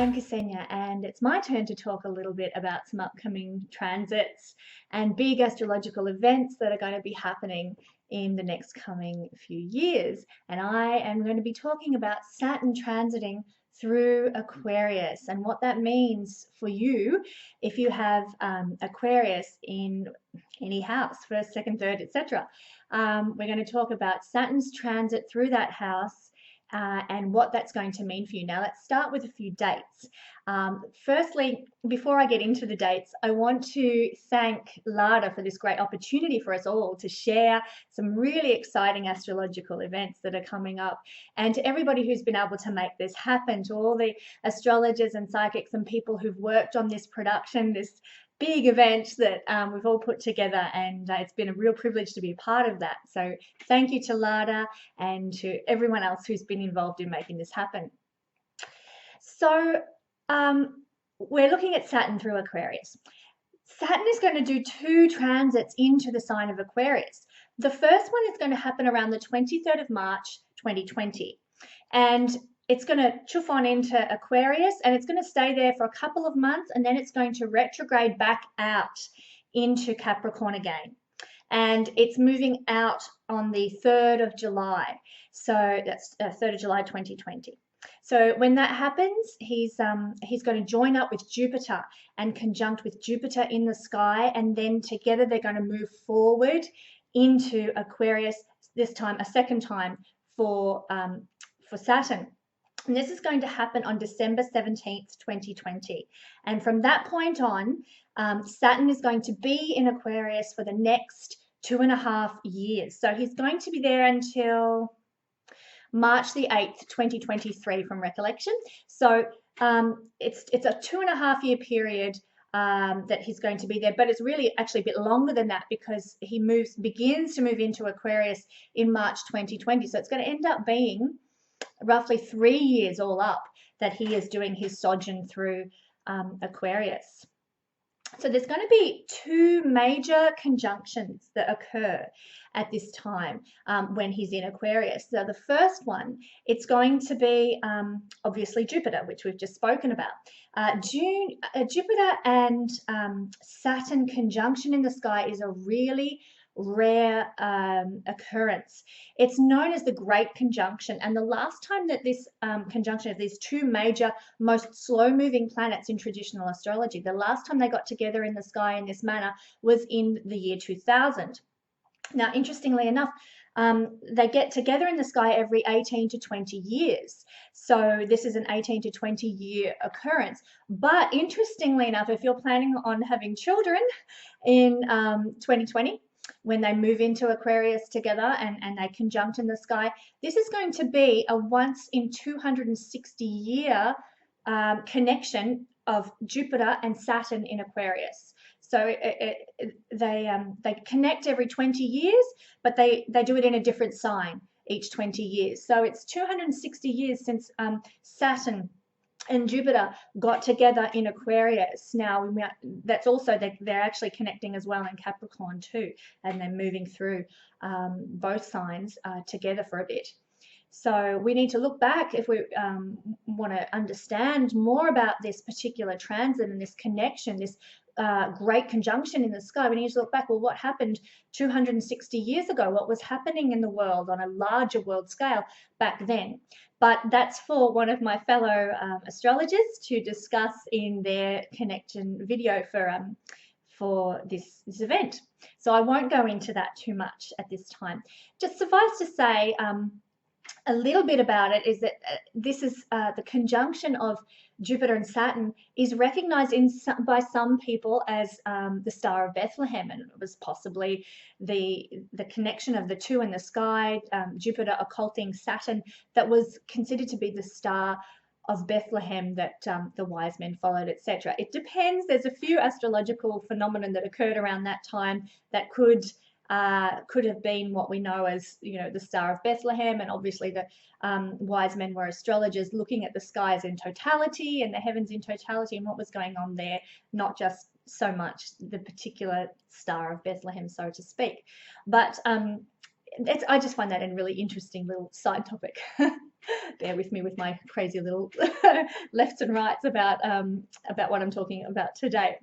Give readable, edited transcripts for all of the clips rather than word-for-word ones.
I'm Ksenia, and it's my turn to talk a little bit about some upcoming transits and big astrological events that are going to be happening in the next coming few years. And I am going to be talking about Saturn transiting through Aquarius and what that means for you if you have Aquarius in any house, first, second, third, etc. We're going to talk about Saturn's transit through that house and what that's going to mean for you. Now, let's start with a few dates. Firstly, before I get into the dates, I want to thank Lada for this great opportunity for us all to share some really exciting astrological events that are coming up, and to everybody who's been able to make this happen, to all the astrologers and psychics and people who've worked on this production, this big event that we've all put together, and it's been a real privilege to be a part of that. So thank you to Lada and to everyone else who's been involved in making this happen. So we're looking at Saturn through Aquarius. Saturn is going to do two transits into the sign of Aquarius. The first one is going to happen around the 23rd of March 2020, and it's going to chuff on into Aquarius, and it's going to stay there for a couple of months, and then it's going to retrograde back out into Capricorn again. And it's moving out on the 3rd of July. So that's 3rd of July 2020. So when that happens, he's going to join up with Jupiter and conjunct with Jupiter in the sky, and then together they're going to move forward into Aquarius, this time a second time for Saturn. And this is going to happen on December 17th, 2020. And from that point on, Saturn is going to be in Aquarius for the next 2.5 years. So he's going to be there until March the 8th, 2023 from recollection. So it's a 2.5 year period that he's going to be there, but it's really actually a bit longer than that, because he begins to move into Aquarius in March 2020. So it's going to end up being roughly 3 years all up that he is doing his sojourn through Aquarius. So there's going to be two major conjunctions that occur at this time when he's in Aquarius. So the first one, it's going to be obviously Jupiter, which we've just spoken about. Jupiter and Saturn conjunction in the sky is a really rare occurrence. It's known as the Great Conjunction, and the last time that this conjunction of these two major, most slow-moving planets in traditional astrology, the last time they got together in the sky in this manner was in the year 2000. Now, interestingly enough, they get together in the sky every 18 to 20 years. So this is an 18 to 20 year occurrence. But interestingly enough, if you're planning on having children in 2020, when they move into Aquarius together and they conjunct in the sky, this is going to be a once in 260 year connection of Jupiter and Saturn in Aquarius. So they connect every 20 years, but they do it in a different sign each 20 years. So it's 260 years since Saturn and Jupiter got together in Aquarius. Now, that's also, they're actually connecting as well in Capricorn too, and they're moving through both signs together for a bit. So we need to look back if we want to understand more about this particular transit and this connection, this great conjunction in the sky. We need to look back, well, what happened 260 years ago? What was happening in the world on a larger world scale back then? But that's for one of my fellow astrologers to discuss in their connection video for this event. So I won't go into that too much at this time. Just suffice to say, a little bit about it is that this is the conjunction of Jupiter and Saturn is recognized by some people as the Star of Bethlehem, and it was possibly the connection of the two in the sky, Jupiter occulting Saturn, that was considered to be the Star of Bethlehem that the wise men followed, etc. It depends. There's a few astrological phenomena that occurred around that time that could have been what we know as, the Star of Bethlehem, and obviously the wise men were astrologers looking at the skies in totality and the heavens in totality and what was going on there, not just so much the particular Star of Bethlehem, so to speak. But I just find that a really interesting little side topic. Bear with me with my crazy little lefts and rights about what I'm talking about today.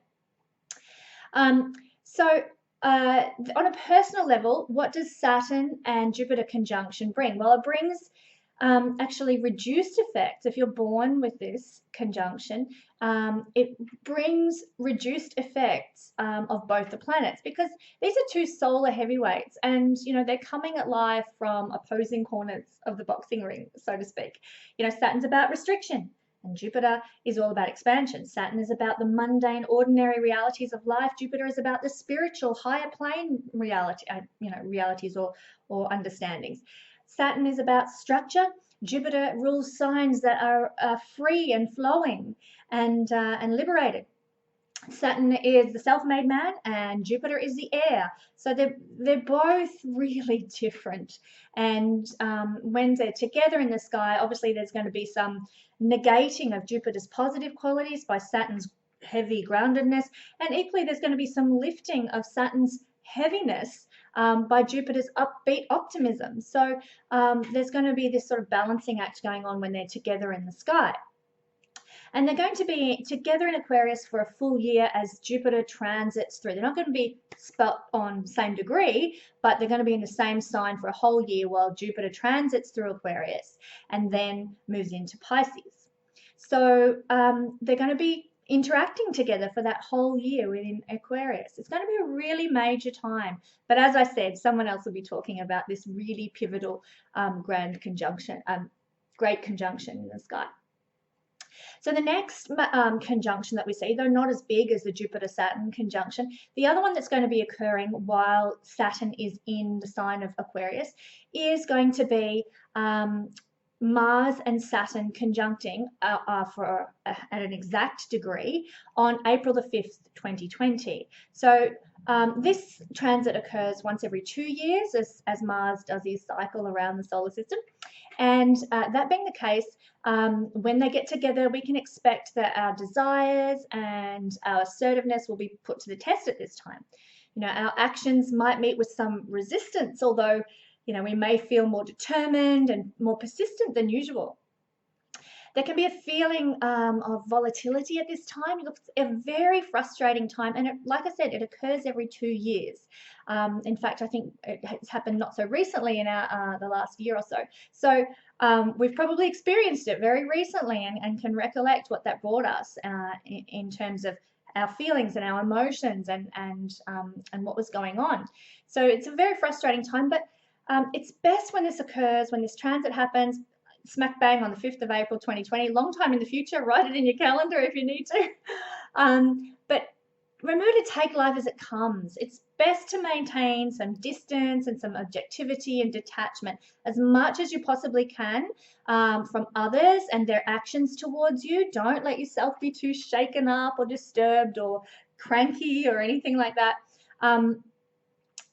So on a personal level, what does Saturn and Jupiter conjunction bring? Well, it brings actually reduced effects. If you're born with this conjunction, it brings reduced effects of both the planets, because these are two solar heavyweights, and they're coming at life from opposing corners of the boxing ring, so to speak. Saturn's about restriction, and Jupiter is all about expansion. Saturn is about the mundane, ordinary realities of life. Jupiter is about the spiritual, higher plane realities or understandings. Saturn is about structure. Jupiter rules signs that are free and flowing and liberated. Saturn is the self-made man, and Jupiter is the air. So they're both really different. And when they're together in the sky, obviously there's going to be some negating of Jupiter's positive qualities by Saturn's heavy groundedness, and equally there's going to be some lifting of Saturn's heaviness by Jupiter's upbeat optimism. So there's going to be this sort of balancing act going on when they're together in the sky. And they're going to be together in Aquarius for a full year as Jupiter transits through. They're not going to be spot on same degree, but they're going to be in the same sign for a whole year while Jupiter transits through Aquarius and then moves into Pisces. So they're going to be interacting together for that whole year within Aquarius. It's going to be a really major time. But as I said, someone else will be talking about this really pivotal great conjunction in the sky. So the next conjunction that we see, though not as big as the Jupiter-Saturn conjunction, the other one that's going to be occurring while Saturn is in the sign of Aquarius is going to be Mars and Saturn conjuncting at an exact degree on April the 5th, 2020. So this transit occurs once every 2 years as Mars does his cycle around the solar system. And that being the case, when they get together, we can expect that our desires and our assertiveness will be put to the test at this time. Our actions might meet with some resistance, although, we may feel more determined and more persistent than usual. There can be a feeling of volatility at this time. It's a very frustrating time, and like I said, it occurs every 2 years. In fact, I think it has happened not so recently in the last year or so. So we've probably experienced it very recently and can recollect what that brought us in terms of our feelings and our emotions and what was going on. So it's a very frustrating time, but it's best when this occurs, when this transit happens, smack bang on the 5th of April 2020, long time in the future. Write it in your calendar if you need to. But remember to take life as it comes. It's best to maintain some distance and some objectivity and detachment as much as you possibly can from others and their actions towards you. Don't let yourself be too shaken up or disturbed or cranky or anything like that.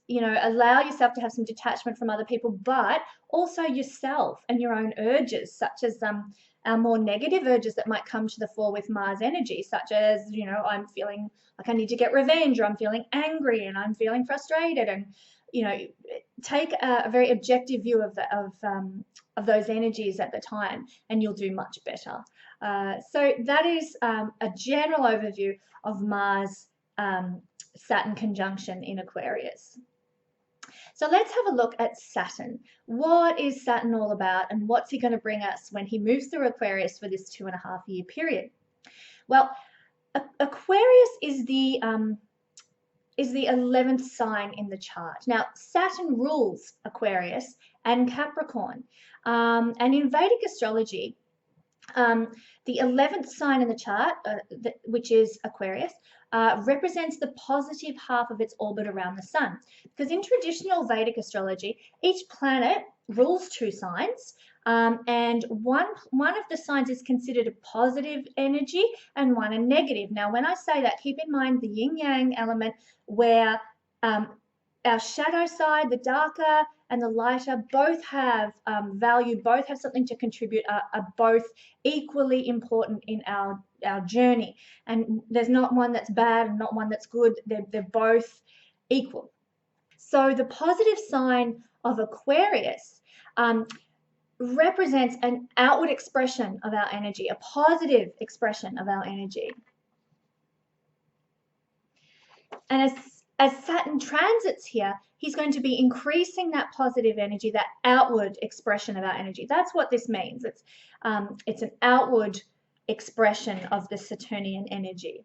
Allow yourself to have some detachment from other people, but also yourself and your own urges, such as our more negative urges that might come to the fore with Mars energy, such as, I'm feeling like I need to get revenge, or I'm feeling angry and I'm feeling frustrated, and, take a very objective view of those energies at the time, and you'll do much better. So that is a general overview of Mars Saturn conjunction in Aquarius. So let's have a look at Saturn. What is Saturn all about, and what's he going to bring us when he moves through Aquarius for this 2.5 year period? Well, Aquarius is the 11th sign in the chart. Now, Saturn rules Aquarius and Capricorn. And in Vedic astrology, the 11th sign in the chart, which is Aquarius, represents the positive half of its orbit around the sun. Because in traditional Vedic astrology, each planet rules 2 signs, and one of the signs is considered a positive energy and one a negative. Now, when I say that, keep in mind the yin-yang element, where our shadow side, the darker and the lighter, both have value, both have something to contribute, are both equally important in our journey. And there's not one that's bad and not one that's good. They're both equal. So the positive sign of Aquarius represents an outward expression of our energy, a positive expression of our energy. And as Saturn transits here, he's going to be increasing that positive energy, that outward expression of our energy. That's what this means. It's an outward expression of the Saturnian energy.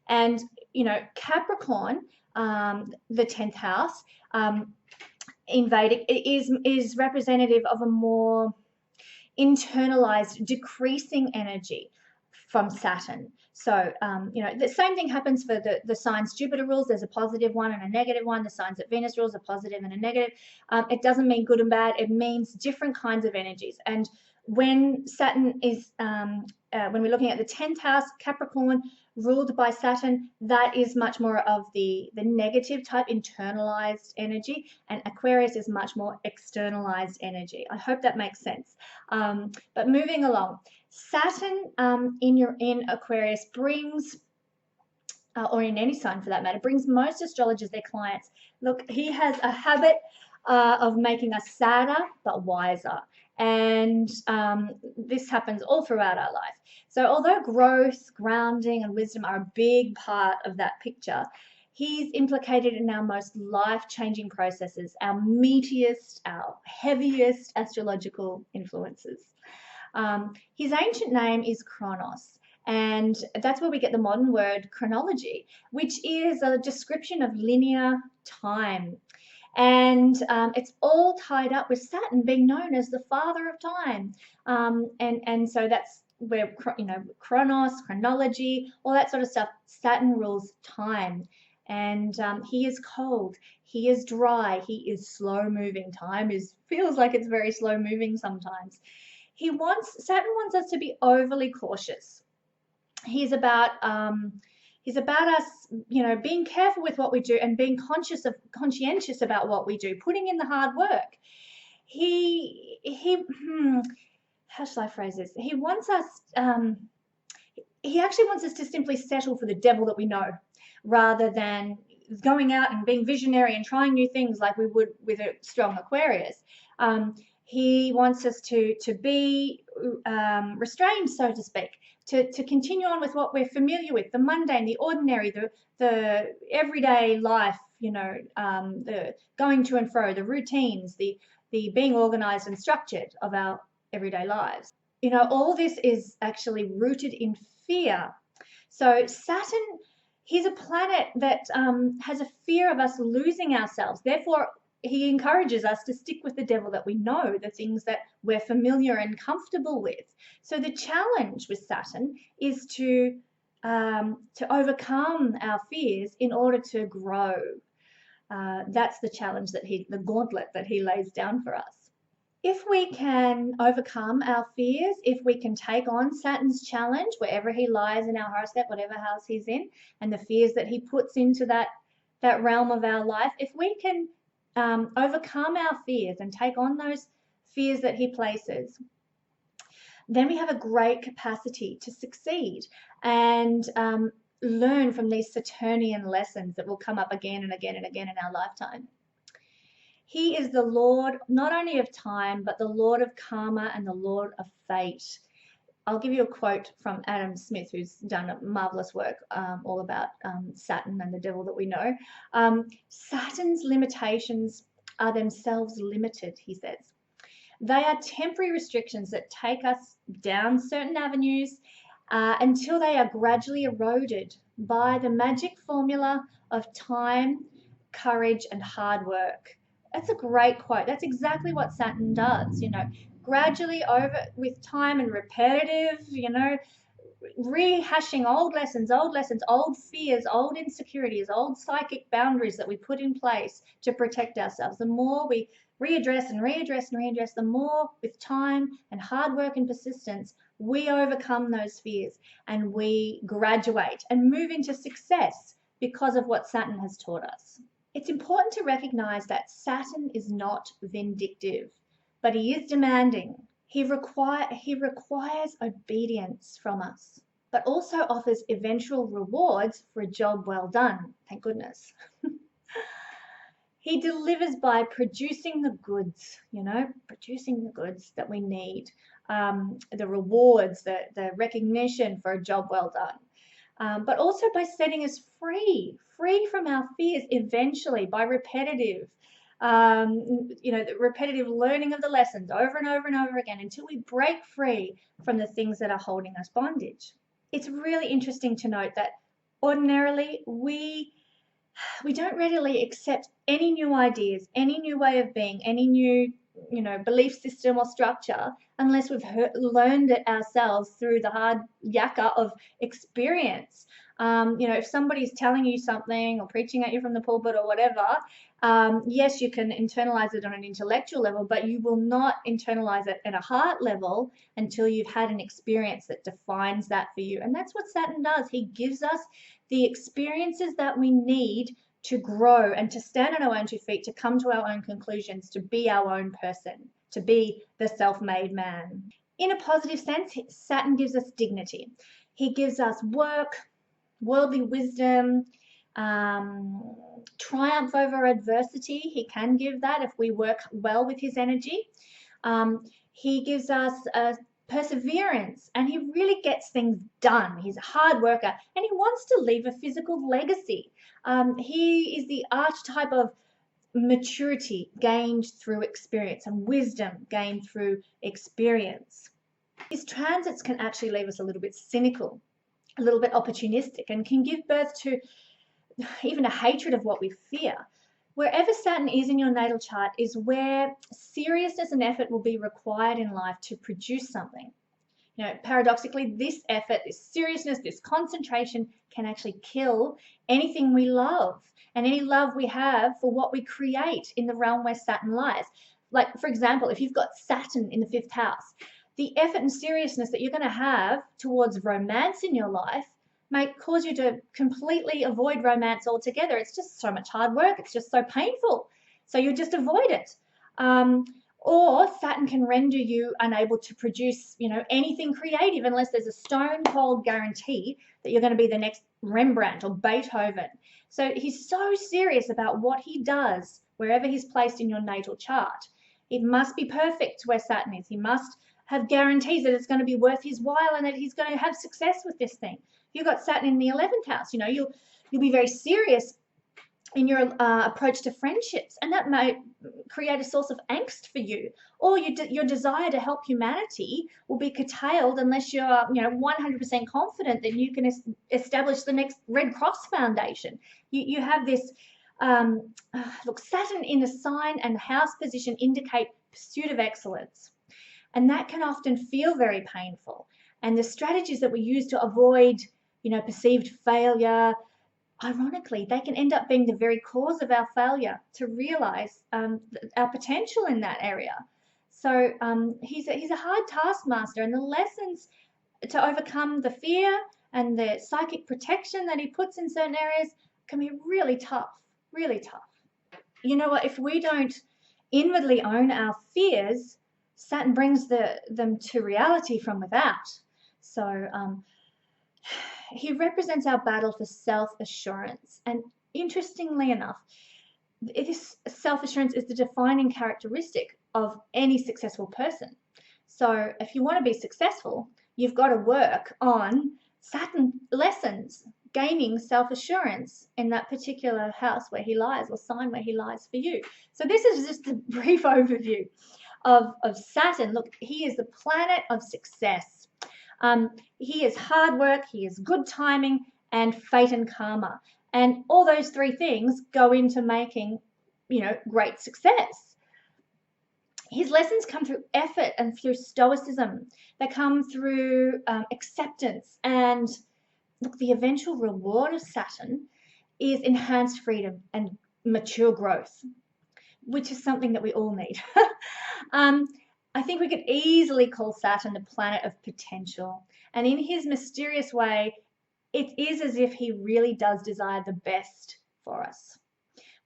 And, you know, Capricorn, the 10th house, invading, is representative of a more internalized, decreasing energy from Saturn. So, you know, the same thing happens for the signs Jupiter rules. There's a positive one and a negative one. The signs that Venus rules, a positive and a negative. It doesn't mean good and bad. It means different kinds of energies. And when Saturn is, when we're looking at the 10th house, Capricorn, ruled by Saturn, that is much more of the negative type, internalized energy, and Aquarius is much more externalized energy. I hope that makes sense. But moving along, Saturn in Aquarius brings, or in any sign for that matter, brings most astrologers, their clients. Look, he has a habit of making us sadder but wiser. And this happens all throughout our life. So although growth, grounding, and wisdom are a big part of that picture, he's implicated in our most life-changing processes, our meatiest, our heaviest astrological influences. His ancient name is Kronos, and that's where we get the modern word chronology, which is a description of linear time. And it's all tied up with Saturn being known as the father of time. And so that's where, you know, Chronos, chronology, all that sort of stuff, Saturn rules time. And he is cold, he is dry, he is slow moving. Time feels like it's very slow moving sometimes. Saturn wants us to be overly cautious. He's about us, you know, being careful with what we do and being conscientious about what we do, putting in the hard work. How shall I phrase this? He wants us, he actually wants us to simply settle for the devil that we know, rather than going out and being visionary and trying new things like we would with a strong Aquarius. He wants us to be restrained, so to speak, to continue on with what we're familiar with, the mundane, the ordinary, the everyday life, you know, the going to and fro, the routines, the being organized and structured of our everyday lives. You know, all this is actually rooted in fear. So Saturn, he's a planet that has a fear of us losing ourselves. Therefore, he encourages us to stick with the devil that we know, the things that we're familiar and comfortable with. So the challenge with Saturn is to overcome our fears in order to grow. That's the challenge the gauntlet that he lays down for us. If we can overcome our fears, if we can take on Saturn's challenge wherever he lies in our horoscope, whatever house he's in, and the fears that he puts into that realm of our life, if we can overcome our fears and take on those fears that he places, then we have a great capacity to succeed and learn from these Saturnian lessons that will come up again and again and again in our lifetime. He is the Lord not only of time, but the Lord of karma and the Lord of fate. I'll give you a quote from Adam Smith, who's done marvelous work all about Saturn and the devil that we know. Saturn's limitations are themselves limited, he says. They are temporary restrictions that take us down certain avenues until they are gradually eroded by the magic formula of time, courage, and hard work. That's a great quote. That's exactly what Saturn does, you know. Gradually over with time and repetitive, you know, rehashing old lessons, old fears, old insecurities, old psychic boundaries that we put in place to protect ourselves. The more we readdress and readdress and readdress, the more with time and hard work and persistence, we overcome those fears and we graduate and move into success because of what Saturn has taught us. It's important to recognize that Saturn is not vindictive, but he is demanding. He requires obedience from us, but also offers eventual rewards for a job well done. Thank goodness. He delivers by producing the goods, producing the goods that we need, the rewards, the recognition for a job well done, but also by setting us free from our fears eventually by repetitive, the repetitive learning of the lessons over and over and over again until we break free from the things that are holding us bondage. It's really interesting to note that ordinarily we don't readily accept any new ideas, any new way of being, any new belief system or structure unless we've learned it ourselves through the hard yakka of experience. If somebody's telling you something or preaching at you from the pulpit or whatever, yes, you can internalize it on an intellectual level, but you will not internalize it at a heart level until you've had an experience that defines that for you. And that's what Saturn does. He gives us the experiences that we need to grow and to stand on our own 2 feet, to come to our own conclusions, to be our own person, to be the self-made man. In a positive sense, Saturn gives us dignity. He gives us work, worldly wisdom, triumph over adversity. He can give that if we work well with his energy. He gives us perseverance, and he really gets things done. He's a hard worker, and he wants to leave a physical legacy. He is the archetype of maturity gained through experience and wisdom gained through experience. His transits can actually leave us a little bit cynical, a little bit opportunistic, and can give birth to even a hatred of what we fear. Wherever Saturn is in your natal chart is where seriousness and effort will be required in life to produce something. Paradoxically, this effort, this seriousness, this concentration can actually kill anything we love and any love we have for what we create in the realm where Saturn lies. Like, for example, if you've got Saturn in the 5th house, the effort and seriousness that you're going to have towards romance in your life may cause you to completely avoid romance altogether. It's just so much hard work. It's just so painful. So you just avoid it. Or Saturn can render you unable to produce, anything creative unless there's a stone cold guarantee that you're going to be the next Rembrandt or Beethoven. So he's so serious about what he does wherever he's placed in your natal chart. It must be perfect where Saturn is. He must have guarantees that it's going to be worth his while and that he's going to have success with this thing. If you've got Saturn in the 11th house, you'll be very serious in your approach to friendships, and that may create a source of angst for you, or your desire to help humanity will be curtailed unless you're 100% confident that you can establish the next Red Cross Foundation. You have this look, Saturn in a sign and house position indicate pursuit of excellence, and that can often feel very painful. And the strategies that we use to avoid perceived failure, ironically, they can end up being the very cause of our failure to realize our potential in that area. So he's a hard taskmaster, and the lessons to overcome the fear and the psychic protection that he puts in certain areas can be really tough, really tough. You know what? If we don't inwardly own our fears, Saturn brings them to reality from without. So he represents our battle for self-assurance. And interestingly enough, this self-assurance is the defining characteristic of any successful person. So if you want to be successful, you've got to work on Saturn lessons, gaining self-assurance in that particular house where he lies or sign where he lies for you. So this is just a brief overview of Saturn. Look, he is the planet of success. He is hard work, he is good timing, and fate and karma. And all those 3 things go into making, great success. His lessons come through effort and through stoicism. They come through acceptance. And look, the eventual reward of Saturn is enhanced freedom and mature growth, which is something that we all need. I think we could easily call Saturn the planet of potential. And in his mysterious way, it is as if he really does desire the best for us.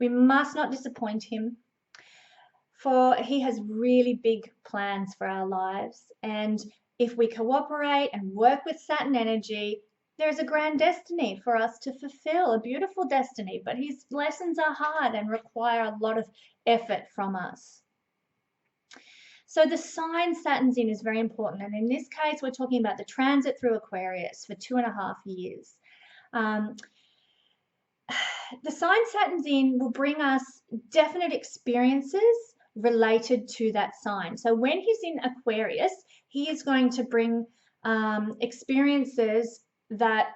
We must not disappoint him, for he has really big plans for our lives. And if we cooperate and work with Saturn energy, There is a grand destiny for us to fulfill, a beautiful destiny, but his lessons are hard and require a lot of effort from us. So the sign Saturn's in is very important. And in this case, we're talking about the transit through Aquarius for 2.5 years. The sign Saturn's in will bring us definite experiences related to that sign. So when he's in Aquarius, he is going to bring experiences that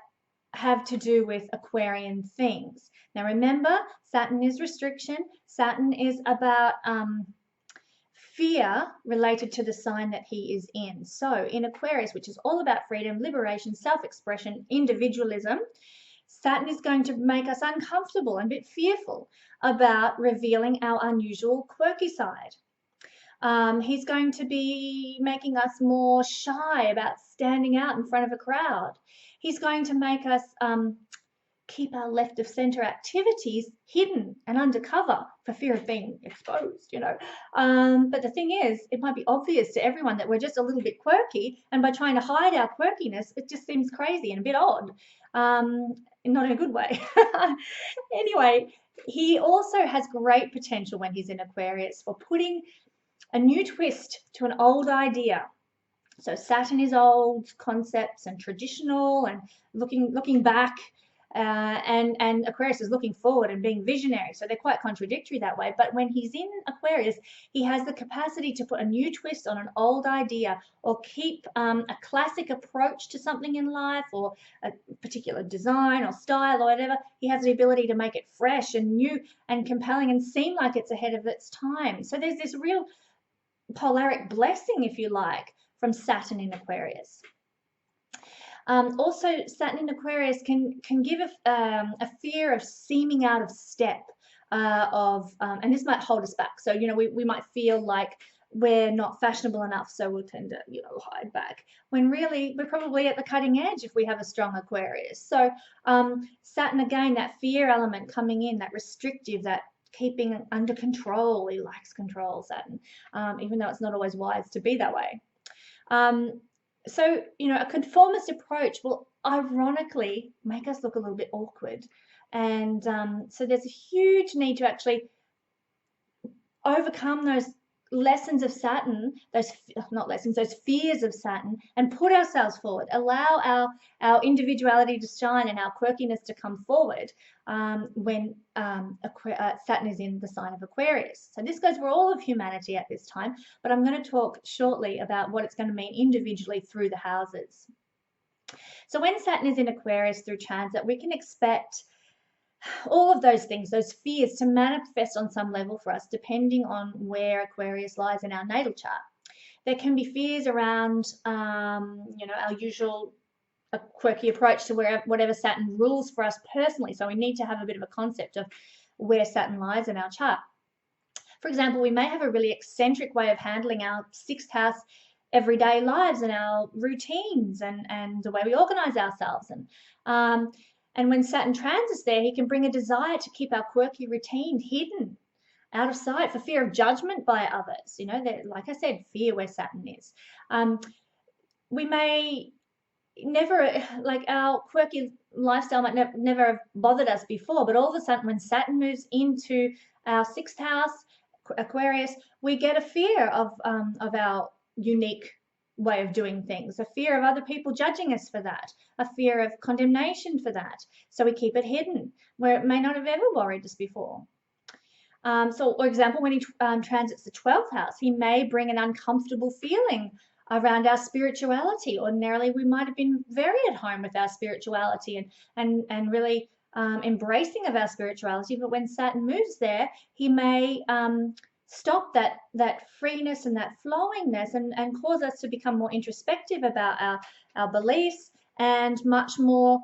have to do with Aquarian things. Now remember, Saturn is restriction. Saturn is about fear related to the sign that he is in. So in Aquarius, which is all about freedom, liberation, self-expression, individualism, Saturn is going to make us uncomfortable and a bit fearful about revealing our unusual, quirky side. He's going to be making us more shy about standing out in front of a crowd. He's going to make us keep our left of center activities hidden and undercover for fear of being exposed, you know. But the thing is, it might be obvious to everyone that we're just a little bit quirky, and by trying to hide our quirkiness, it just seems crazy and a bit odd, not in a good way. Anyway, he also has great potential when he's in Aquarius for putting a new twist to an old idea. So Saturn is old concepts and traditional and looking back, and Aquarius is looking forward and being visionary. So they're quite contradictory that way. But when he's in Aquarius, he has the capacity to put a new twist on an old idea, or keep a classic approach to something in life, or a particular design or style or whatever. He has the ability to make it fresh and new and compelling and seem like it's ahead of its time. So there's this real polaric blessing, if you like, from Saturn in Aquarius. Also, Saturn in Aquarius can give a fear of seeming out of step, and this might hold us back. So, you know, we might feel like we're not fashionable enough, so we'll tend to, you know, hide back, when really we're probably at the cutting edge if we have a strong Aquarius. So Saturn, again, that fear element coming in, that restrictive, that keeping under control. He likes control, Saturn, even though it's not always wise to be that way. So, you know, a conformist approach will ironically make us look a little bit awkward. And so there's a huge need to actually overcome those lessons of Saturn, those fears of Saturn, and put ourselves forward, allow our individuality to shine and our quirkiness to come forward when Saturn is in the sign of Aquarius. So this goes for all of humanity at this time, but I'm going to talk shortly about what it's going to mean individually through the houses. So when Saturn is in Aquarius through transit, we can expect all of those things, those fears, to manifest on some level for us, depending on where Aquarius lies in our natal chart. There can be fears around, you know, our usual quirky approach to whatever Saturn rules for us personally. So we need to have a bit of a concept of where Saturn lies in our chart. For example, we may have a really eccentric way of handling our 6th house everyday lives and our routines and the way we organize ourselves. And when Saturn transits there, he can bring a desire to keep our quirky routine hidden, out of sight, for fear of judgment by others. You know, like I said, fear where Saturn is. We may never, like, our quirky lifestyle might never have bothered us before, but all of a sudden when Saturn moves into our 6th house, Aquarius, we get a fear of our unique way of doing things, a fear of other people judging us for that, a fear of condemnation for that. So we keep it hidden where it may not have ever worried us before. So, for example, when he transits the 12th house, he may bring an uncomfortable feeling around our spirituality. Ordinarily, we might have been very at home with our spirituality and really embracing of our spirituality. But when Saturn moves there, he may stop that freeness and that flowingness and cause us to become more introspective about our beliefs and much more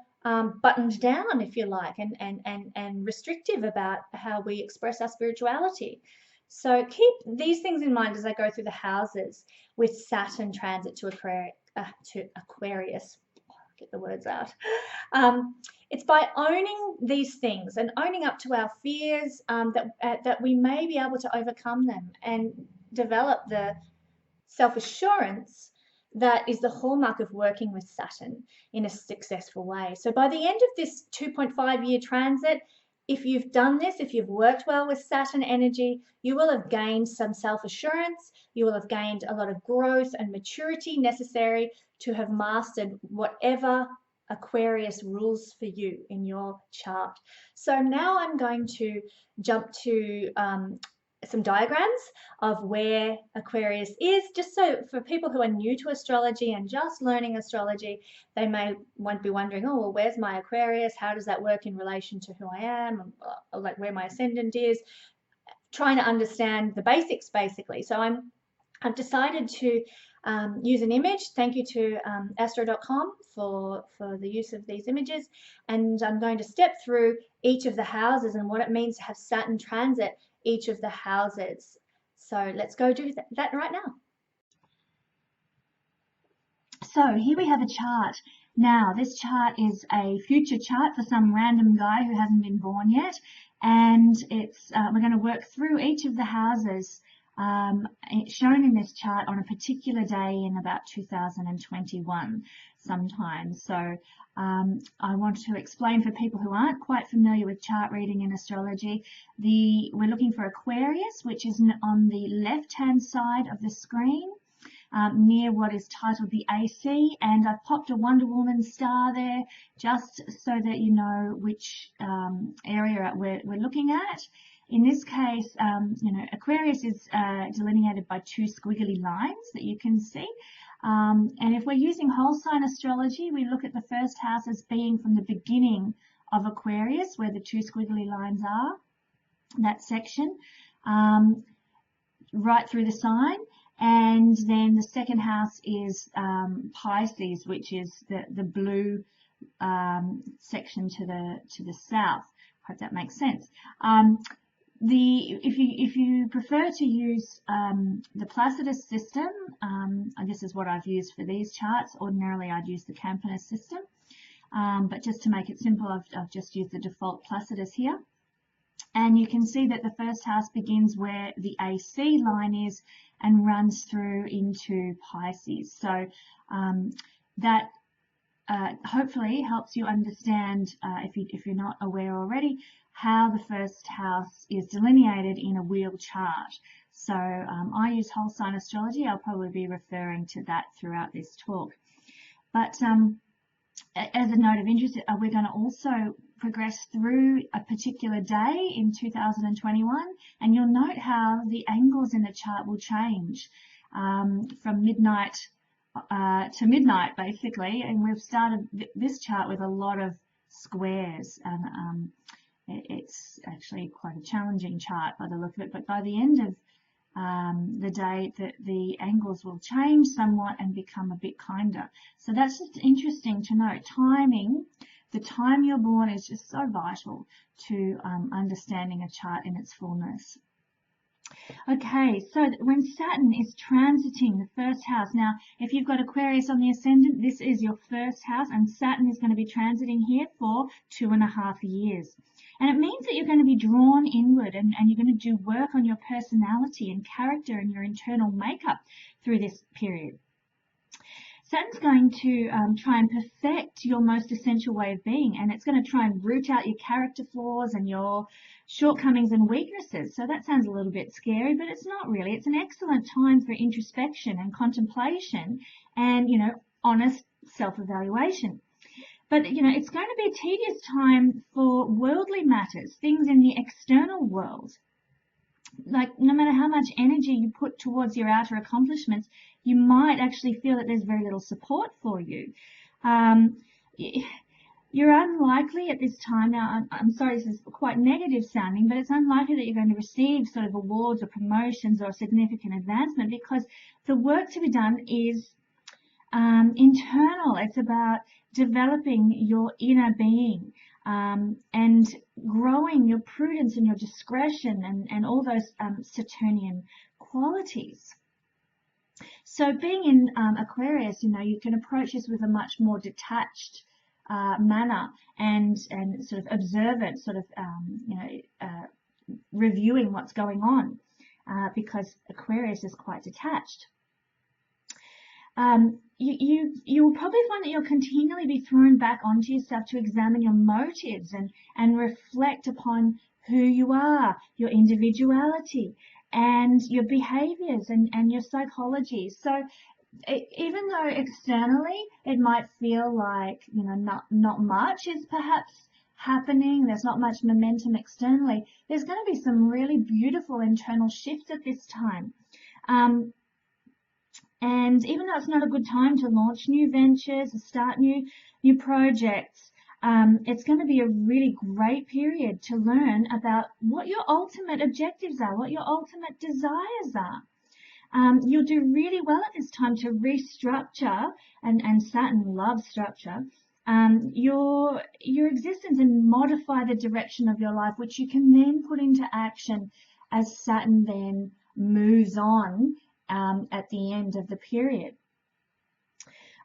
buttoned down, if you like, and restrictive about how we express our spirituality. So keep these things in mind as I go through the houses with Saturn transit to Aquarius. Get the words out. It's by owning these things and owning up to our fears that we may be able to overcome them and develop the self-assurance that is the hallmark of working with Saturn in a successful way. So by the end of this 2.5-year transit, if you've done this, if you've worked well with Saturn energy, you will have gained some self-assurance, you will have gained a lot of growth and maturity necessary to have mastered whatever Aquarius rules for you in your chart. So now I'm going to jump to some diagrams of where Aquarius is, just so for people who are new to astrology and just learning astrology, they may be wondering, oh, well, where's my Aquarius? How does that work in relation to who I am? Like where my ascendant is, trying to understand the basics, basically. So I've decided to use an image. Thank you to astro.com for the use of these images. And I'm going to step through each of the houses and what it means to have Saturn transit each of the houses. So let's go do that right now. So here we have a chart. Now this chart is a future chart for some random guy who hasn't been born yet, and it's we're going to work through each of the houses shown in this chart on a particular day in about 2021 sometime. So I want to explain for people who aren't quite familiar with chart reading in astrology, we're looking for Aquarius, which is on the left-hand side of the screen, near what is titled the AC, and I've popped a Wonder Woman star there just so that you know which area we're looking at. In this case, Aquarius is delineated by two squiggly lines that you can see. And if we're using whole sign astrology, we look at the first house as being from the beginning of Aquarius, where the two squiggly lines are, that section, right through the sign. And then the second house is Pisces, which is the blue section to the south. Hope that makes sense. If you prefer to use the Placidus system, this is what I've used for these charts. Ordinarily, I'd use the Campanus system, but just to make it simple, I've just used the default Placidus here. And you can see that the first house begins where the AC line is and runs through into Pisces. So that hopefully helps you understand, if you're not aware already, how the first house is delineated in a wheel chart. So I use whole sign astrology. I'll probably be referring to that throughout this talk. But as a note of interest, we're going to also progress through a particular day in 2021, and you'll note how the angles in the chart will change from midnight to midnight, basically. And we've started this chart with a lot of squares, and it's actually quite a challenging chart by the look of it. But by the end of the day, the angles will change somewhat and become a bit kinder. So that's just interesting to note. Timing, the time you're born, is just so vital to understanding a chart in its fullness. Okay, so when Saturn is transiting the first house, now if you've got Aquarius on the ascendant, this is your first house, and Saturn is going to be transiting here for 2.5 years. And it means that you're going to be drawn inward, and you're going to do work on your personality and character and your internal makeup through this period. Saturn's going to try and perfect your most essential way of being, and it's going to try and root out your character flaws and your shortcomings and weaknesses. So that sounds a little bit scary, but it's not really. It's an excellent time for introspection and contemplation and, honest self-evaluation. But, it's going to be a tedious time for worldly matters, things in the external world. Like, no matter how much energy you put towards your outer accomplishments, you might actually feel that there's very little support for you. You're unlikely at this time, now I'm sorry this is quite negative sounding, but it's unlikely that you're going to receive sort of awards or promotions or significant advancement, because the work to be done is internal. It's about developing your inner being and growing your prudence and your discretion and all those Saturnian qualities. So being in Aquarius, you can approach this with a much more detached manner and sort of observant, sort of reviewing what's going on because Aquarius is quite detached. You will probably find that you'll continually be thrown back onto yourself to examine your motives and reflect upon who you are, your individuality, and your behaviors and your psychology. So even though externally it might feel like, you know, not much is perhaps happening, there's not much momentum externally, there's going to be some really beautiful internal shifts at this time. And even though it's not a good time to launch new ventures, to start new projects, it's going to be a really great period to learn about what your ultimate objectives are, what your ultimate desires are. You'll do really well at this time to restructure, and Saturn loves structure, your existence and modify the direction of your life, which you can then put into action as Saturn then moves on at the end of the period.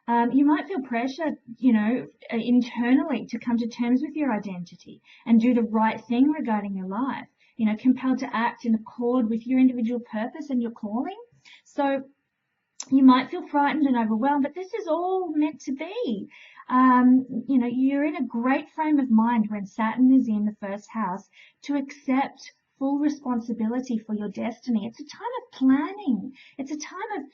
You might feel pressure, you know, internally to come to terms with your identity and do the right thing regarding your life, you know, compelled to act in accord with your individual purpose and your calling. So you might feel frightened and overwhelmed, but this is all meant to be. You know, you're in a great frame of mind when Saturn is in the first house to accept full responsibility for your destiny. It's a time of planning. It's a time of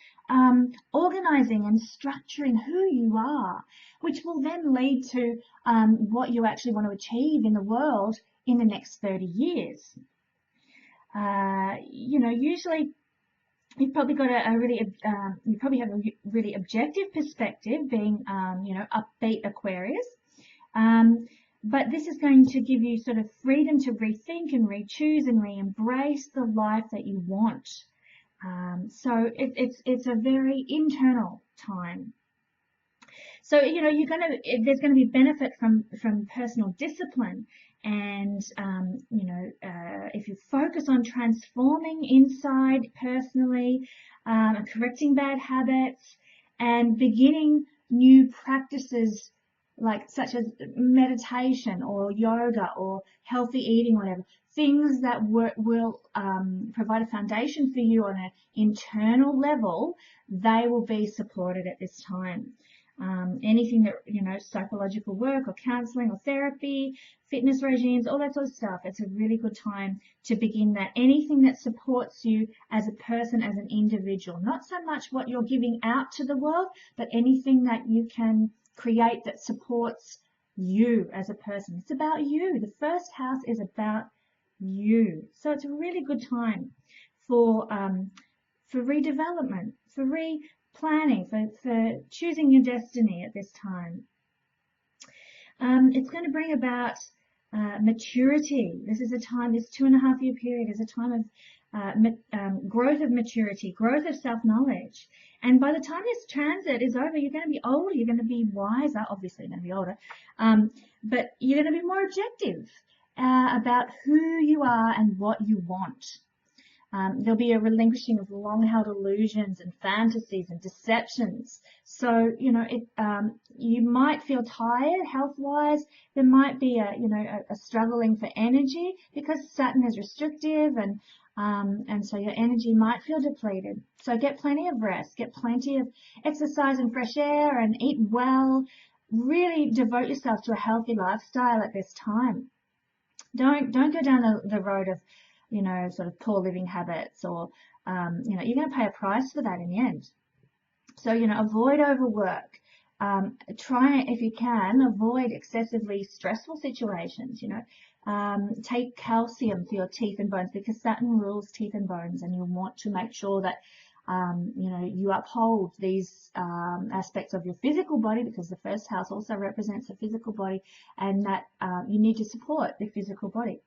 organizing and structuring who you are, which will then lead to what you actually want to achieve in the world in the next 30 years. You know, usually you've probably got you probably have a really objective perspective, being, you know, upbeat Aquarius. But this is going to give you sort of freedom to rethink and re-choose and re-embrace the life that you want. So it's a very internal time. So, you know, there's going to be benefit from personal discipline. And, you know, if you focus on transforming inside personally, correcting bad habits, and beginning new practices like such as meditation or yoga or healthy eating, whatever, things that will provide a foundation for you on an internal level, they will be supported at this time. Anything that, you know, psychological work or counseling or therapy, fitness regimes, all that sort of stuff, it's a really good time to begin that. Anything that supports you as a person, as an individual, not so much what you're giving out to the world, but anything that you can create that supports you as a person. It's about you. The first house is about you. So it's a really good time for redevelopment, for planning, for choosing your destiny at this time. It's going to bring about maturity. This is a time, this 2.5 year period is a time of growth of maturity, growth of self-knowledge. And by the time this transit is over, you're going to be older, you're going to be wiser, obviously you're going to be older, but you're going to be more objective about who you are and what you want. There'll be a relinquishing of long-held illusions and fantasies and deceptions. So, you know, you might feel tired health-wise. There might be a struggling for energy because Saturn is restrictive, and so your energy might feel depleted. So get plenty of rest, get plenty of exercise and fresh air, and eat well. Really devote yourself to a healthy lifestyle at this time. Don't go down the road of, you know, sort of poor living habits, or, you know, you're going to pay a price for that in the end. So, you know, avoid overwork. Try, if you can, avoid excessively stressful situations, you know. Take calcium for your teeth and bones, because Saturn rules teeth and bones, and you'll want to make sure that, you know, you uphold these aspects of your physical body, because the first house also represents the physical body, and that you need to support the physical body.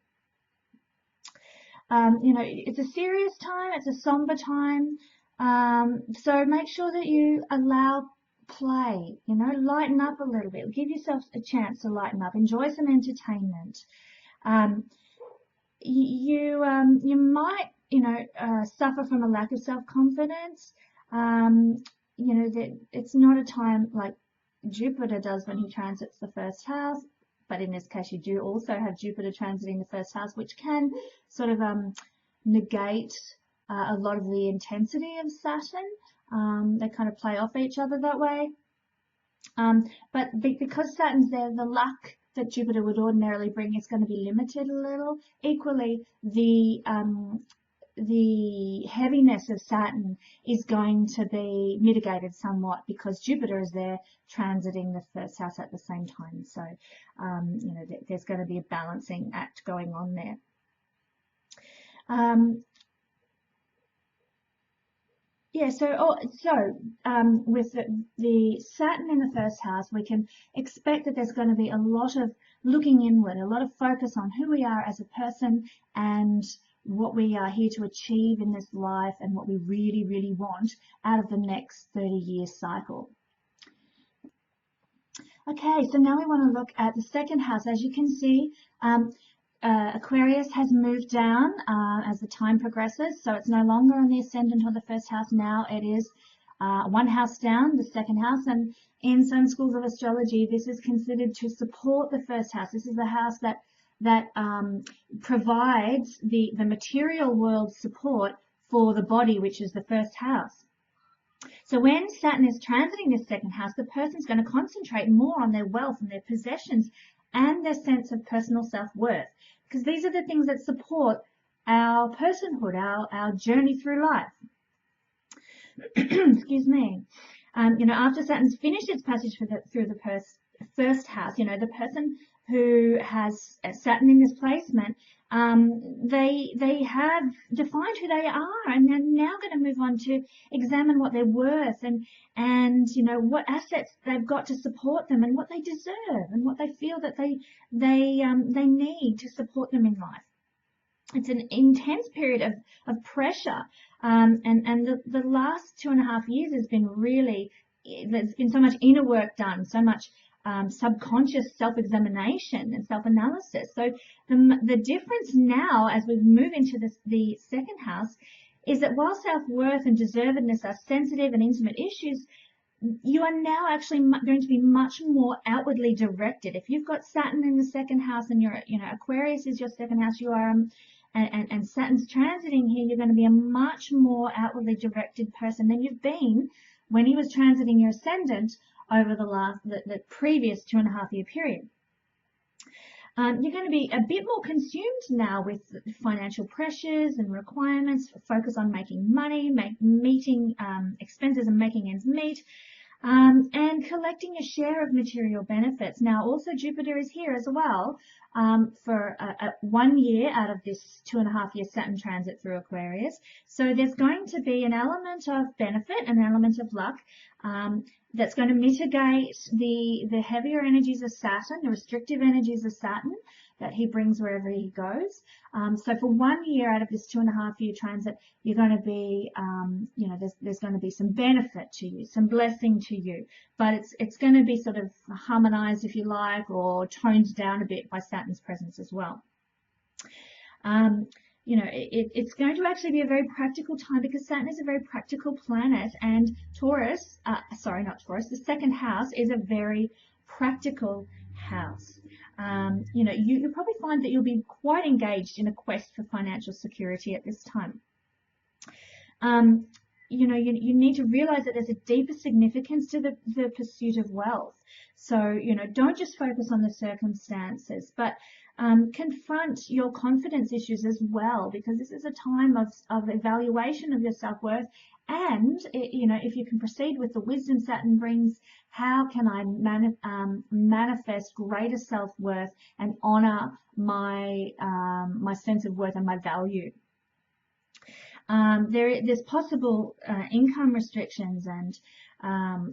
You know, it's a serious time, it's a somber time, so make sure that you allow play, you know, lighten up a little bit, give yourself a chance to lighten up, enjoy some entertainment. You might, you know, suffer from a lack of self-confidence. You know, that it's not a time like Jupiter does when he transits the first house. But in this case, you do also have Jupiter transiting the first house, which can sort of negate a lot of the intensity of Saturn. They kind of play off each other that way. But because Saturn's there, the luck that Jupiter would ordinarily bring is going to be limited a little. Equally, the heaviness of Saturn is going to be mitigated somewhat because Jupiter is there transiting the first house at the same time. So, you know, there's going to be a balancing act going on there. Yeah, with the Saturn in the first house, we can expect that there's going to be a lot of looking inward, a lot of focus on who we are as a person and what we are here to achieve in this life and what we really, really want out of the next 30-year cycle. Okay, so now we want to look at the second house. As you can see, Aquarius has moved down as the time progresses, so it's no longer on the ascendant or the first house. Now it is one house down, the second house, and in some schools of astrology, this is considered to support the first house. This is the house that provides the material world support for the body, which is the first house. So when Saturn is transiting this second house, the person's going to concentrate more on their wealth and their possessions and their sense of personal self-worth, because these are the things that support our personhood, our journey through life. Excuse me. You know, after Saturn's finished its passage through the first house, you know, the person who has Saturn in this placement, they have defined who they are, and they're now going to move on to examine what they're worth and you know what assets they've got to support them and what they deserve and what they feel that they need to support them in life. It's an intense period of pressure, and the last 2.5 years has been really, there's been so much inner work done, so much subconscious self-examination and self-analysis. So the difference now as we move into the second house is that while self-worth and deservedness are sensitive and intimate issues, you are now actually going to be much more outwardly directed. If you've got Saturn in the second house and you're, you know, Aquarius is your second house, you are, and Saturn's transiting here, you're going to be a much more outwardly directed person than you've been when he was transiting your ascendant over the previous 2.5 year period. You're going to be a bit more consumed now with financial pressures and requirements, focus on making money, meeting expenses and making ends meet, and collecting a share of material benefits. Now also Jupiter is here as well for 1 year out of this 2.5 year Saturn transit through Aquarius. So there's going to be an element of benefit, an element of luck, that's going to mitigate the heavier energies of Saturn, the restrictive energies of Saturn that he brings wherever he goes. So for 1 year out of this 2.5 year transit, you're going to be, you know, there's going to be some benefit to you, some blessing to you, but it's going to be sort of harmonized, if you like, or toned down a bit by Saturn's presence as well. You know, it's going to actually be a very practical time because Saturn is a very practical planet, and Taurus, sorry, not Taurus, the second house is a very practical house. You know, you'll probably find that you'll be quite engaged in a quest for financial security at this time. You know, you need to realize that there's a deeper significance to the pursuit of wealth. So, you know, don't just focus on the circumstances, but confront your confidence issues as well, because this is a time of evaluation of your self-worth. And, you know, if you can proceed with the wisdom Saturn brings, how can I manifest greater self-worth and honor my sense of worth and my value? There's possible income restrictions and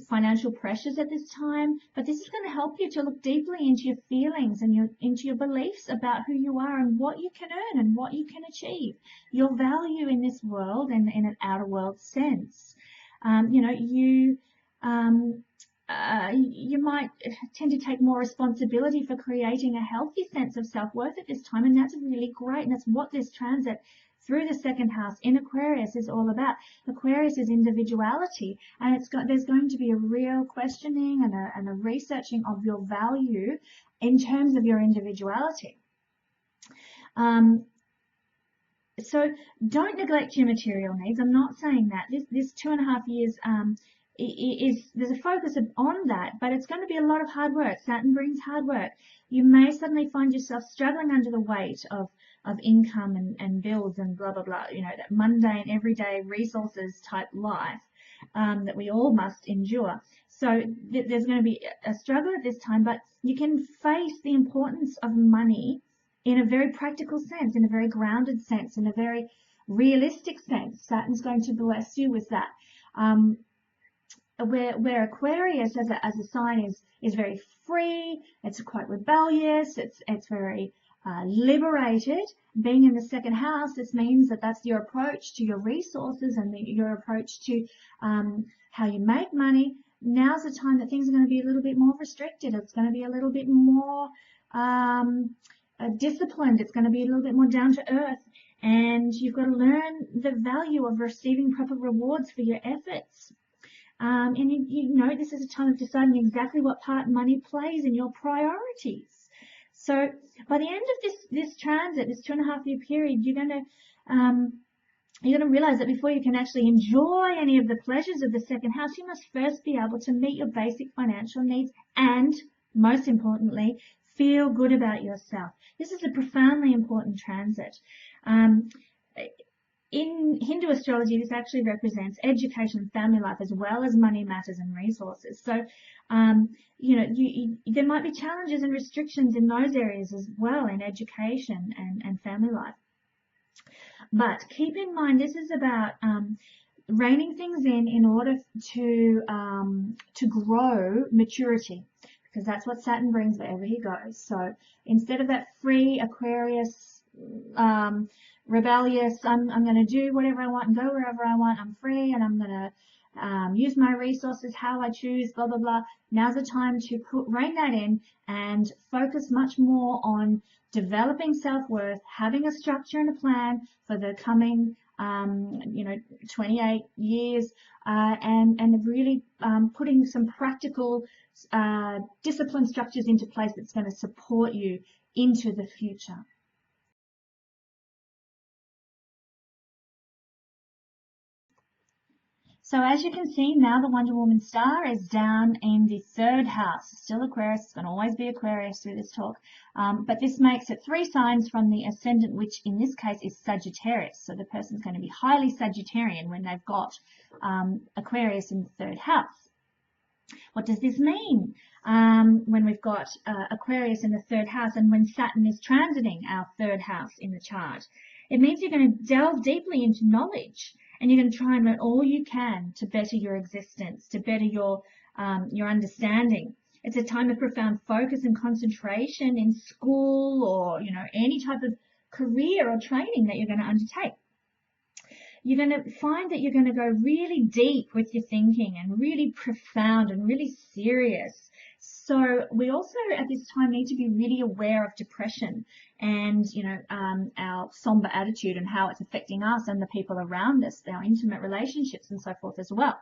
financial pressures at this time, but this is going to help you to look deeply into your feelings and into your beliefs about who you are and what you can earn and what you can achieve, your value in this world and in an outer world sense. You know, you might tend to take more responsibility for creating a healthy sense of self-worth at this time, and that's really great, and that's what this transit through the second house in Aquarius is all about. Aquarius is individuality, and there's going to be a real questioning and a researching of your value in terms of your individuality. So don't neglect your material needs. I'm not saying that. This 2.5 years is there's a focus on that, but it's going to be a lot of hard work. Saturn brings hard work. You may suddenly find yourself struggling under the weight of income and bills and blah blah blah. You know, that mundane, everyday resources type life that we all must endure. So there's going to be a struggle at this time, but you can face the importance of money in a very practical sense, in a very grounded sense, in a very realistic sense. Saturn's going to bless you with that. Where Aquarius as a sign is very free, it's quite rebellious, it's very liberated. Being in the second house, this means that that's your approach to your resources and your approach to how you make money. Now's the time that things are going to be a little bit more restricted. It's going to be a little bit more disciplined. It's going to be a little bit more down to earth, and you've got to learn the value of receiving proper rewards for your efforts. And you know, this is a time of deciding exactly what part money plays in your priorities. So by the end of this transit, this 2.5 year period, you're going to realize that before you can actually enjoy any of the pleasures of the second house, you must first be able to meet your basic financial needs and, most importantly, feel good about yourself. This is a profoundly important transit. In Hindu astrology, this actually represents education and family life as well as money matters and resources. So, you know, there might be challenges and restrictions in those areas as well, in education and family life. But keep in mind, this is about reining things in order to grow maturity, because that's what Saturn brings wherever he goes. So instead of that free Aquarius, rebellious, I'm going to do whatever I want and go wherever I want, I'm free and I'm going to use my resources how I choose, blah, blah, blah. Now's the time to rein that in and focus much more on developing self-worth, having a structure and a plan for the coming, 28 years, and really putting some practical discipline structures into place that's going to support you into the future. So as you can see, now the Wonder Woman star is down in the 3rd house. Still Aquarius, it's going to always be Aquarius through this talk. But this makes it 3 signs from the ascendant, which in this case is Sagittarius. So the person's going to be highly Sagittarian when they've got Aquarius in the 3rd house. What does this mean when we've got Aquarius in the 3rd house and when Saturn is transiting our 3rd house in the chart? It means you're going to delve deeply into knowledge, and you're going to try and learn all you can to better your existence, to better your understanding. It's a time of profound focus and concentration in school or, you know, any type of career or training that you're going to undertake. You're going to find that you're going to go really deep with your thinking and really profound and really serious. So we also at this time need to be really aware of depression and, you know, our somber attitude and how it's affecting us and the people around us, our intimate relationships and so forth as well.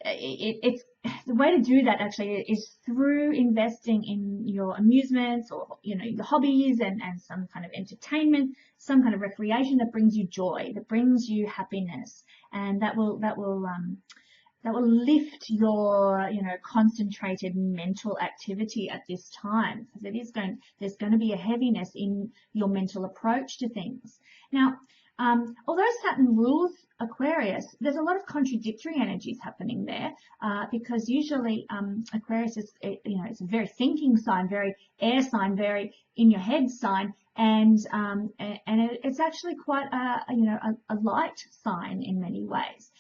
It's the way to do that actually is through investing in your amusements or, you know, your hobbies and some kind of entertainment, some kind of recreation that brings you joy, that brings you happiness, and that will lift your, you know, concentrated mental activity at this time, because there's going to be a heaviness in your mental approach to things. Now, although Saturn rules Aquarius, there's a lot of contradictory energies happening there, because usually Aquarius is, you know, it's a very thinking sign, very air sign, very in your head sign, and it's actually quite a light sign in many ways.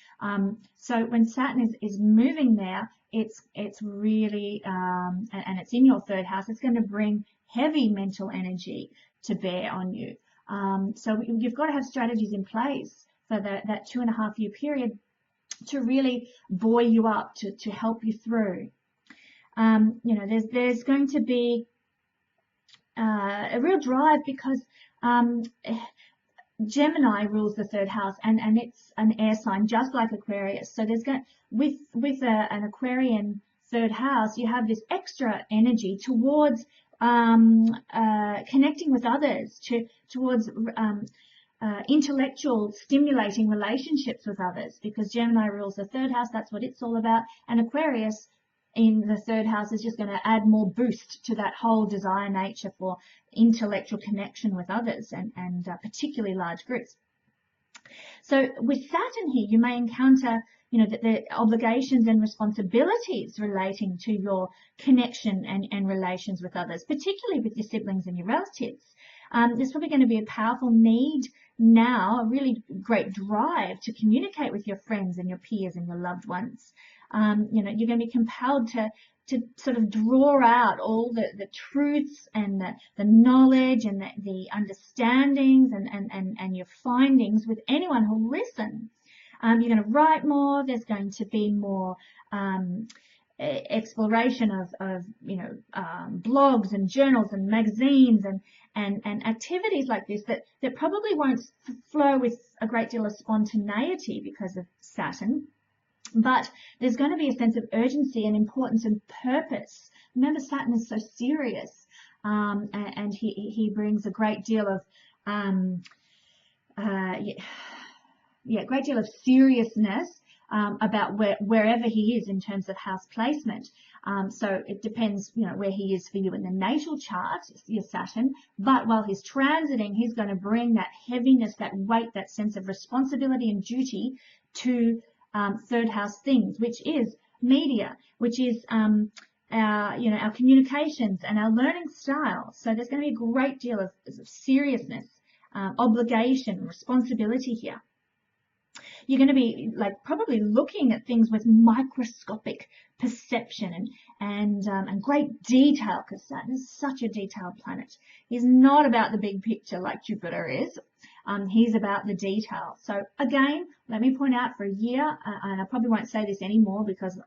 So when Saturn is moving there, it's really and it's in your 3rd house, it's going to bring heavy mental energy to bear on you. So you've got to have strategies in place for that 2.5 year period to really buoy you up, to help you through. You know, there's going to be a real drive because Gemini rules the 3rd house, and it's an air sign just like Aquarius. So there's with an Aquarian 3rd house, you have this extra energy towards connecting with others, towards intellectual, stimulating relationships with others, because Gemini rules the third house. That's what it's all about. And Aquarius in the third house is just going to add more boost to that whole desire nature for intellectual connection with others, and particularly large groups. So with Saturn here, you may encounter, the obligations and responsibilities relating to your connection and relations with others, particularly with your siblings and your relatives. There's probably going to be a powerful need now, a really great drive to communicate with your friends and your peers and your loved ones. You're going to be compelled to sort of draw out all the truths and the knowledge and the understandings and your findings with anyone who'll listen. You're going to write more. There's going to be more exploration of blogs and journals and magazines and activities like this that probably won't flow with a great deal of spontaneity because of Saturn. But there's going to be a sense of urgency and importance and purpose. Remember, Saturn is so serious, and he brings a great deal of great deal of seriousness about wherever he is in terms of house placement. So it depends, where he is for you in the natal chart, your Saturn. But while he's transiting, he's going to bring that heaviness, that weight, that sense of responsibility and duty to third house things, which is media, which is our communications and our learning style. So there's going to be a great deal of seriousness, obligation, responsibility here. You're going to be probably looking at things with microscopic perception and great detail, because Saturn is such a detailed planet. He's not about the big picture like Jupiter is. He's about the detail. So again, let me point out, for a year, and I probably won't say this anymore because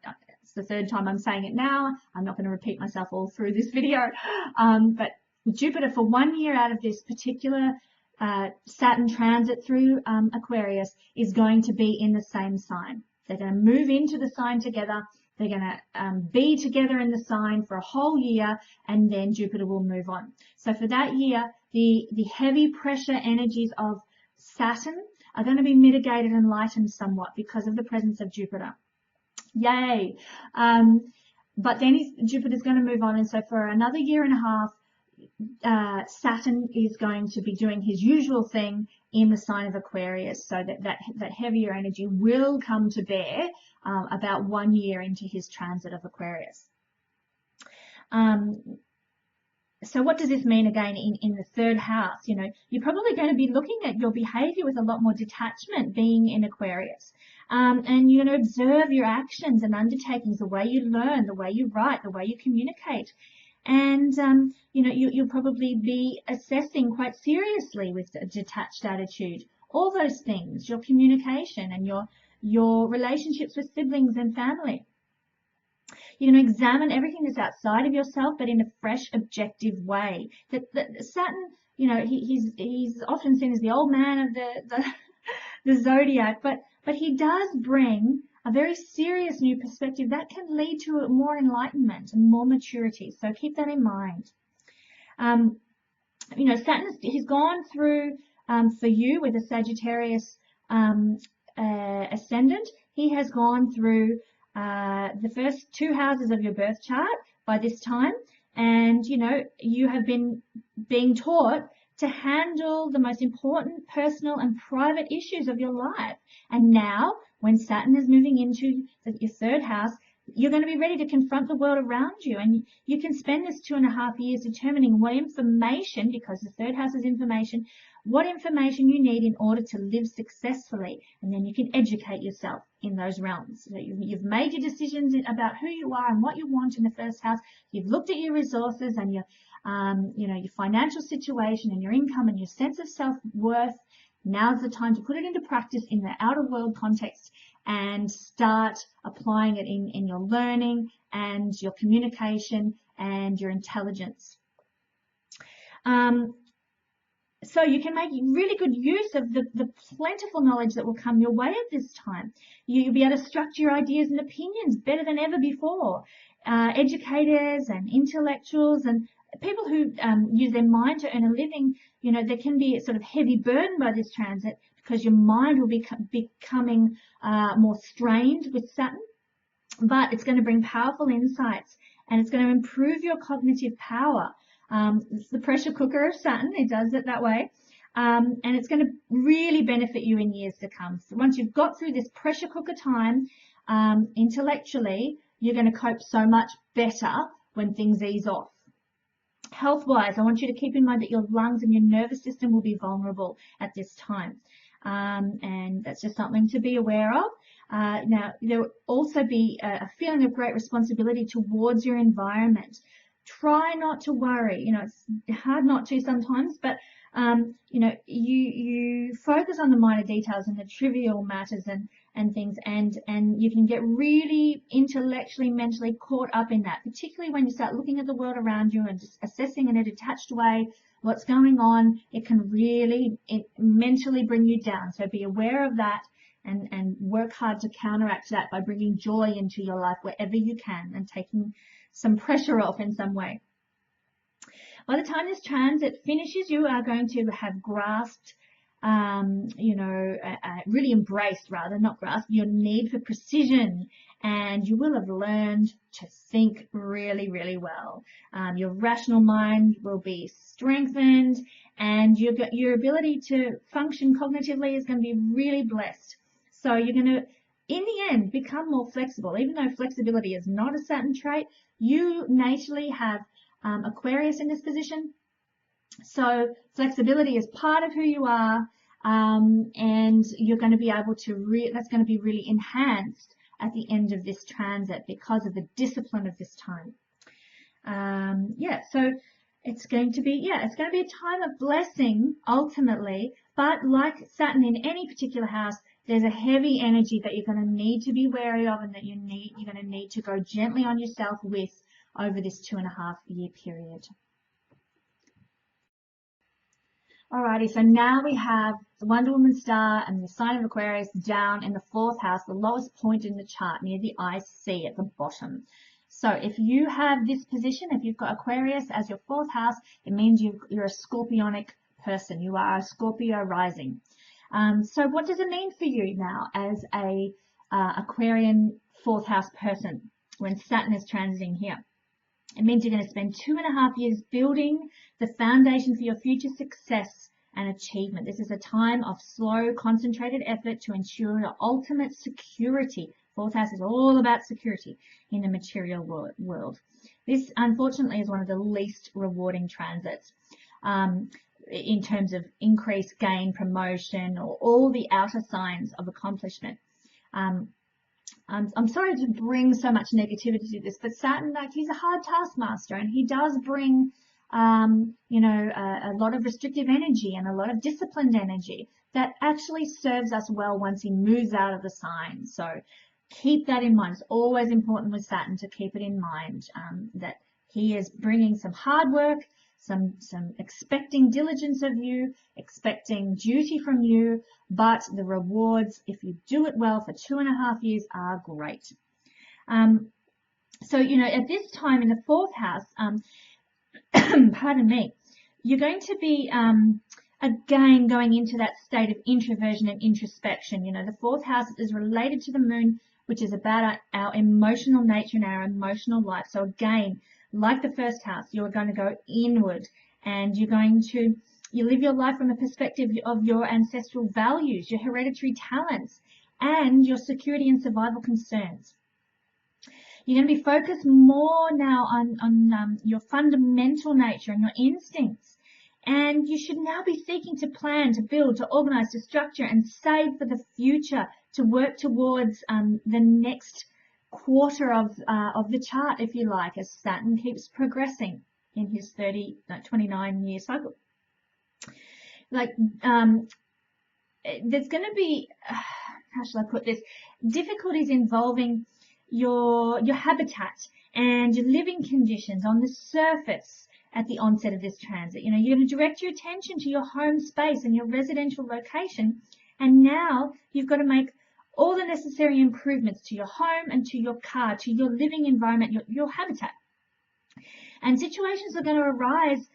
it's the third time I'm saying it now. I'm not going to repeat myself all through this video. But Jupiter, for 1 year out of this particular Saturn transit through Aquarius, is going to be in the same sign. They're going to move into the sign together. They're going to be together in the sign for a whole year, and then Jupiter will move on. So for that year, the heavy pressure energies of Saturn are going to be mitigated and lightened somewhat because of the presence of Jupiter. Yay! But then Jupiter's going to move on, and so for another year and a half, Saturn is going to be doing his usual thing in the sign of Aquarius, so that heavier energy will come to bear about 1 year into his transit of Aquarius. So what does this mean again in the third house? You're probably going to be looking at your behavior with a lot more detachment being in Aquarius. And you're going to observe your actions and undertakings, the way you learn, the way you write, the way you communicate. And, you'll probably be assessing quite seriously with a detached attitude all those things, your communication and your relationships with siblings and family. You're going to examine everything that's outside of yourself, but in a fresh, objective way. That Saturn, he's often seen as the old man of the zodiac, but he does bring a very serious new perspective that can lead to more enlightenment and more maturity. So keep that in mind. Saturn, he's gone through, for you with a Sagittarius ascendant, he has gone through the first 2 houses of your birth chart by this time, and you have been being taught to handle the most important personal and private issues of your life. And now, when Saturn is moving into your third house, you're going to be ready to confront the world around you, and you can spend this 2.5 years determining what information, because the third house is information, what information you need in order to live successfully, and then you can educate yourself in those realms. So you've made your decisions about who you are and what you want in the first house. You've looked at your resources and your financial situation and your income and your sense of self-worth. Now's the time to put it into practice in the outer world context and start applying it in your learning and your communication and your intelligence. So you can make really good use of the plentiful knowledge that will come your way at this time. You'll be able to structure your ideas and opinions better than ever before. Educators and intellectuals and people who use their mind to earn a living, you know, there can be a sort of heavy burden by this transit because your mind will be becoming more strained with Saturn, but it's going to bring powerful insights and it's going to improve your cognitive power. It's the pressure cooker of Saturn. It does it that way. And it's going to really benefit you in years to come. So once you've got through this pressure cooker time, intellectually, you're going to cope so much better when things ease off. Health-wise, I want you to keep in mind that your lungs and your nervous system will be vulnerable at this time. And that's just something to be aware of. Now, there will also be a feeling of great responsibility towards your environment. Try not to worry. You know, it's hard not to sometimes, but you know, you focus on the minor details and the trivial matters and things, and you can get really intellectually, mentally caught up in that, particularly when you start looking at the world around you and just assessing in a detached way what's going on. It can really mentally bring you down. So be aware of that and work hard to counteract that by bringing joy into your life wherever you can and taking some pressure off in some way. By the time this transit finishes, you are going to have grasped, you know, really embraced, rather, not grasped, your need for precision, and you will have learned to think really, really well. Your rational mind will be strengthened, and your ability to function cognitively is going to be really blessed. So you're going to, in the end, become more flexible. Even though flexibility is not a Saturn trait, you naturally have Aquarius in this position. So flexibility is part of who you are, and you're going to be able to, that's going to be really enhanced at the end of this transit because of the discipline of this time. Yeah, so it's going to be, it's going to be a time of blessing ultimately, but like Saturn in any particular house, there's a heavy energy that you're going to need to be wary of and that you're going to need to go gently on yourself with over this 2.5 year period. Alrighty, so now we have the Wonder Woman star and the sign of Aquarius down in the 4th house, the lowest point in the chart near the IC at the bottom. So if you have this position, if you've got Aquarius as your 4th house, it means you're a Scorpionic person. You are a Scorpio rising. So what does it mean for you now as a Aquarian 4th house person when Saturn is transiting here? It means you're going to spend 2.5 years building the foundation for your future success and achievement. This is a time of slow, concentrated effort to ensure your ultimate security. 4th house is all about security in the material world. This, unfortunately, is one of the least rewarding transits in terms of increase, gain, promotion, or all the outer signs of accomplishment. I'm sorry to bring so much negativity to this, but Saturn, like, he's a hard taskmaster, and he does bring, you know, a lot of restrictive energy and a lot of disciplined energy that actually serves us well once he moves out of the sign. So keep that in mind. It's always important with Saturn to keep it in mind that he is bringing some hard work, some expecting diligence of you, expecting duty from you, but the rewards, if you do it well for 2.5 years, are great. So, you know, at this time in the 4th house, pardon me, you're going to be, again, going into that state of introversion and introspection. You know, the 4th house is related to the moon, which is about our emotional nature and our emotional life. So again, like the 1st house, you're going to go inward, and you live your life from a perspective of your ancestral values, your hereditary talents, and your security and survival concerns. You're going to be focused more now on your fundamental nature and your instincts. And you should now be seeking to plan, to build, to organize, to structure, and save for the future, to work towards the next quarter of the chart, if you like, as Saturn keeps progressing in his 29-year cycle. Like, there's going to be, how shall I put this, difficulties involving your habitat and your living conditions on the surface at the onset of this transit. You know, you're going to direct your attention to your home space and your residential location, and now you've got to make all the necessary improvements to your home and to your car, to your living environment, your habitat. And situations are going to arise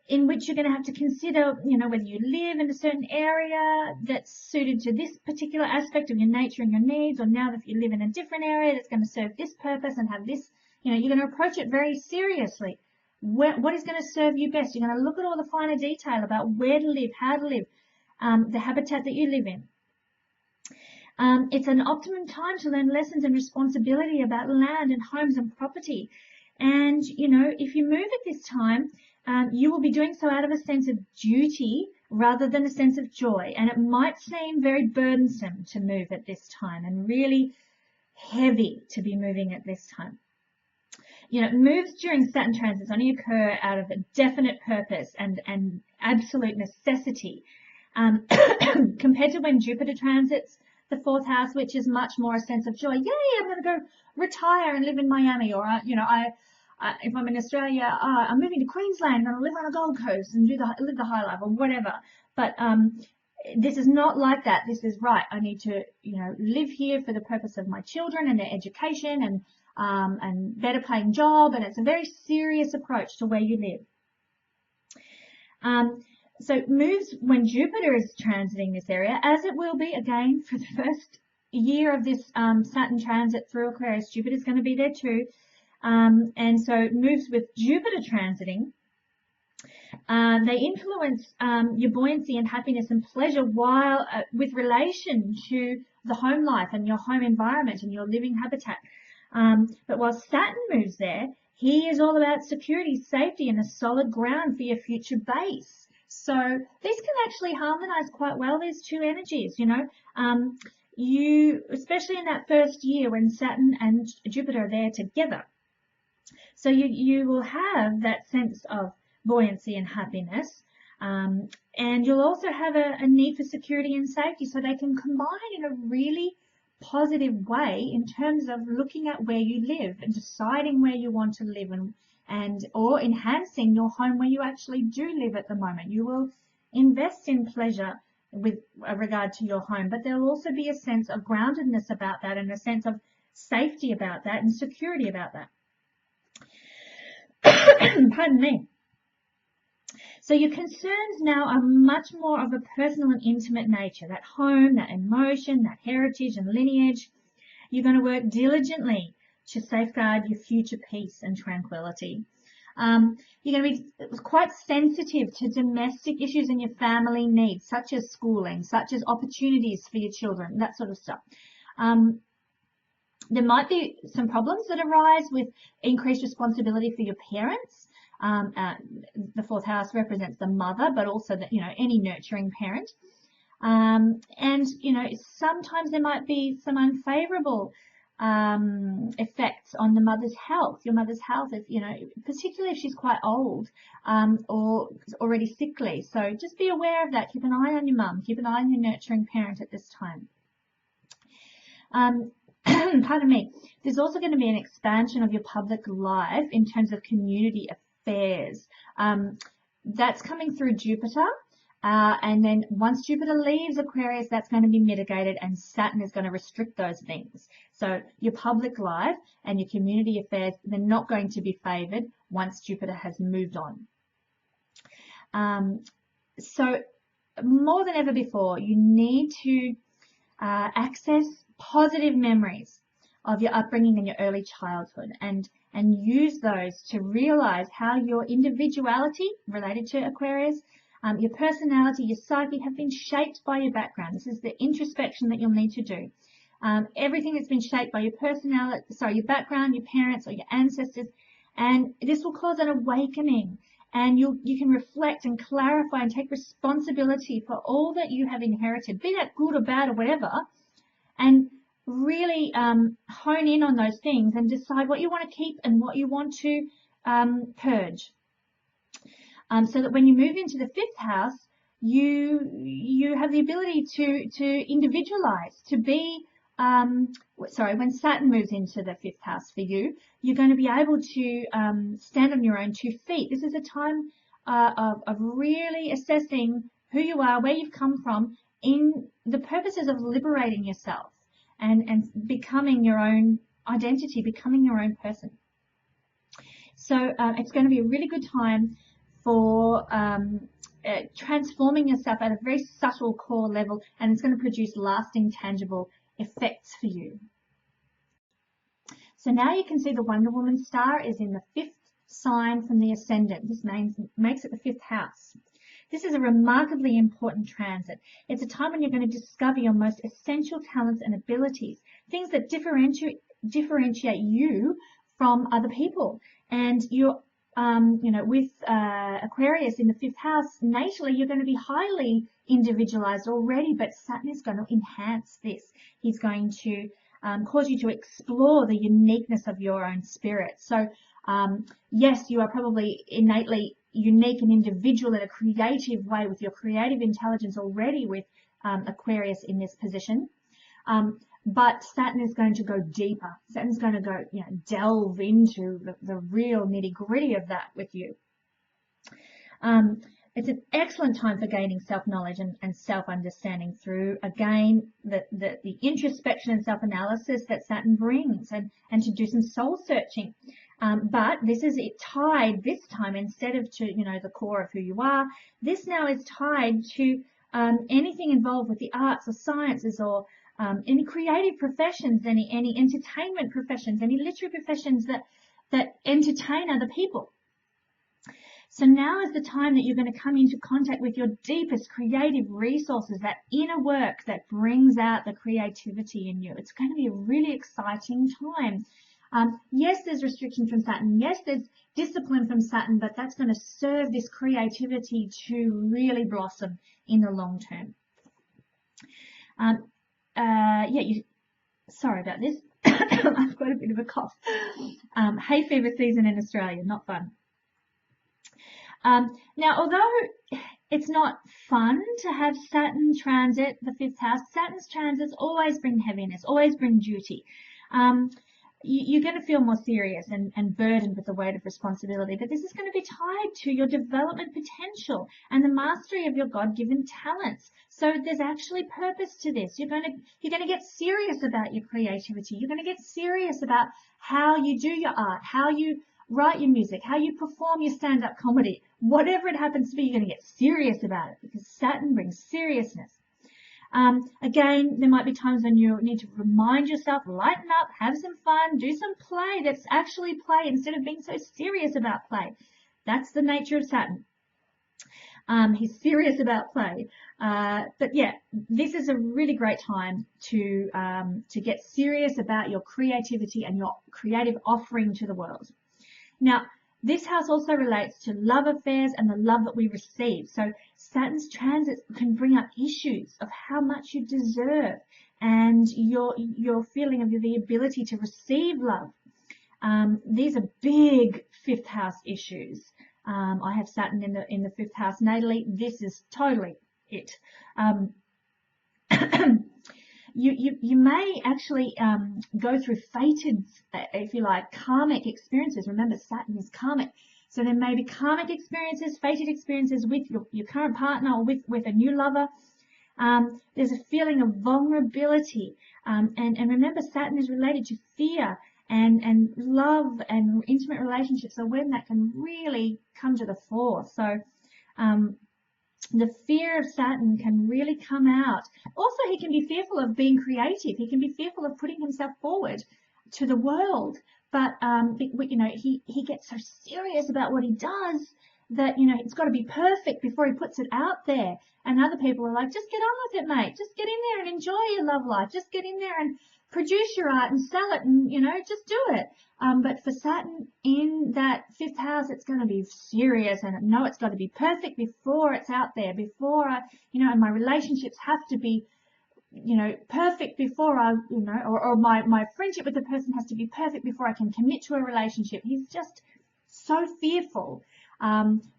in which you're going to have to consider, you know, whether you live in a certain area that's suited to this particular aspect of your nature and your needs, or now if you live in a different area that's going to serve this purpose and have this, you know, you're going to approach it very seriously. What is going to serve you best? You're going to look at all the finer detail about where to live, how to live, the habitat that you live in. It's an optimum time to learn lessons and responsibility about land and homes and property. And, you know, if you move at this time, you will be doing so out of a sense of duty rather than a sense of joy. And it might seem very burdensome to move at this time and really heavy to be moving at this time. You know, moves during Saturn transits only occur out of a definite purpose and absolute necessity, compared to when Jupiter transits the fourth house, which is much more a sense of joy. Yay, I'm going to go retire and live in Miami, or, you know, if I'm in Australia, I'm moving to Queensland, I'm going to live on a Gold Coast and live the high life or whatever. But this is not like that. This is right. I need to, you know, live here for the purpose of my children and their education and better paying job. And it's a very serious approach to where you live. So moves when Jupiter is transiting this area, as it will be again for the first year of this Saturn transit through Aquarius. Jupiter is going to be there too. And so moves with Jupiter transiting, they influence your buoyancy and happiness and pleasure while with relation to the home life and your home environment and your living habitat. But while Saturn moves there, he is all about security, safety, and a solid ground for your future base. So these can actually harmonize quite well, these two energies, you know. You, especially in that first year when Saturn and Jupiter are there together. So you will have that sense of buoyancy and happiness, and you'll also have a need for security and safety, so they can combine in a really positive way in terms of looking at where you live and deciding where you want to live and or enhancing your home where you actually do live at the moment. You will invest in pleasure with regard to your home, but there'll also be a sense of groundedness about that and a sense of safety about that and security about that. Pardon me. So your concerns now are much more of a personal and intimate nature. That home, that emotion, that heritage and lineage. You're going to work diligently to safeguard your future peace and tranquility. You're going to be quite sensitive to domestic issues and your family needs, such as schooling, such as opportunities for your children, that sort of stuff. There might be some problems that arise with increased responsibility for your parents. The fourth house represents the mother, but also the, you know, any nurturing parent. And, you know, sometimes there might be some unfavorable effects on the mother's health. Your mother's health, if, you know, particularly if she's quite old or already sickly. So just be aware of that. Keep an eye on your mum. Keep an eye on your nurturing parent at this time. Pardon me. There's also going to be an expansion of your public life in terms of community affairs. That's coming through Jupiter. And then once Jupiter leaves Aquarius, that's going to be mitigated and Saturn is going to restrict those things. So your public life and your community affairs, they're not going to be favoured once Jupiter has moved on. So more than ever before, you need to access positive memories of your upbringing and your early childhood and use those to realize how your individuality related to Aquarius, your personality, your psyche have been shaped by your background. This is the introspection that you'll need to do. Everything that's been shaped by your personality, your background, your parents or your ancestors, and this will cause an awakening. And you can reflect and clarify and take responsibility for all that you have inherited, be that good or bad or whatever, and really hone in on those things and decide what you want to keep and what you want to purge. So that when you move into the fifth house, you have the ability to individualize, to be, when Saturn moves into the fifth house for you, you're going to be able to stand on your own 2 feet. This is a time of really assessing who you are, where you've come from, in the purposes of liberating yourself and becoming your own identity, becoming your own person. So it's going to be a really good time for transforming yourself at a very subtle core level, and it's going to produce lasting, tangible effects for you. So now you can see the Wonder Woman star is in the 5th sign from the ascendant. This makes it the 5th house. This is a remarkably important transit. It's a time when you're going to discover your most essential talents and abilities, things that differentiate you from other people. And you're, with Aquarius in the 5th house, natally you're going to be highly individualized already, but Saturn is going to enhance this. He's going to cause you to explore the uniqueness of your own spirit. So yes, you are probably innately unique and individual in a creative way with your creative intelligence already with Aquarius in this position. But Saturn is going to go deeper. Saturn's going to go, delve into the real nitty-gritty of that with you. It's an excellent time for gaining self-knowledge and self-understanding through, again, the introspection and self-analysis that Saturn brings, and to do some soul-searching. But this is tied this time, instead of to, the core of who you are, this now is tied to anything involved with the arts or sciences, or any creative professions, any entertainment professions, any literary professions that entertain other people. So now is the time that you're going to come into contact with your deepest creative resources, that inner work that brings out the creativity in you. It's going to be a really exciting time. Yes, there's restriction from Saturn. Yes, there's discipline from Saturn, but that's going to serve this creativity to really blossom in the long term. Sorry about this. I've got a bit of a cough. Hay fever season in Australia, not fun. Now, although it's not fun to have Saturn transit the 5th house, Saturn's transits always bring heaviness, always bring duty. You're going to feel more serious and burdened with the weight of responsibility, but this is going to be tied to your development potential and the mastery of your God-given talents. So there's actually purpose to this. You're going to get serious about your creativity. You're going to get serious about how you do your art, how you write your music, how you perform your stand-up comedy. Whatever it happens to be, you're going to get serious about it, because Saturn brings seriousness. Again, there might be times when you need to remind yourself, lighten up, have some fun, do some play that's actually play instead of being so serious about play. That's the nature of Saturn. He's serious about play. But yeah, this is a really great time to get serious about your creativity and your creative offering to the world. Now, this house also relates to love affairs and the love that we receive. So Saturn's transits can bring up issues of how much you deserve and your feeling of the ability to receive love. These are big 5th house issues. I have Saturn in the 5th house natally. This is totally it. You may actually go through fated, if you like, karmic experiences. Remember, Saturn is karmic. So there may be karmic experiences, fated experiences with your current partner or with a new lover. There's a feeling of vulnerability. And remember, Saturn is related to fear, and love and intimate relationships are when that can really come to the fore. So the fear of Saturn can really come out. Also, he can be fearful of being creative. He can be fearful of putting himself forward to the world. But, he gets so serious about what he does that, it's got to be perfect before he puts it out there. And other people are like, just get on with it, mate. Just get in there and enjoy your love life. Just get in there and produce your art and sell it and, just do it. But for Saturn in that 5th house, it's going to be serious, and no, it's got to be perfect before it's out there, before and my relationships have to be, perfect before I, or my friendship with the person has to be perfect before I can commit to a relationship. He's just so fearful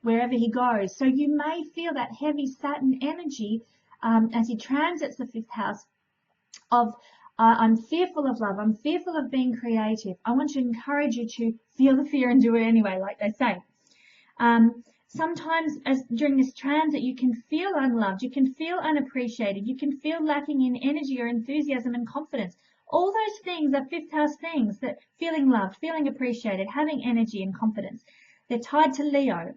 wherever he goes. So you may feel that heavy Saturn energy as he transits the 5th house of I'm fearful of love. I'm fearful of being creative. I want to encourage you to feel the fear and do it anyway, like they say. Sometimes during this transit, you can feel unloved. You can feel unappreciated. You can feel lacking in energy or enthusiasm and confidence. All those things are fifth house things, that feeling loved, feeling appreciated, having energy and confidence. They're tied to Leo.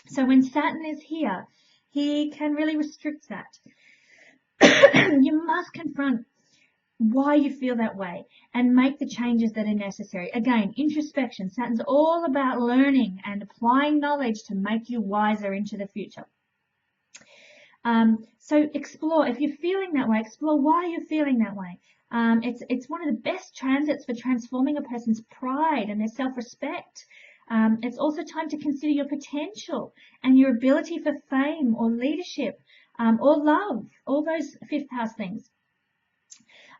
So when Saturn is here, he can really restrict that. You must confront why you feel that way and make the changes that are necessary. Again, introspection. Saturn's all about learning and applying knowledge to make you wiser into the future. So explore, if you're feeling that way, explore why you're feeling that way. It's one of the best transits for transforming a person's pride and their self-respect. It's also time to consider your potential and your ability for fame or leadership or love, all those fifth house things.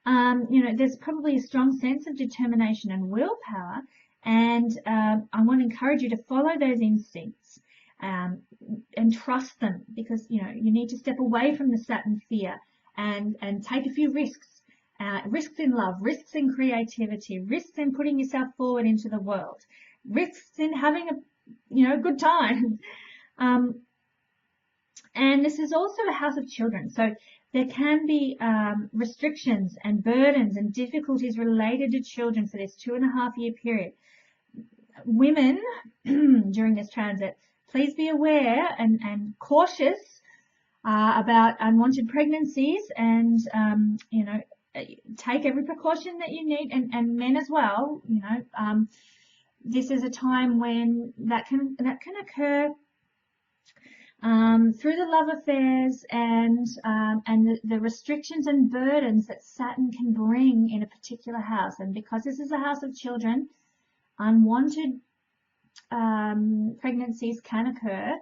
There's probably a strong sense of determination and willpower, and I want to encourage you to follow those instincts and trust them, because you need to step away from the Saturn fear and take a few risks. Risks in love, risks in creativity, risks in putting yourself forward into the world, risks in having a good time. And this is also a house of children, so there can be restrictions and burdens and difficulties related to children for this 2.5-year period. Women during this transit, please be aware and cautious about unwanted pregnancies, and take every precaution that you need, and men as well. This is a time when that can occur through the love affairs and the restrictions and burdens that Saturn can bring in a particular house. And because this is a house of children, unwanted pregnancies can occur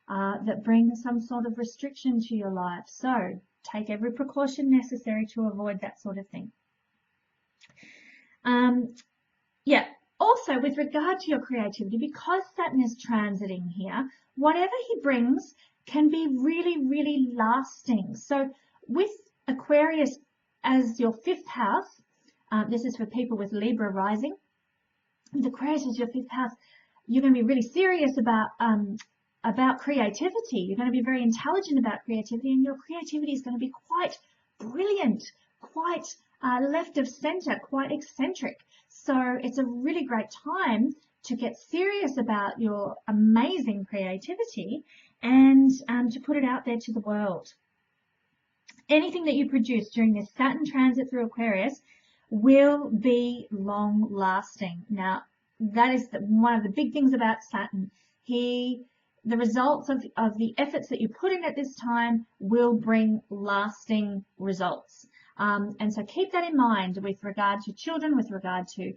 that bring some sort of restriction to your life. So take every precaution necessary to avoid that sort of thing. Also, with regard to your creativity, because Saturn is transiting here, whatever he brings can be really, really lasting. So with Aquarius as your fifth house, this is for people with Libra rising. With Aquarius as your fifth house, you're going to be really serious about creativity. You're going to be very intelligent about creativity, and your creativity is going to be quite brilliant, quite left of center, quite eccentric. So it's a really great time to get serious about your amazing creativity and to put it out there to the world. Anything that you produce during this Saturn transit through Aquarius will be long lasting. Now, that is one of the big things about Saturn. The results of the efforts that you put in at this time will bring lasting results. And so keep that in mind with regard to children, with regard to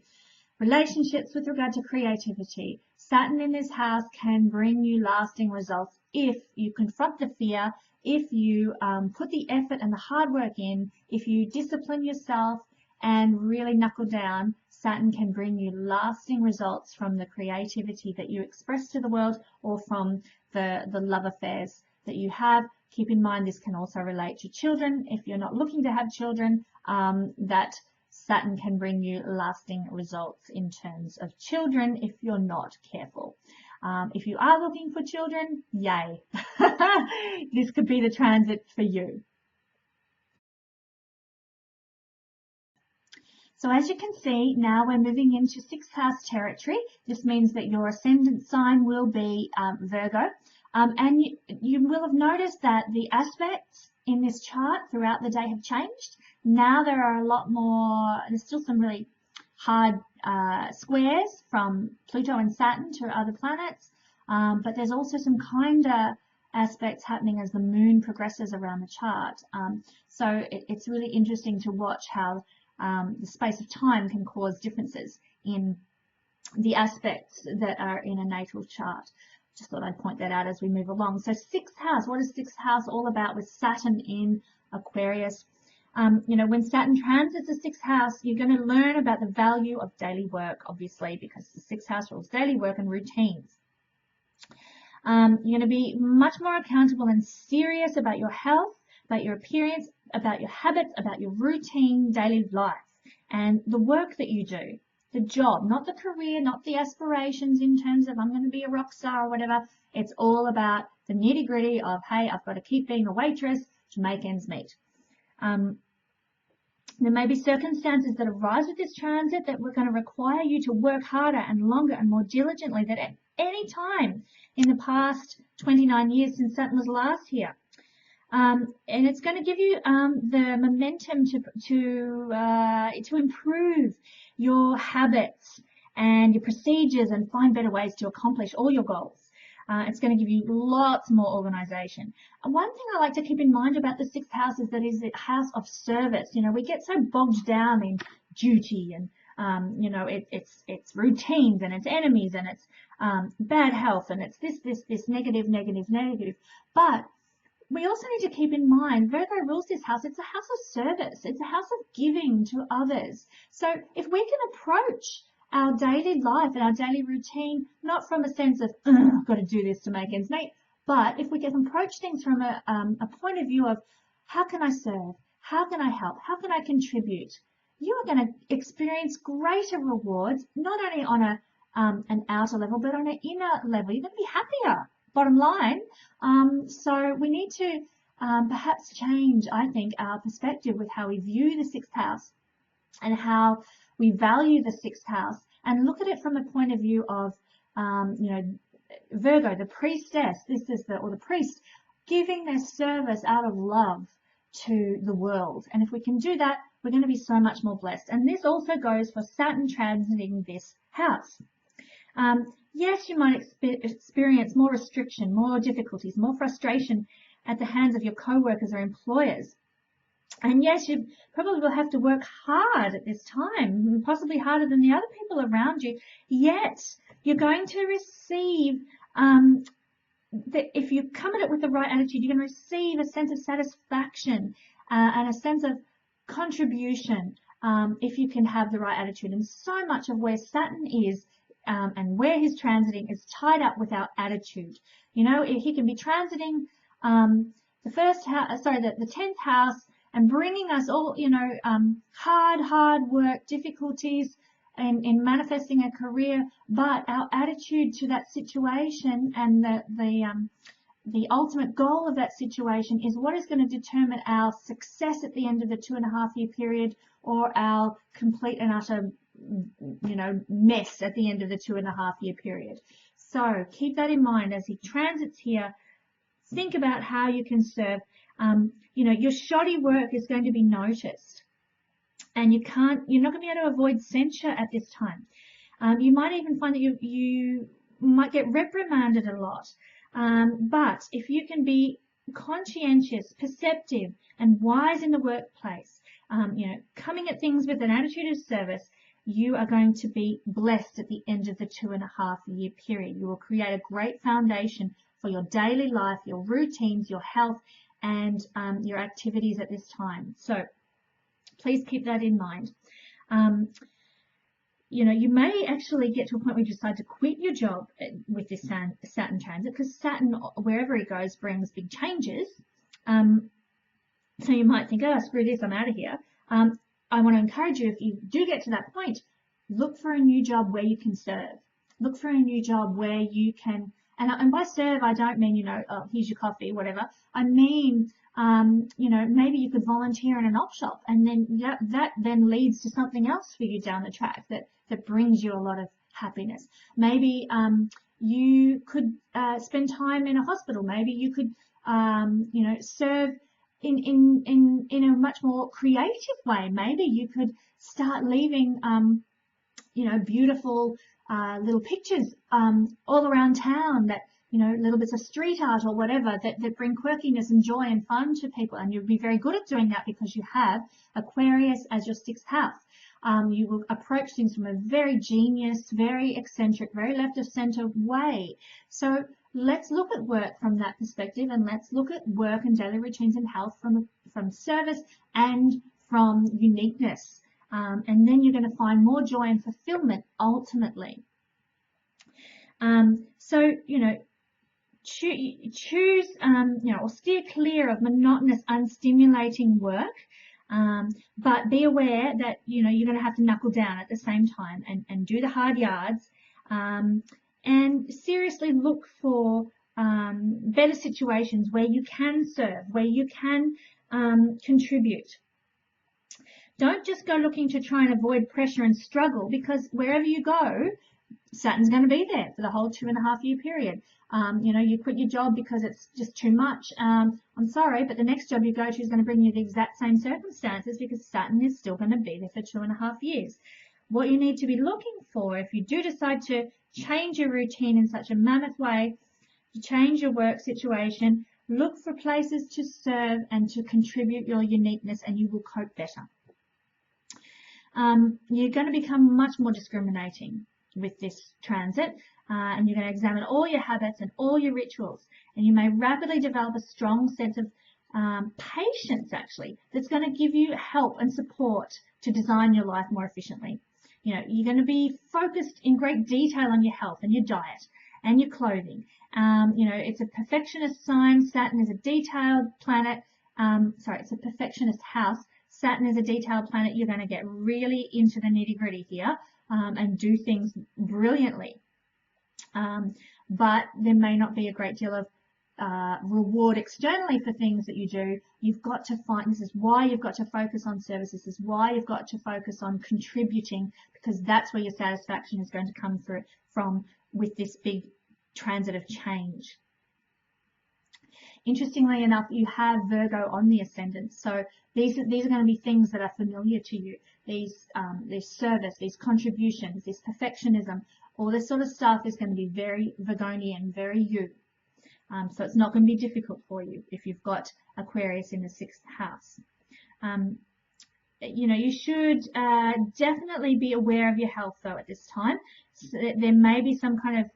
relationships, with regard to creativity. Saturn in this house can bring you lasting results if you confront the fear, if you put the effort and the hard work in, if you discipline yourself and really knuckle down. Saturn can bring you lasting results from the creativity that you express to the world, or from the love affairs that you have. Keep in mind, this can also relate to children. If you're not looking to have children, that Saturn can bring you lasting results in terms of children if you're not careful. If you are looking for children, yay. This could be the transit for you. So as you can see, now we're moving into 6th house territory. This means that your ascendant sign will be Virgo. And you will have noticed that the aspects in this chart throughout the day have changed. Now there are a lot more, there's still some really hard squares from Pluto and Saturn to other planets, but there's also some kinder aspects happening as the moon progresses around the chart. So it's really interesting to watch how the space of time can cause differences in the aspects that are in a natal chart. Just thought I'd point that out as we move along. So 6th house, what is 6th house all about with Saturn in Aquarius? When Saturn transits the 6th house, you're going to learn about the value of daily work, obviously, because the 6th house rules daily work and routines. You're going to be much more accountable and serious about your health, about your appearance, about your habits, about your routine daily life, and the work that you do. The job, not the career, not the aspirations in terms of I'm going to be a rock star or whatever. It's all about the nitty gritty of, hey, I've got to keep being a waitress to make ends meet. There may be circumstances that arise with this transit that we're going to require you to work harder and longer and more diligently than at any time in the past 29 years since Saturn was last here. And it's going to give you the momentum to improve your habits and your procedures and find better ways to accomplish all your goals. It's going to give you lots more organization. And one thing I like to keep in mind about the sixth house is that it's a house of service. You know, we get so bogged down in duty and, you know, it's routines and it's enemies and it's bad health and it's this negative. But we also need to keep in mind, Virgo rules this house. It's a house of service. It's a house of giving to others. So if we can approach our daily life and our daily routine, not from a sense of, I've got to do this to make ends meet, but if we can approach things from a point of view of, how can I serve? How can I help? How can I contribute? You are going to experience greater rewards, not only on an outer level, but on an inner level. You're going to be happier, bottom line. So we need to perhaps change, I think, our perspective with how we view the sixth house and how we value the sixth house, and look at it from a point of view of, you know, Virgo, the priestess, or the priest, giving their service out of love to the world. And if we can do that, we're going to be so much more blessed. And this also goes for Saturn transiting this house. Yes, you might experience more restriction, more difficulties, more frustration at the hands of your co-workers or employers. And yes, you probably will have to work hard at this time, possibly harder than the other people around you. Yet you're going to receive, if you come at it with the right attitude, you're going to receive a sense of satisfaction and a sense of contribution if you can have the right attitude. And so much of where Saturn is and where he's transiting is tied up with our attitude. You know, he can be transiting the 10th house, and bringing us all, you know, hard work, difficulties in manifesting a career, but our attitude to that situation and the ultimate goal of that situation is what is going to determine our success at the end of the 2.5-year period, or our complete and utter, you know, mess at the end of the 2.5-year period. So keep that in mind as he transits here. Think about how you can serve. You know, your shoddy work is going to be noticed, and you're not going to be able to avoid censure at this time. You might even find that you might get reprimanded a lot. But if you can be conscientious, perceptive, and wise in the workplace, you know, coming at things with an attitude of service, you are going to be blessed at the end of the 2.5-year period. You will create a great foundation for your daily life, your routines, your health, and your activities at this time. So please keep that in mind. You know, you may actually get to a point where you decide to quit your job with this Saturn transit, because Saturn, wherever he goes, brings big changes. So you might think, oh, screw this, I'm out of here. I want to encourage you, if you do get to that point, look for a new job where you can serve. Look for a new job where you can, and by serve, I don't mean, you know, oh, here's your coffee, whatever. I mean, you know, maybe you could volunteer in an op shop, and then that then leads to something else for you down the track that brings you a lot of happiness. Maybe you could spend time in a hospital. Maybe you could, you know, serve in a much more creative way. Maybe you could start leaving, you know, beautiful little pictures all around town, that, you know, little bits of street art or whatever that bring quirkiness and joy and fun to people. And you'll be very good at doing that because you have Aquarius as your sixth house. You will approach things from a very genius, very eccentric, very left of center way. So let's look at work from that perspective, and let's look at work and daily routines and health from service and from uniqueness. And then you're going to find more joy and fulfillment ultimately. So, you know, choose, you know, or steer clear of monotonous, unstimulating work. But be aware that, you know, you're going to have to knuckle down at the same time and do the hard yards. And seriously look for better situations where you can serve, where you can contribute. Don't just go looking to try and avoid pressure and struggle, because wherever you go, Saturn's going to be there for the whole 2.5-year period. You know, you quit your job because it's just too much. I'm sorry, but the next job you go to is going to bring you the exact same circumstances, because Saturn is still going to be there for 2.5 years. What you need to be looking for, if you do decide to change your routine in such a mammoth way, to change your work situation, look for places to serve and to contribute your uniqueness, and you will cope better. You're going to become much more discriminating with this transit, and you're going to examine all your habits and all your rituals, and you may rapidly develop a strong sense of patience, actually, that's going to give you help and support to design your life more efficiently. You know, you're going to be focused in great detail on your health and your diet and your clothing. You know, it's a perfectionist sign. Saturn is a detailed planet. It's a perfectionist house. Saturn is a detailed planet. You're going to get really into the nitty-gritty here and do things brilliantly. But there may not be a great deal of reward externally for things that you do. You've got to find, this is why you've got to focus on service. This is why you've got to focus on contributing, because that's where your satisfaction is going to come through from with this big transit of change. Interestingly enough, you have Virgo on the ascendant, so these are going to be things that are familiar to you. These service, these contributions, this perfectionism, all this sort of stuff is going to be very Virgonian, very you. So it's not going to be difficult for you if you've got Aquarius in the 6th house. You know, you should definitely be aware of your health though at this time. So there may be some kind of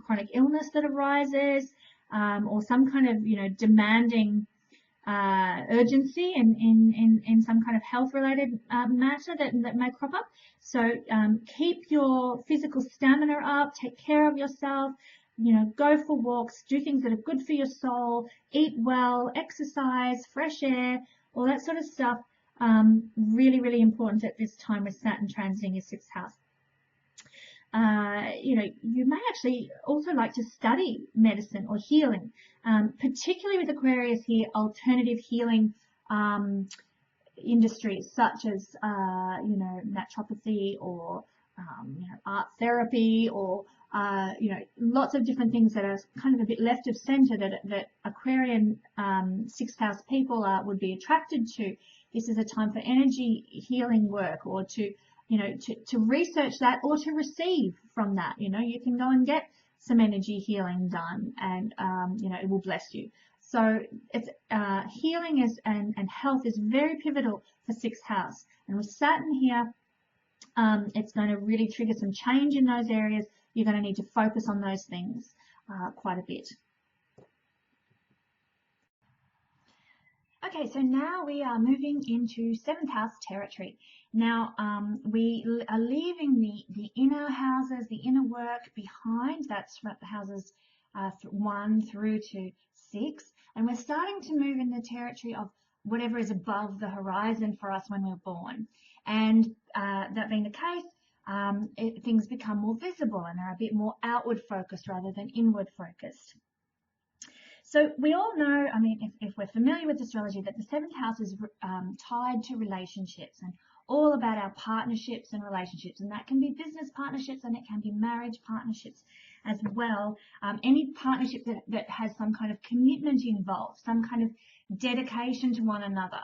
chronic illness that arises, or some kind of, you know, demanding urgency in some kind of health related matter that may crop up. So keep your physical stamina up, take care of yourself, you know, go for walks, do things that are good for your soul, eat well, exercise, fresh air, all that sort of stuff. Really, really important at this time with Saturn transiting your 6th house. You know, you may actually also like to study medicine or healing, particularly with Aquarius here, alternative healing industries such as, you know, naturopathy or, you know, art therapy or, you know, lots of different things that are kind of a bit left of center that Aquarian 6th house people would be attracted to. This is a time for energy healing work, or to, you know, to research that or to receive from that. You know, you can go and get some energy healing done, and you know, it will bless you. So it's healing is and health is very pivotal for 6th house, and with Saturn here, it's going to really trigger some change in those areas. You're going to need to focus on those things quite a bit. Okay, so now we are moving into 7th house territory. Now we are leaving the inner houses, the inner work behind. That's houses 1 through to 6, and we're starting to move in the territory of whatever is above the horizon for us when we're born. And that being the case, things become more visible and are a bit more outward focused rather than inward focused. So we all know, I mean, if we're familiar with astrology, that the 7th house is tied to relationships and all about our partnerships and relationships. And that can be business partnerships and it can be marriage partnerships as well. Any partnership that has some kind of commitment involved, some kind of dedication to one another.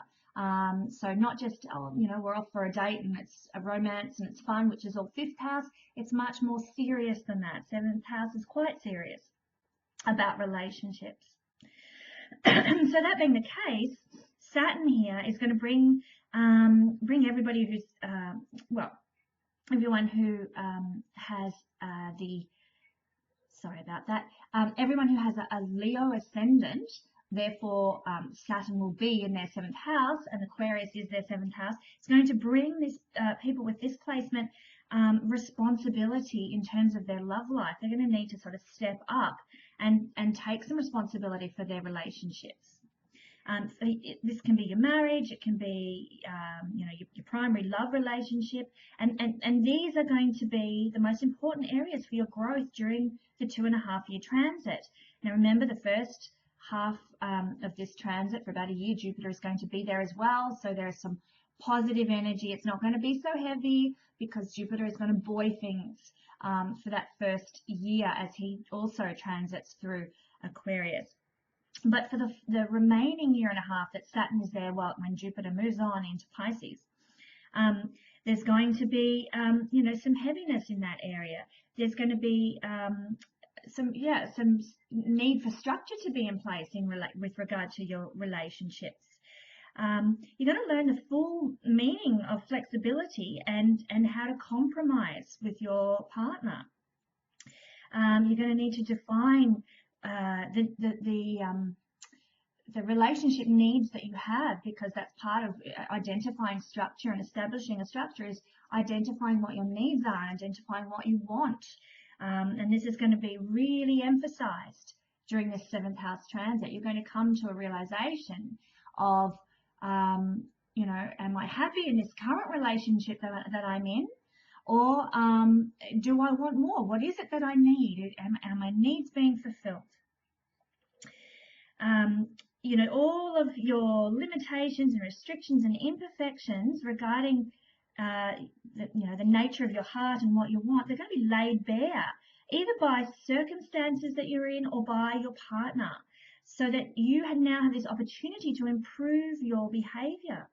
So not just, oh, you know, we're off for a date and it's a romance and it's fun, which is all 5th house. It's much more serious than that. 7th house is quite serious about relationships. So that being the case, Saturn here is going to bring everybody who's everyone who has everyone who has a Leo ascendant. Therefore, Saturn will be in their 7th house, and Aquarius is their 7th house. It's going to bring this people with this placement responsibility in terms of their love life. They're going to need to sort of step up and take some responsibility for their relationships. So this can be your marriage, it can be you know, your primary love relationship, and these are going to be the most important areas for your growth during the 2.5-year transit. Now remember, the first half of this transit for about a year, Jupiter is going to be there as well, so there are some positive energy. It's not going to be so heavy because Jupiter is going to buoy things for that first year as he also transits through Aquarius. But for the remaining year and a half that Saturn is there, when Jupiter moves on into Pisces, there's going to be, some heaviness in that area. There's going to be some need for structure to be in place with regard to your relationships. You're going to learn the full meaning of flexibility and how to compromise with your partner. You're going to need to define the relationship needs that you have, because that's part of identifying structure and establishing a structure is identifying what your needs are and identifying what you want. And this is going to be really emphasized during this 7th house transit. You're going to come to a realization of, am I happy in this current relationship that I'm in? Or do I want more? What is it that I need? Are my needs being fulfilled? All of your limitations and restrictions and imperfections regarding the nature of your heart and what you want, they're going to be laid bare, either by circumstances that you're in or by your partner, so that you now have this opportunity to improve your behavior.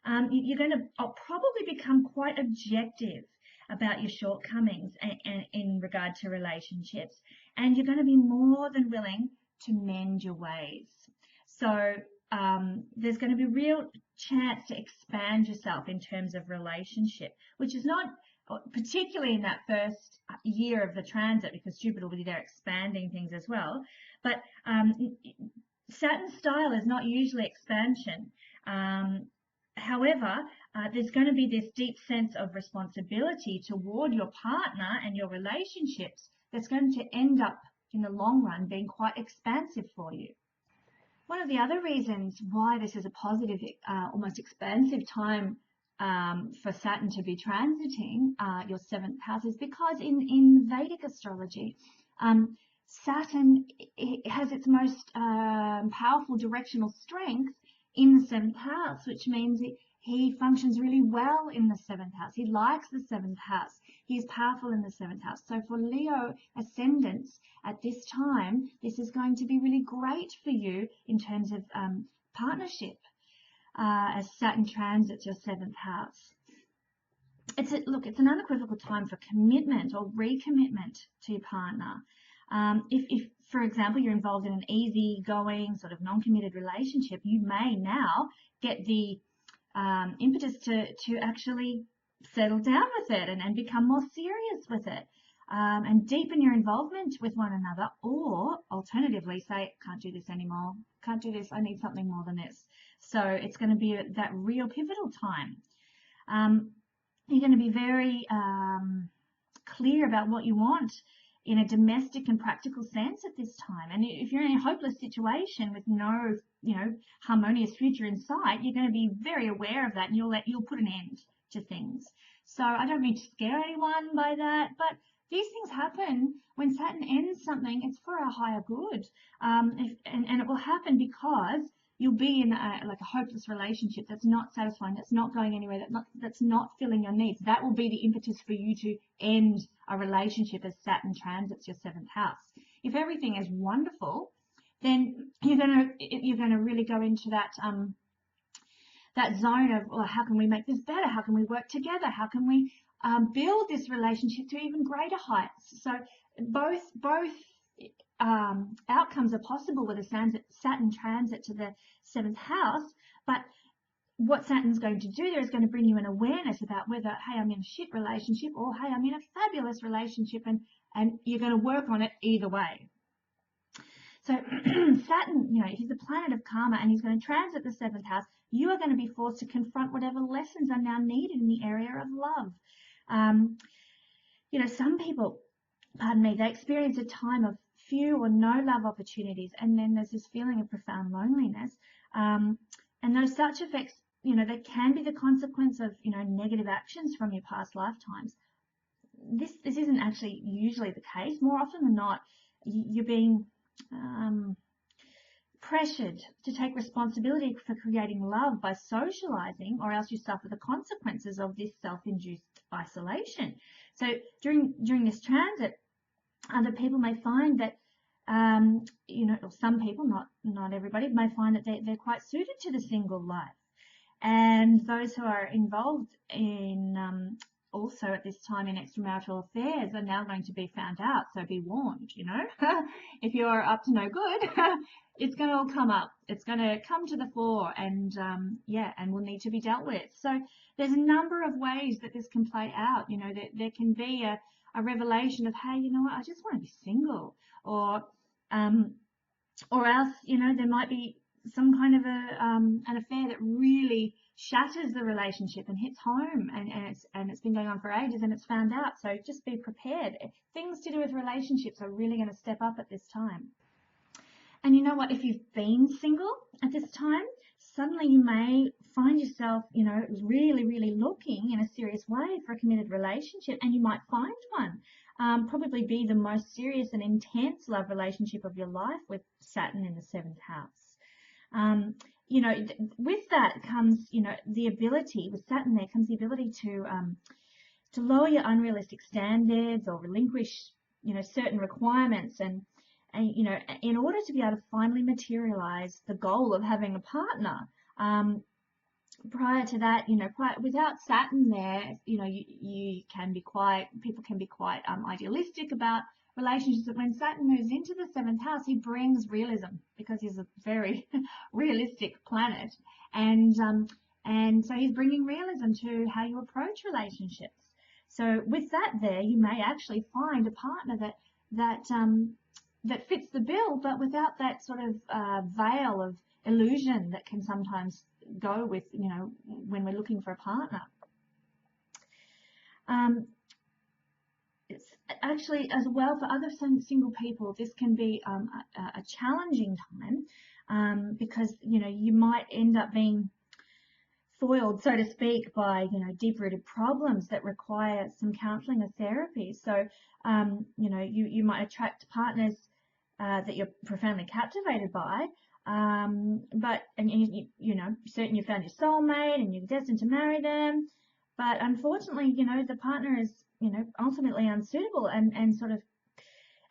You're going to probably become quite objective about your shortcomings in regard to relationships, and you're going to be more than willing to mend your ways. So there's going to be real chance to expand yourself in terms of relationship, which is not particularly in that first year of the transit, because Jupiter will be there expanding things as well. But Saturn's style is not usually expansion. However, there's going to be this deep sense of responsibility toward your partner and your relationships that's going to end up in the long run being quite expansive for you. One of the other reasons why this is a positive, almost expansive time for Saturn to be transiting your 7th house is because in Vedic astrology, Saturn has its most powerful directional strength in the 7th house, which means he functions really well in the 7th house. He likes the 7th house. He is powerful in the 7th house. So for Leo ascendants at this time, this is going to be really great for you in terms of partnership as Saturn transits your 7th house. It's an unequivocal time for commitment or recommitment to your partner. If, for example, you're involved in an easygoing sort of non-committed relationship, you may now get the impetus to actually settle down with it and become more serious with it, and deepen your involvement with one another, or alternatively say, can't do this anymore, can't do this, I need something more than this. So it's going to be that real pivotal time. You're going to be very clear about what you want in a domestic and practical sense at this time. And if you're in a hopeless situation with no, harmonious future in sight, you're going to be very aware of that, and you'll put an end to things. So I don't mean to scare anyone by that, but these things happen when Saturn ends something. It's for our higher good, and it will happen because you'll be in a hopeless relationship that's not satisfying, that's not going anywhere, that's not filling your needs. That will be the impetus for you to end a relationship as Saturn transits your 7th house. If everything is wonderful, then you're gonna really go into that that zone of, well, how can we make this better? How can we work together? How can we build this relationship to even greater heights? So both outcomes are possible with a Saturn transit to the 7th house, but what Saturn's going to do there is going to bring you an awareness about whether, hey, I'm in a shit relationship, or hey, I'm in a fabulous relationship, and you're going to work on it either way. So Saturn, he's the planet of karma, and he's going to transit the 7th house. You are going to be forced to confront whatever lessons are now needed in the area of love. Some people, they experience a time of few or no love opportunities, and then there's this feeling of profound loneliness. And those such effects, they can be the consequence of, negative actions from your past lifetimes. This isn't actually usually the case. More often than not, you're being pressured to take responsibility for creating love by socializing, or else you suffer the consequences of this self-induced isolation. So during this transit, other people may find that, or some people, not everybody, may find that they're quite suited to the single life. And those who are involved in also at this time in extramarital affairs are now going to be found out. So be warned, if you're up to no good, it's going to all come up. It's going to come to the fore, and and will need to be dealt with. So there's a number of ways that this can play out. There can be a revelation of, hey, you know what, I just want to be single, or else, there might be some kind of an affair that really shatters the relationship and hits home, and it's been going on for ages, and it's found out. So just be prepared. Things to do with relationships are really going to step up at this time. And you know what, if you've been single at this time, suddenly you may find yourself, really, really looking in a serious way for a committed relationship, and you might find one. Probably be the most serious and intense love relationship of your life with Saturn in the 7th house. With that comes, the ability, with Saturn there comes the ability to lower your unrealistic standards or relinquish, certain requirements, and in order to be able to finally materialize the goal of having a partner. Prior to that, without Saturn there, people can be quite idealistic about relationships. But when Saturn moves into the 7th house, he brings realism, because he's a very realistic planet, and so he's bringing realism to how you approach relationships. So with that there, you may actually find a partner that fits the bill, but without that sort of veil of illusion that can sometimes go with, when we're looking for a partner. It's actually, as well, for other single people, this can be a challenging time, because, you might end up being foiled, so to speak, by, deep-rooted problems that require some counselling or therapy. So, you might attract partners that you're profoundly captivated by, certain you found your soulmate and you're destined to marry them, but unfortunately, the partner is, ultimately unsuitable, and sort of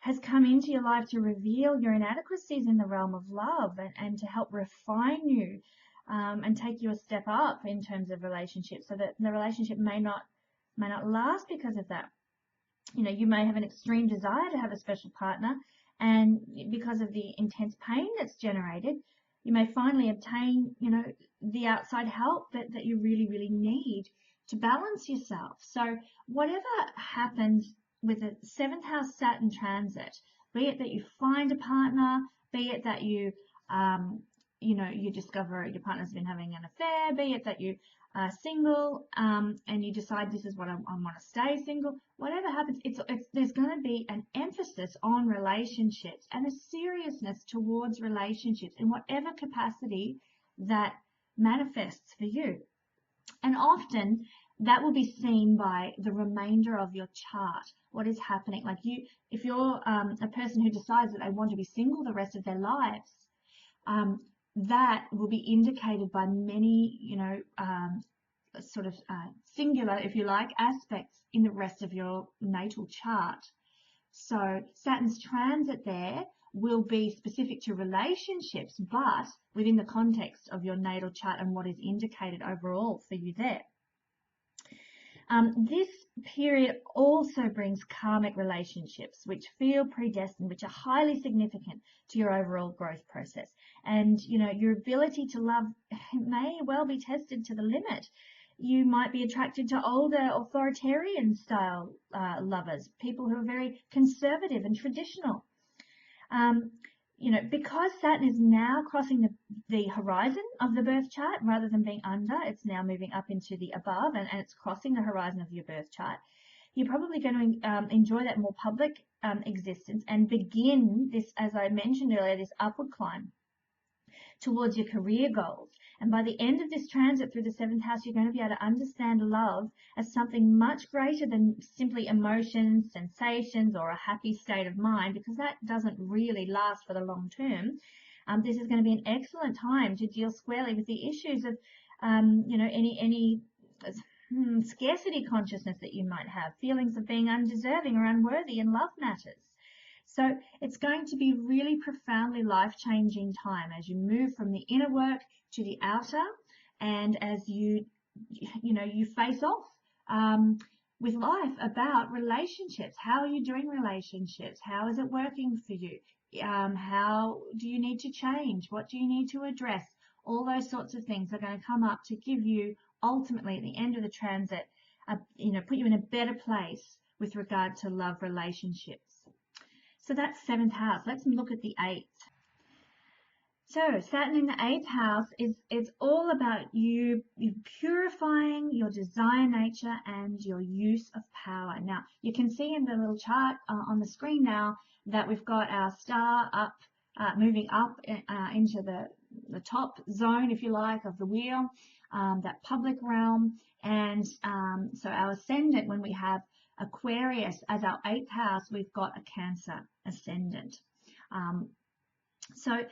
has come into your life to reveal your inadequacies in the realm of love, and to help refine you, and take you a step up in terms of relationships, so that the relationship may not last because of that. You may have an extreme desire to have a special partner, and because of the intense pain that's generated, you may finally obtain, the outside help that you really, really need to balance yourself. So whatever happens with a 7th house Saturn transit, be it that you find a partner, be it that you, you discover your partner's been having an affair, be it that you are single, and you decide this is what I want to stay single, whatever happens, there's going to be an emphasis on relationships and a seriousness towards relationships in whatever capacity that manifests for you. And often that will be seen by the remainder of your chart, what is happening. Like if you're a person who decides that they want to be single the rest of their lives, that will be indicated by many, singular, if you like, aspects in the rest of your natal chart. So Saturn's transit there will be specific to relationships, but within the context of your natal chart and what is indicated overall for you there. This period also brings karmic relationships, which feel predestined, which are highly significant to your overall growth process. And, your ability to love may well be tested to the limit. You might be attracted to older authoritarian style lovers, people who are very conservative and traditional. Because Saturn is now crossing the horizon of the birth chart rather than being under, it's now moving up into the above, and it's crossing the horizon of your birth chart. You're probably going to enjoy that more public existence and begin this, as I mentioned earlier, this upward climb towards your career goals. And by the end of this transit through the 7th house, you're going to be able to understand love as something much greater than simply emotions, sensations, or a happy state of mind, because that doesn't really last for the long term. This is going to be an excellent time to deal squarely with the issues of, any scarcity consciousness that you might have, feelings of being undeserving or unworthy in love matters. So it's going to be really profoundly life-changing time as you move from the inner work to the outer, and as you face off with life about relationships. How are you doing relationships? How is it working for you? How do you need to change? What do you need to address? All those sorts of things are going to come up to give you, ultimately, at the end of the transit, put you in a better place with regard to love relationships. So that's 7th house. Let's look at the 8th. So Saturn in the 8th house is all about you purifying your desire nature and your use of power. Now, you can see in the little chart on the screen now that we've got our star up, moving up into the top zone, if you like, of the wheel, that public realm. And so our ascendant, when we have Aquarius as our 8th house, we've got a Cancer ascendant. So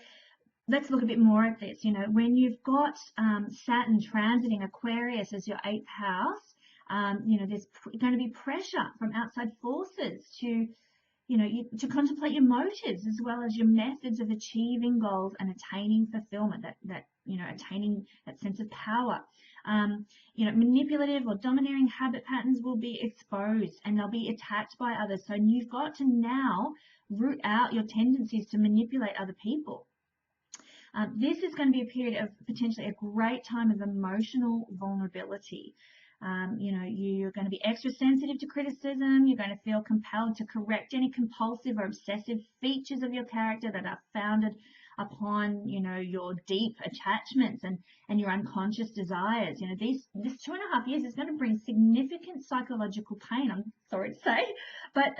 let's look a bit more at this. When you've got Saturn transiting Aquarius as your 8th house, there's going to be pressure from outside forces to contemplate your motives as well as your methods of achieving goals and attaining fulfillment, attaining that sense of power. Manipulative or domineering habit patterns will be exposed and they'll be attacked by others. So you've got to now root out your tendencies to manipulate other people. This is going to be a period of potentially a great time of emotional vulnerability. You're going to be extra sensitive to criticism. You're going to feel compelled to correct any compulsive or obsessive features of your character that are founded upon, your deep attachments and your unconscious desires. This 2.5 years is going to bring significant psychological pain, I'm sorry to say, but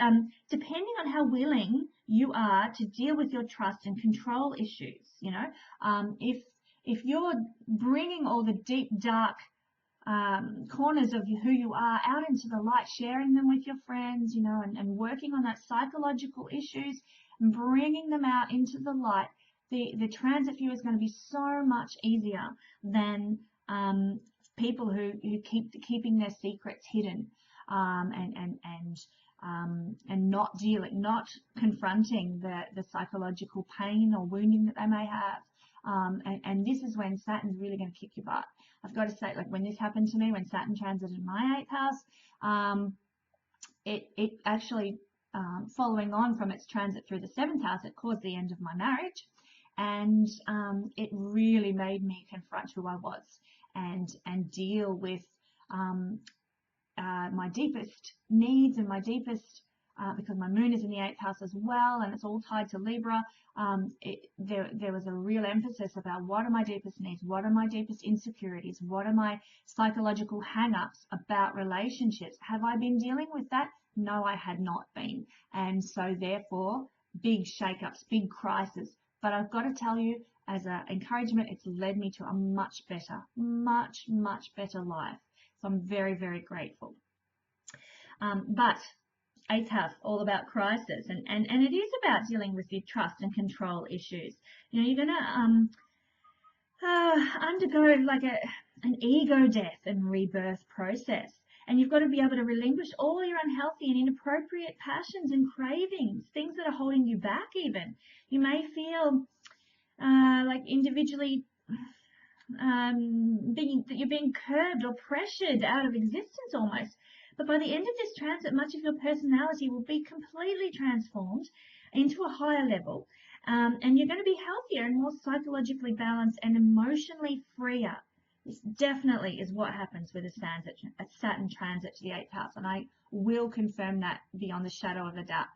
depending on how willing you are to deal with your trust and control issues, if you're bringing all the deep, dark corners of who you are out into the light, sharing them with your friends, and working on that psychological issues and bringing them out into the light, the transit for you is going to be so much easier than people who keeping their secrets hidden and not confronting the psychological pain or wounding that they may have. And this is when Saturn's really going to kick your butt. I've got to say, like when this happened to me, when Saturn transited my 8th house, it actually, following on from its transit through the 7th house, it caused the end of my marriage. And it really made me confront who I was and deal with my deepest needs and my deepest, because my moon is in the 8th house as well, and it's all tied to Libra. There was a real emphasis about what are my deepest needs, what are my deepest insecurities, what are my psychological hang-ups about relationships. Have I been dealing with that? No, I had not been. And so therefore, big shake-ups, big crises. But I've got to tell you, as an encouragement, it's led me to a much better life. So I'm very, very grateful. But 8th house, all about crisis, and it is about dealing with your trust and control issues. You're going to undergo like an ego death and rebirth process, and you've got to be able to relinquish all your unhealthy and inappropriate passions and cravings, things that are holding you back even. You may feel like individually that you're being curbed or pressured out of existence almost. But by the end of this transit, much of your personality will be completely transformed into a higher level. And you're going to be healthier and more psychologically balanced and emotionally freer. This definitely is what happens with a Saturn transit to the 8th house. And I will confirm that beyond the shadow of a doubt.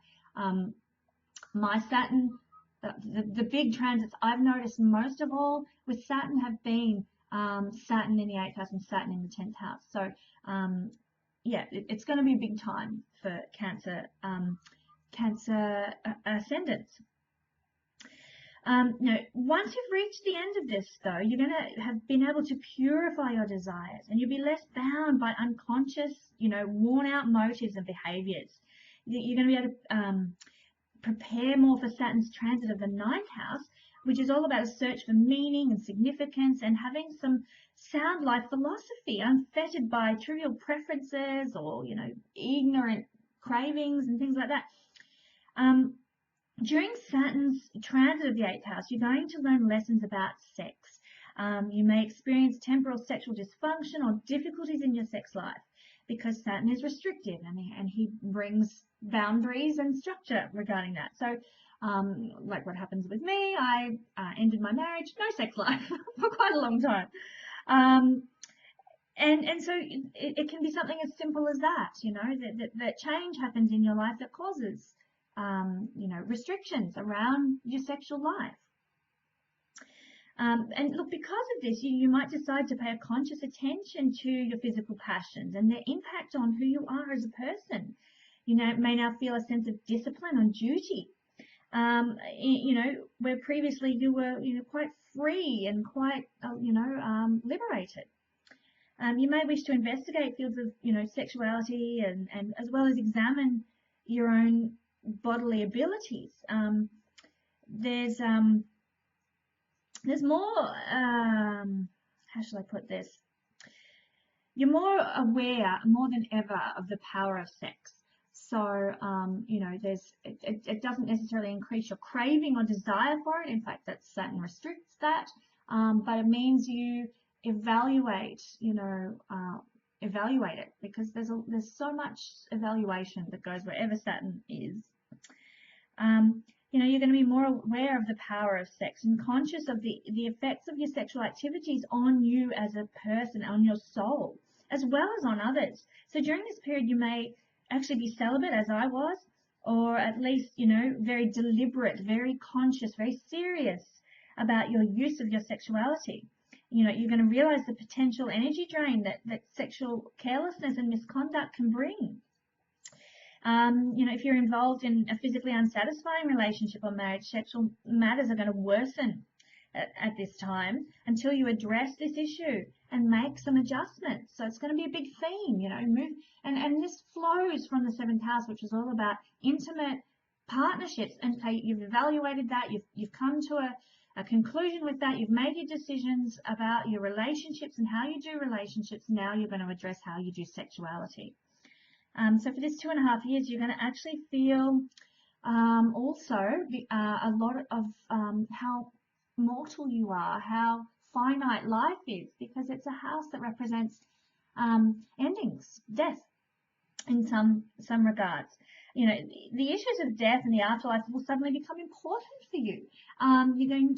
My Saturn, the big transits I've noticed most of all with Saturn have been Saturn in the 8th house and Saturn in the 10th house. So, yeah, it's going to be a big time for Cancer ascendants. Once you've reached the end of this, though, you're going to have been able to purify your desires, and you'll be less bound by unconscious, worn-out motives and behaviors. You're going to be able to prepare more for Saturn's transit of the 9th house, which is all about a search for meaning and significance and having some sound life philosophy, unfettered by trivial preferences or, ignorant cravings and things like that. During Saturn's transit of the 8th house, you're going to learn lessons about sex. You may experience temporal sexual dysfunction or difficulties in your sex life because Saturn is restrictive and he brings boundaries and structure regarding that. So, like what happens with me, I ended my marriage, no sex life for quite a long time. And so it can be something as simple as that, that change happens in your life that causes, restrictions around your sexual life. And look, because of this, you might decide to pay a conscious attention to your physical passions and their impact on who you are as a person. May now feel a sense of discipline and duty. Where previously you were, quite free and quite, liberated. You may wish to investigate fields of, sexuality and as well as examine your own bodily abilities. There's more, how shall I put this? You're more aware more than ever of the power of sex. So, it doesn't necessarily increase your craving or desire for it. In fact, that Saturn restricts that. But it means you evaluate it, because there's so much evaluation that goes wherever Saturn is. You're going to be more aware of the power of sex and conscious of the effects of your sexual activities on you as a person, on your soul, as well as on others. So during this period, you may actually be celibate, as I was, or at least, very deliberate, very conscious, very serious about your use of your sexuality. You're going to realize the potential energy drain that sexual carelessness and misconduct can bring. If you're involved in a physically unsatisfying relationship or marriage, sexual matters are going to worsen at this time until you address this issue and make some adjustments. So it's going to be a big theme, and this flows from the 7th house, which is all about intimate partnerships. And so you've evaluated that, you've come to a conclusion with that, you've made your decisions about your relationships and how you do relationships. Now you're going to address how you do sexuality. So for this 2.5 years, you're going to actually feel also a lot of how mortal you are, how finite life is, because it's a house that represents endings, death in some regards. The issues of death and the afterlife will suddenly become important for you. You're going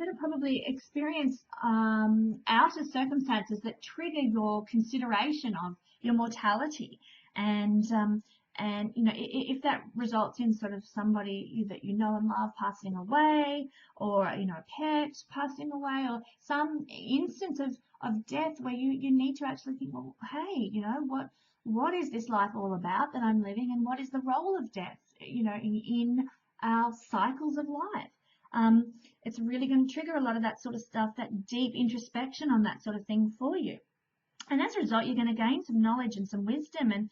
to probably experience outer circumstances that trigger your consideration of your mortality, and if that results in sort of somebody that you know and love passing away, or a pet passing away, or some instance of death where you need to actually think, well, hey, what is this life all about that I'm living, and what is the role of death, in our cycles of life. It's really going to trigger a lot of that sort of stuff, that deep introspection on that sort of thing for you. And as a result, you're going to gain some knowledge and some wisdom and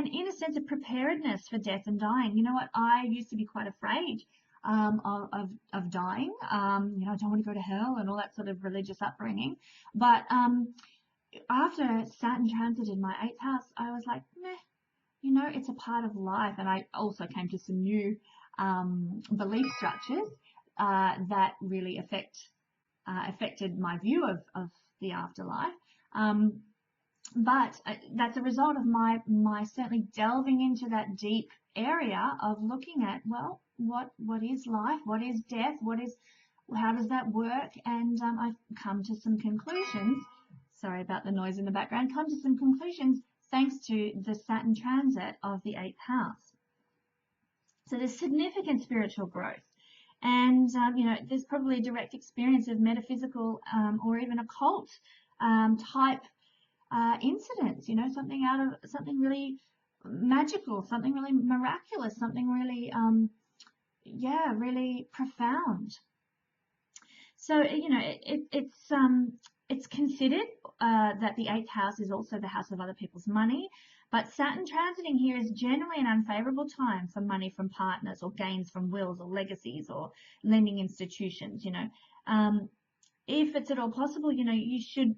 in a sense of preparedness for death and dying. You know what? I used to be quite afraid of dying. I don't want to go to hell and all that sort of religious upbringing. But after Saturn transited my 8th house, I was like, meh, it's a part of life. And I also came to some new belief structures that really affected my view of the afterlife. But that's a result of my certainly delving into that deep area of looking at, well, what is life? What is death? How does that work? And I've come to some conclusions. Sorry about the noise in the background. Come to some conclusions thanks to the Saturn transit of the 8th house. So there's significant spiritual growth. And, there's probably a direct experience of metaphysical or even occult type incidents, something really magical, something really miraculous, something really, really profound. So, it's considered that the 8th house is also the house of other people's money, but Saturn transiting here is generally an unfavorable time for money from partners or gains from wills or legacies or lending institutions. If it's at all possible, you should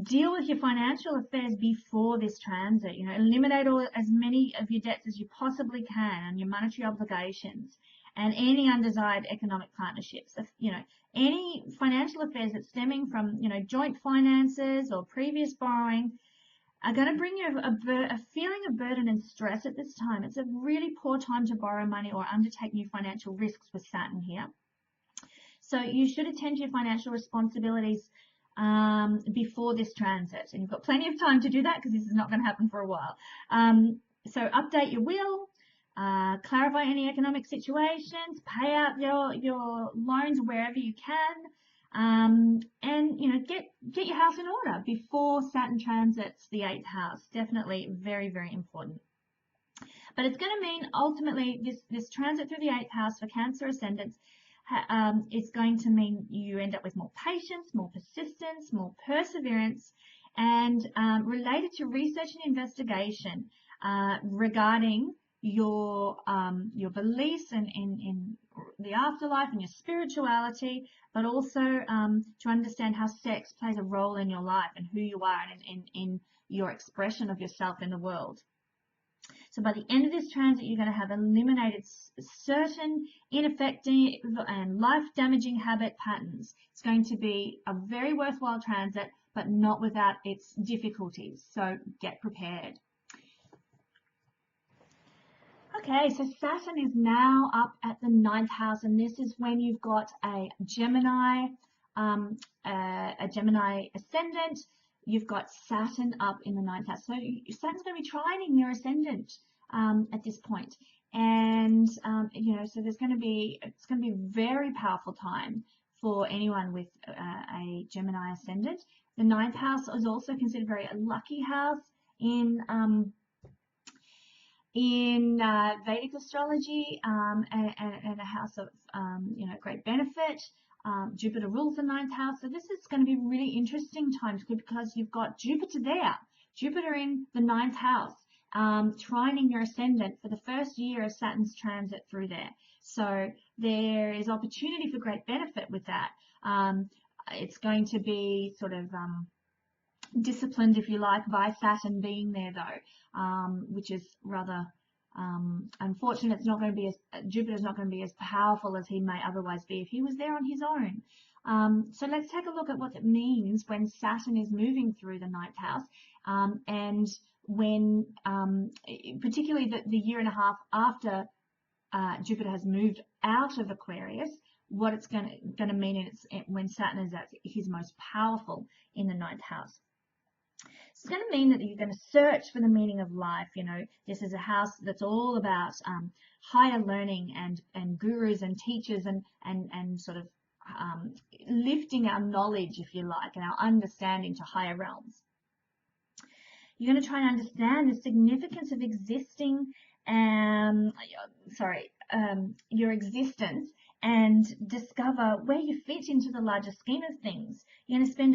deal with your financial affairs before this transit. Eliminate as many of your debts as you possibly can and your monetary obligations and any undesired economic partnerships. Any financial affairs that's stemming from, joint finances or previous borrowing are going to bring you a feeling of burden and stress at this time. It's a really poor time to borrow money or undertake new financial risks with Saturn here. So you should attend to your financial responsibilities before this transit, and you've got plenty of time to do that because this is not going to happen for a while. So update your will, clarify any economic situations, pay out your loans wherever you can, and get your house in order before Saturn transits the 8th house. Definitely very, very important. But it's going to mean ultimately this transit through the 8th house for Cancer ascendants is going to mean you end up with more patience, more persistence, more perseverance, and related to research and investigation regarding your beliefs in the afterlife and your spirituality, but also to understand how sex plays a role in your life and who you are and in your expression of yourself in the world. So by the end of this transit, you're going to have eliminated certain ineffective and life-damaging habit patterns. It's going to be a very worthwhile transit, but not without its difficulties. So get prepared. Okay, so Saturn is now up at the 9th house, and this is when you've got a Gemini ascendant. You've got Saturn up in the 9th house. So Saturn's going to be trining your ascendant at this point. And, so it's going to be a very powerful time for anyone with a Gemini ascendant. The 9th house is also considered very a lucky house in Vedic astrology, and a house of, great benefit. Jupiter rules the 9th house. So this is going to be really interesting times because you've got Jupiter there, Jupiter in the 9th house, trining your ascendant for the first year of Saturn's transit through there. So there is opportunity for great benefit with that. It's going to be sort of disciplined, if you like, by Saturn being there though, which is rather unfortunate. It's not going to be Jupiter's not going to be as powerful as he may otherwise be if he was there on his own. So let's take a look at what it means when Saturn is moving through the 9th house, and when particularly the year and a half after Jupiter has moved out of Aquarius, what it's going to mean when Saturn is at his most powerful in the 9th house. It's going to mean that you're going to search for the meaning of life. This is a house that's all about higher learning and gurus and teachers and sort of lifting our knowledge, if you like, and our understanding to higher realms. You're going to try and understand the significance of your existence and discover where you fit into the larger scheme of things. You're going to spend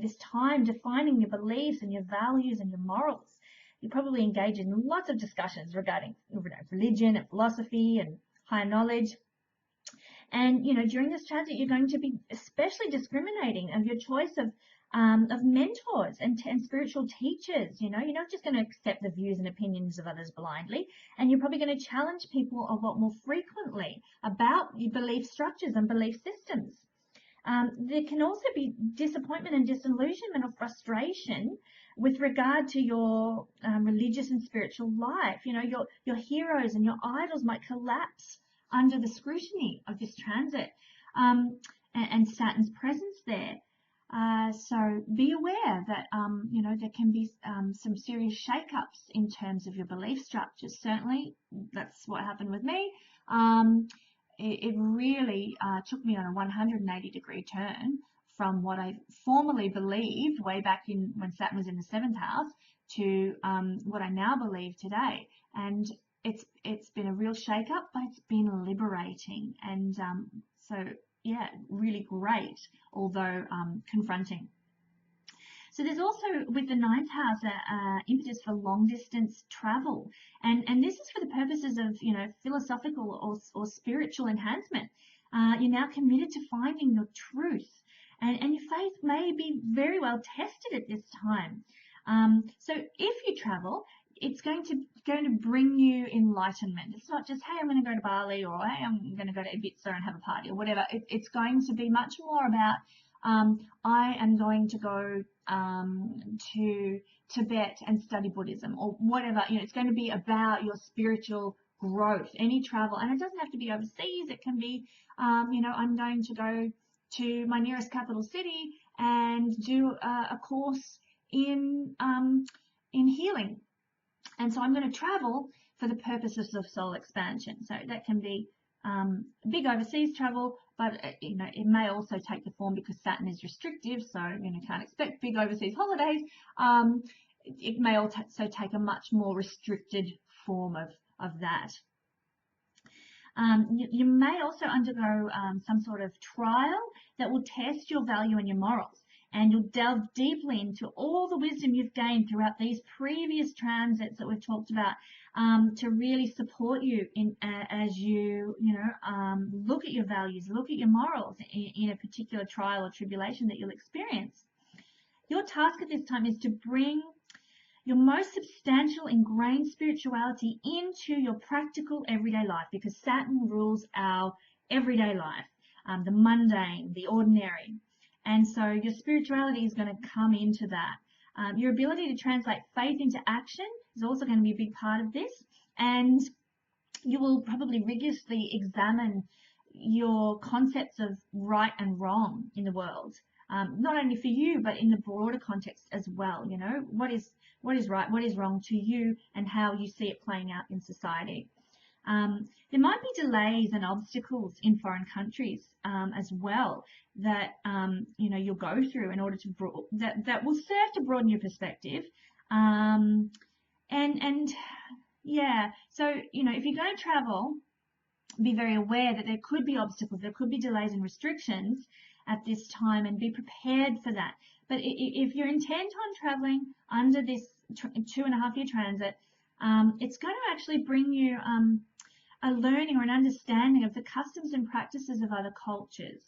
this time defining your beliefs and your values and your morals. You probably engage in lots of discussions regarding religion and philosophy and higher knowledge. And during this transit, you're going to be especially discriminating of your choice of mentors and spiritual teachers. You're not just going to accept the views and opinions of others blindly, and you're probably going to challenge people a lot more frequently about your belief structures and belief systems. There can also be disappointment and disillusionment or frustration with regard to your religious and spiritual life. Your heroes and your idols might collapse under the scrutiny of this transit and Saturn's presence there. So be aware that, there can be some serious shake-ups in terms of your belief structures. Certainly, that's what happened with me. It really took me on a 180-degree turn from what I formerly believed way back when Saturn was in the 7th house to what I now believe today. And it's been a real shake-up, but it's been liberating. And so yeah, really great, although confronting. So there's also, with the ninth house, impetus for long distance travel. And this is for the purposes of, you know, philosophical or spiritual enhancement. You're now committed to finding your truth. And your faith may be very well tested at this time. So if you travel, it's going to bring you enlightenment. It's not just, hey, I'm going to go to Bali, or hey, I'm going to go to Ibiza and have a party, or whatever. It's going to be much more about, I am going to go to Tibet and study Buddhism, or whatever. You know, it's going to be about your spiritual growth. Any travel, and it doesn't have to be overseas. It can be, you know, I'm going to go to my nearest capital city and do a course in healing. And so I'm going to travel for the purposes of soul expansion. So that can be big overseas travel, but you know, it may also take the form, because Saturn is restrictive, so you know, can't expect big overseas holidays. It may also take a much more restricted form of that. You may also undergo some sort of trial that will test your value and your morals. And you'll delve deeply into all the wisdom you've gained throughout these previous transits that we've talked about, to really support you in as you look at your values, look at your morals in a particular trial or tribulation that you'll experience. Your task at this time is to bring your most substantial ingrained spirituality into your practical everyday life, because Saturn rules our everyday life, the mundane, the ordinary. And so your spirituality is going to come into that. Your ability to translate faith into action is also going to be a big part of this. And you will probably rigorously examine your concepts of right and wrong in the world. Not only for you, but in the broader context as well. You know, what is right, what is wrong to you, and how you see it playing out in society. There might be delays and obstacles in foreign countries as well that you know, you'll go through in order to that will serve to broaden your perspective. And yeah, so you know, if you're going to travel, be very aware that there could be obstacles, there could be delays and restrictions at this time, and be prepared for that. But if you're intent on traveling under this 2.5-year transit, it's going to actually bring you a learning or an understanding of the customs and practices of other cultures.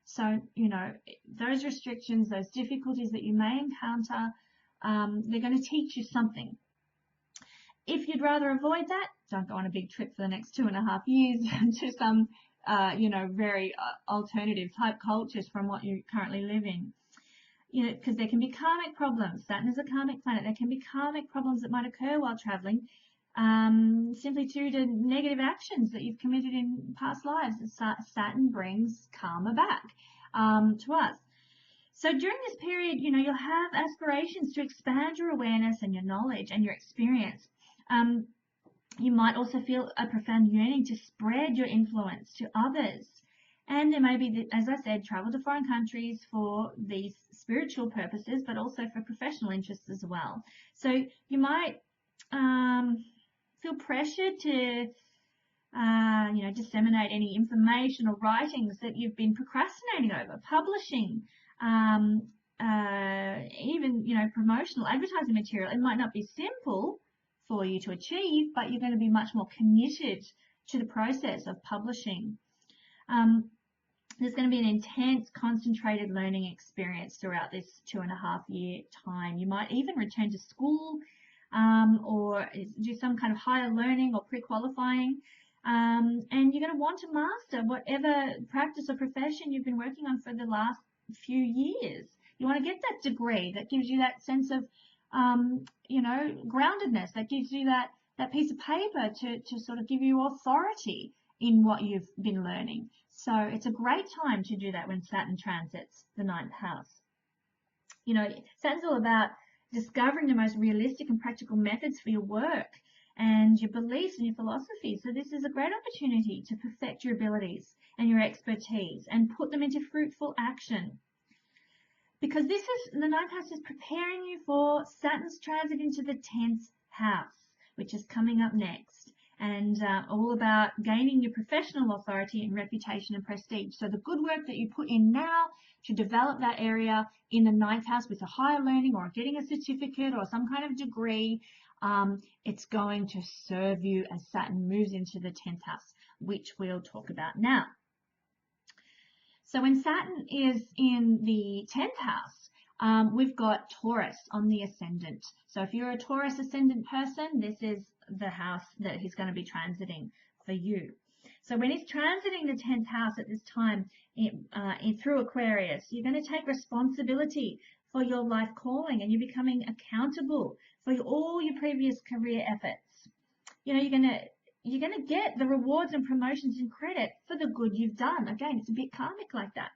So, you know, those restrictions, those difficulties that you may encounter, they're going to teach you something. If you'd rather avoid that, don't go on a big trip for the next 2.5 years to some, you know, very alternative type cultures from what you currently live in. You know, because there can be karmic problems. Saturn is a karmic planet. There can be karmic problems that might occur while traveling, simply due to negative actions that you've committed in past lives. Saturn brings karma back to us. So during this period, you know, you'll have aspirations to expand your awareness and your knowledge and your experience. You might also feel a profound yearning to spread your influence to others. And there may be, as I said, travel to foreign countries for these spiritual purposes, but also for professional interests as well. So you might feel pressured to, you know, disseminate any information or writings that you've been procrastinating over, publishing, even, you know, promotional advertising material. It might not be simple for you to achieve, but you're going to be much more committed to the process of publishing. There's going to be an intense, concentrated learning experience throughout this 2.5-year time. You might even return to school or do some kind of higher learning or pre-qualifying. And you're going to want to master whatever practice or profession you've been working on for the last few years. You want to get that degree that gives you that sense of, you know, groundedness, that gives you that piece of paper to sort of give you authority in what you've been learning. So it's a great time to do that when Saturn transits the 9th house. You know, Saturn's all about discovering the most realistic and practical methods for your work and your beliefs and your philosophy. So this is a great opportunity to perfect your abilities and your expertise and put them into fruitful action. Because the 9th house is preparing you for Saturn's transit into the 10th house, which is coming up next. and all about gaining your professional authority and reputation and prestige. So the good work that you put in now to develop that area in the 9th house with a higher learning or getting a certificate or some kind of degree, it's going to serve you as Saturn moves into the 10th house, which we'll talk about now. So when Saturn is in the 10th house, we've got Taurus on the ascendant. So if you're a Taurus ascendant person, this is the house that he's going to be transiting for you. So when he's transiting the 10th house at this time through Aquarius, you're going to take responsibility for your life calling, and you're becoming accountable for all your previous career efforts. You know, you're going to get the rewards and promotions and credit for the good you've done. Again, it's a bit karmic like that.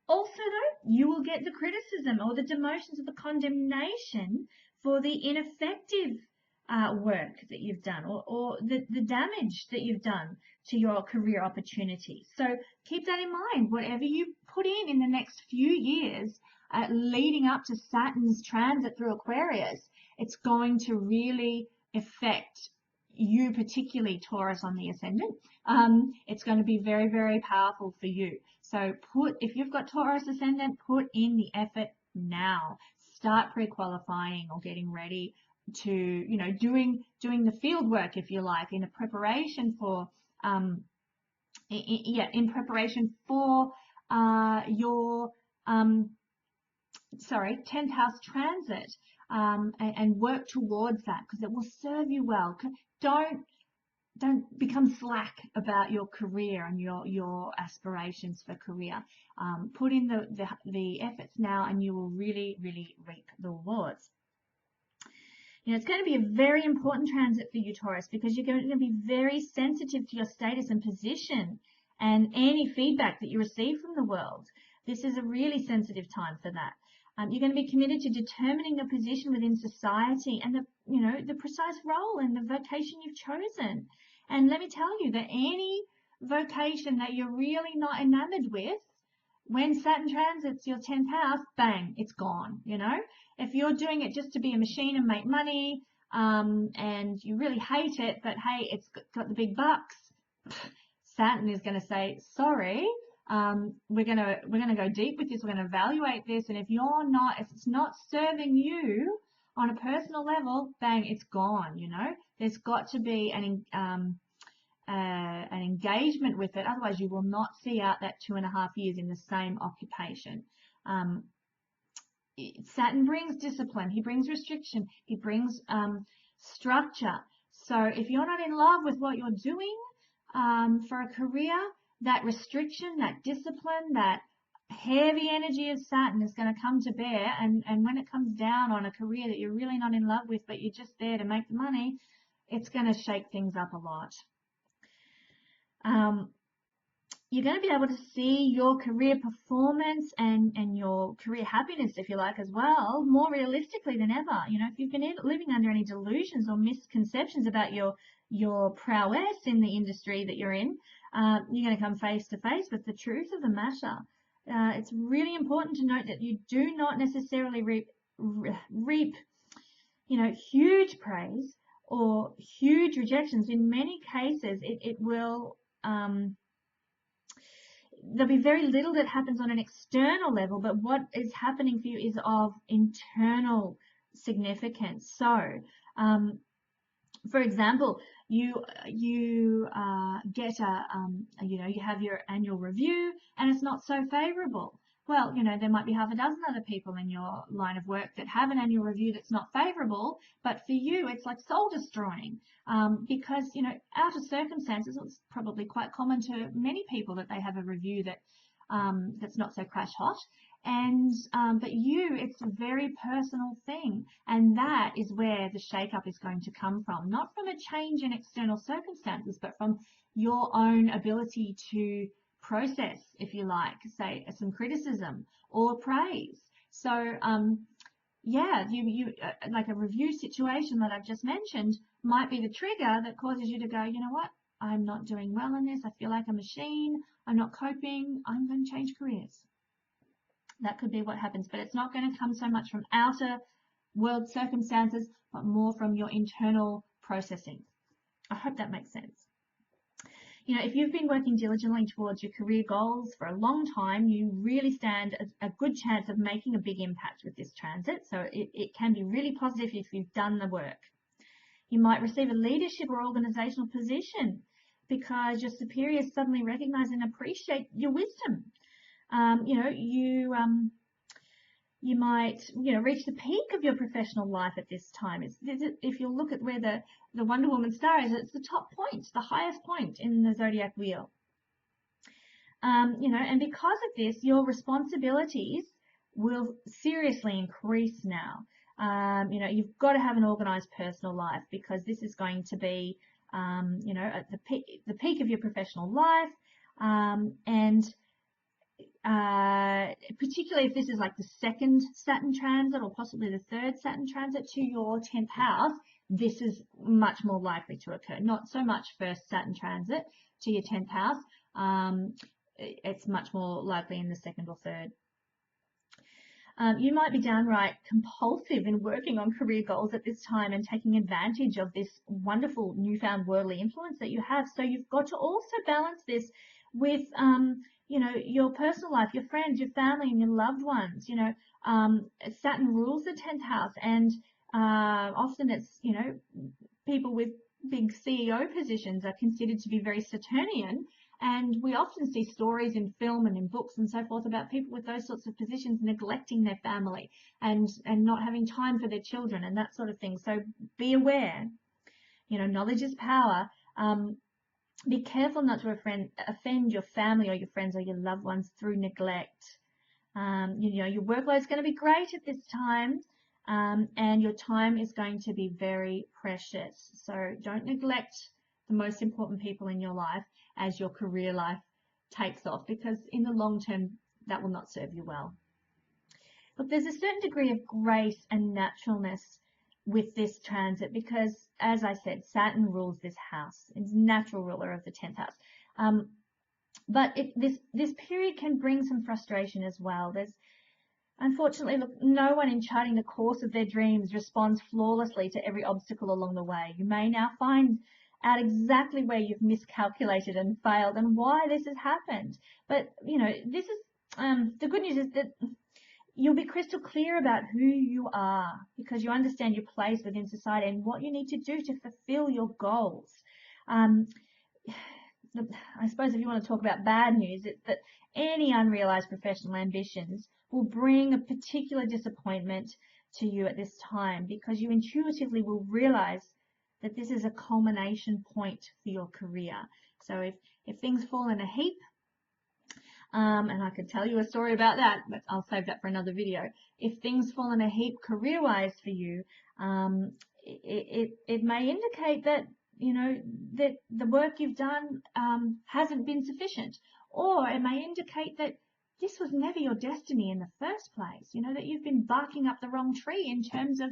Also, though, you will get the criticism or the demotions or the condemnation for the ineffective work that you've done, or the damage that you've done to your career opportunities. So keep that in mind. Whatever you put in the next few years leading up to Saturn's transit through Aquarius, it's going to really affect you, particularly Taurus on the ascendant. It's going to be very, very powerful for you. So if you've got Taurus ascendant, put in the effort now. Start pre-qualifying or getting ready to, you know, doing the field work, if you like, in a preparation for in preparation for your 10th house transit, and work towards that, because it will serve you well. Don't become slack about your career and your aspirations for career. Put in the efforts now, and you will really, really reap the rewards. You know, it's going to be a very important transit for you, Taurus, because you're going to be very sensitive to your status and position and any feedback that you receive from the world. This is a really sensitive time for that. You're going to be committed to determining your position within society and the precise role and the vocation you've chosen. And let me tell you that any vocation that you're really not enamored with, when Saturn transits your 10th house, bang, it's gone. You know, if you're doing it just to be a machine and make money, and you really hate it, but hey, it's got the big bucks, Saturn is going to say, sorry, we're gonna go deep with this. We're gonna evaluate this, and if it's not serving you on a personal level, bang, it's gone. You know, there's got to be an engagement with it. Otherwise, you will not see out that 2.5 years in the same occupation. Saturn brings discipline. He brings restriction. He brings structure. So if you're not in love with what you're doing for a career, that restriction, that discipline, that heavy energy of Saturn is going to come to bear. And when it comes down on a career that you're really not in love with, but you're just there to make the money, it's going to shake things up a lot. You're going to be able to see your career performance and your career happiness, if you like, as well, more realistically than ever. You know, if you've been living under any delusions or misconceptions about your prowess in the industry that you're in, you're going to come face to face with the truth of the matter. It's really important to note that you do not necessarily reap, you know, huge praise or huge rejections. In many cases, it will, there'll be very little that happens on an external level, but what is happening for you is of internal significance. So, for example, you get you have your annual review and it's not so favorable. Well, you know, there might be half a dozen other people in your line of work that have an annual review that's not favorable, but for you, it's like soul destroying, because, you know, out of circumstances, it's probably quite common to many people that they have a review that that's not so crash hot. And but it's a very personal thing, and that is where the shake-up is going to come from, not from a change in external circumstances, but from your own ability to process, if you like, say some criticism or praise. So yeah, you like a review situation that I've just mentioned might be the trigger that causes you to go, you know what, I'm not doing well in this, I feel like a machine, I'm not coping, I'm going to change careers. That could be what happens, but it's not going to come so much from outer world circumstances, but more from your internal processing. I hope that makes sense. You know, if you've been working diligently towards your career goals for a long time, you really stand a good chance of making a big impact with this transit. So it can be really positive if you've done the work. You might receive a leadership or organizational position because your superiors suddenly recognize and appreciate your wisdom. You know, you might, you know, reach the peak of your professional life at this time. If you look at where the Wonder Woman star is, it's the top point, the highest point in the zodiac wheel. You know, and because of this, your responsibilities will seriously increase now. You know, you've got to have an organized personal life because this is going to be, you know, at the peak of your professional life, and particularly if this is like the second Saturn transit or possibly the third Saturn transit to your 10th house, this is much more likely to occur. Not so much first Saturn transit to your 10th house. It's much more likely in the second or third. You might be downright compulsive in working on career goals at this time and taking advantage of this wonderful newfound worldly influence that you have. So you've got to also balance this with, you know, your personal life, your friends, your family, and your loved ones. You know, Saturn rules the 10th house, and often it's, you know, people with big CEO positions are considered to be very Saturnian. And we often see stories in film and in books and so forth about people with those sorts of positions neglecting their family and not having time for their children and that sort of thing. So be aware, you know, knowledge is power. Be careful not to offend your family or your friends or your loved ones through neglect. You know, your workload is going to be great at this time, and your time is going to be very precious. So don't neglect the most important people in your life as your career life takes off, because in the long term that will not serve you well. But there's a certain degree of grace and naturalness with this transit because, as I said, Saturn rules this house. It's natural ruler of the 10th house. But this period can bring some frustration as well. There's unfortunately, look, no one in charting the course of their dreams responds flawlessly to every obstacle along the way. You may now find out exactly where you've miscalculated and failed and why this has happened. But, you know, this is, the good news is that you'll be crystal clear about who you are because you understand your place within society and what you need to do to fulfill your goals. I suppose if you want to talk about bad news, it's that any unrealized professional ambitions will bring a particular disappointment to you at this time because you intuitively will realize that this is a culmination point for your career. So if things fall in a heap, and I could tell you a story about that, but I'll save that for another video. If things fall in a heap career-wise for you, it may indicate that, you know, that the work you've done hasn't been sufficient, or it may indicate that this was never your destiny in the first place. You know, that you've been barking up the wrong tree in terms of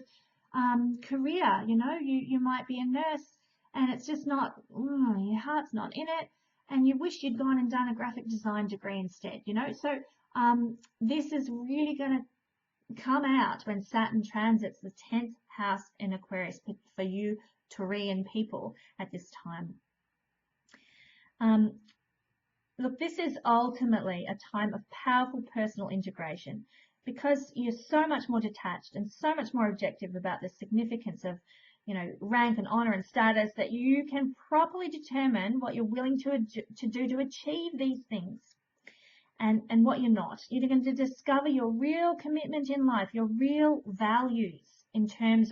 career. You know, you might be a nurse and it's just not, your heart's not in it, and you wish you'd gone and done a graphic design degree instead, you know. So this is really going to come out when Saturn transits the 10th house in Aquarius for you Taurian people at this time. Look, this is ultimately a time of powerful personal integration because you're so much more detached and so much more objective about the significance of, you know, rank and honor and status that you can properly determine what you're willing to do to achieve these things and what you're not. You're going to discover your real commitment in life, your real values in terms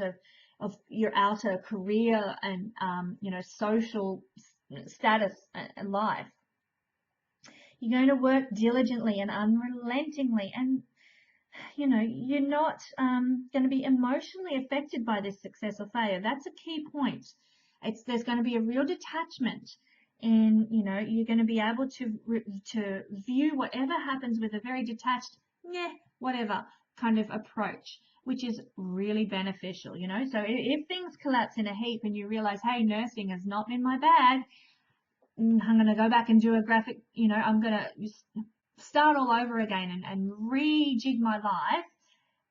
of your outer career and, you know, social status and life. You're going to work diligently and unrelentingly, and you know, you're not going to be emotionally affected by this success or failure. That's a key point. There's going to be a real detachment, and you know, you're going to be able to view whatever happens with a very detached, whatever kind of approach, which is really beneficial. You know, so if things collapse in a heap and you realize, hey, nursing has not been my bag, I'm going to go back and do a graphic, you know, I'm going to start all over again and rejig my life,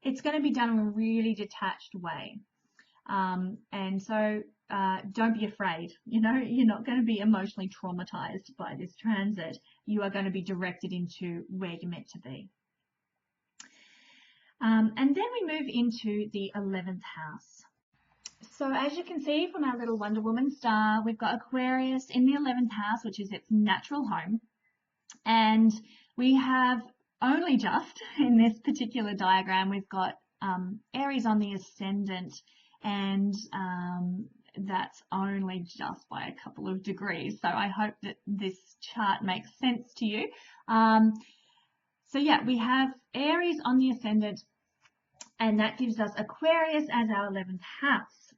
it's going to be done in a really detached way. And so don't be afraid. You know, you're not going to be emotionally traumatized by this transit. You are going to be directed into where you're meant to be. And then we move into the 11th house. So as you can see from our little Wonder Woman star, we've got Aquarius in the 11th house, which is its natural home. And we have only just, in this particular diagram, we've got Aries on the ascendant, and that's only just by a couple of degrees. So I hope that this chart makes sense to you. So yeah, we have Aries on the ascendant, and that gives us Aquarius as our 11th house.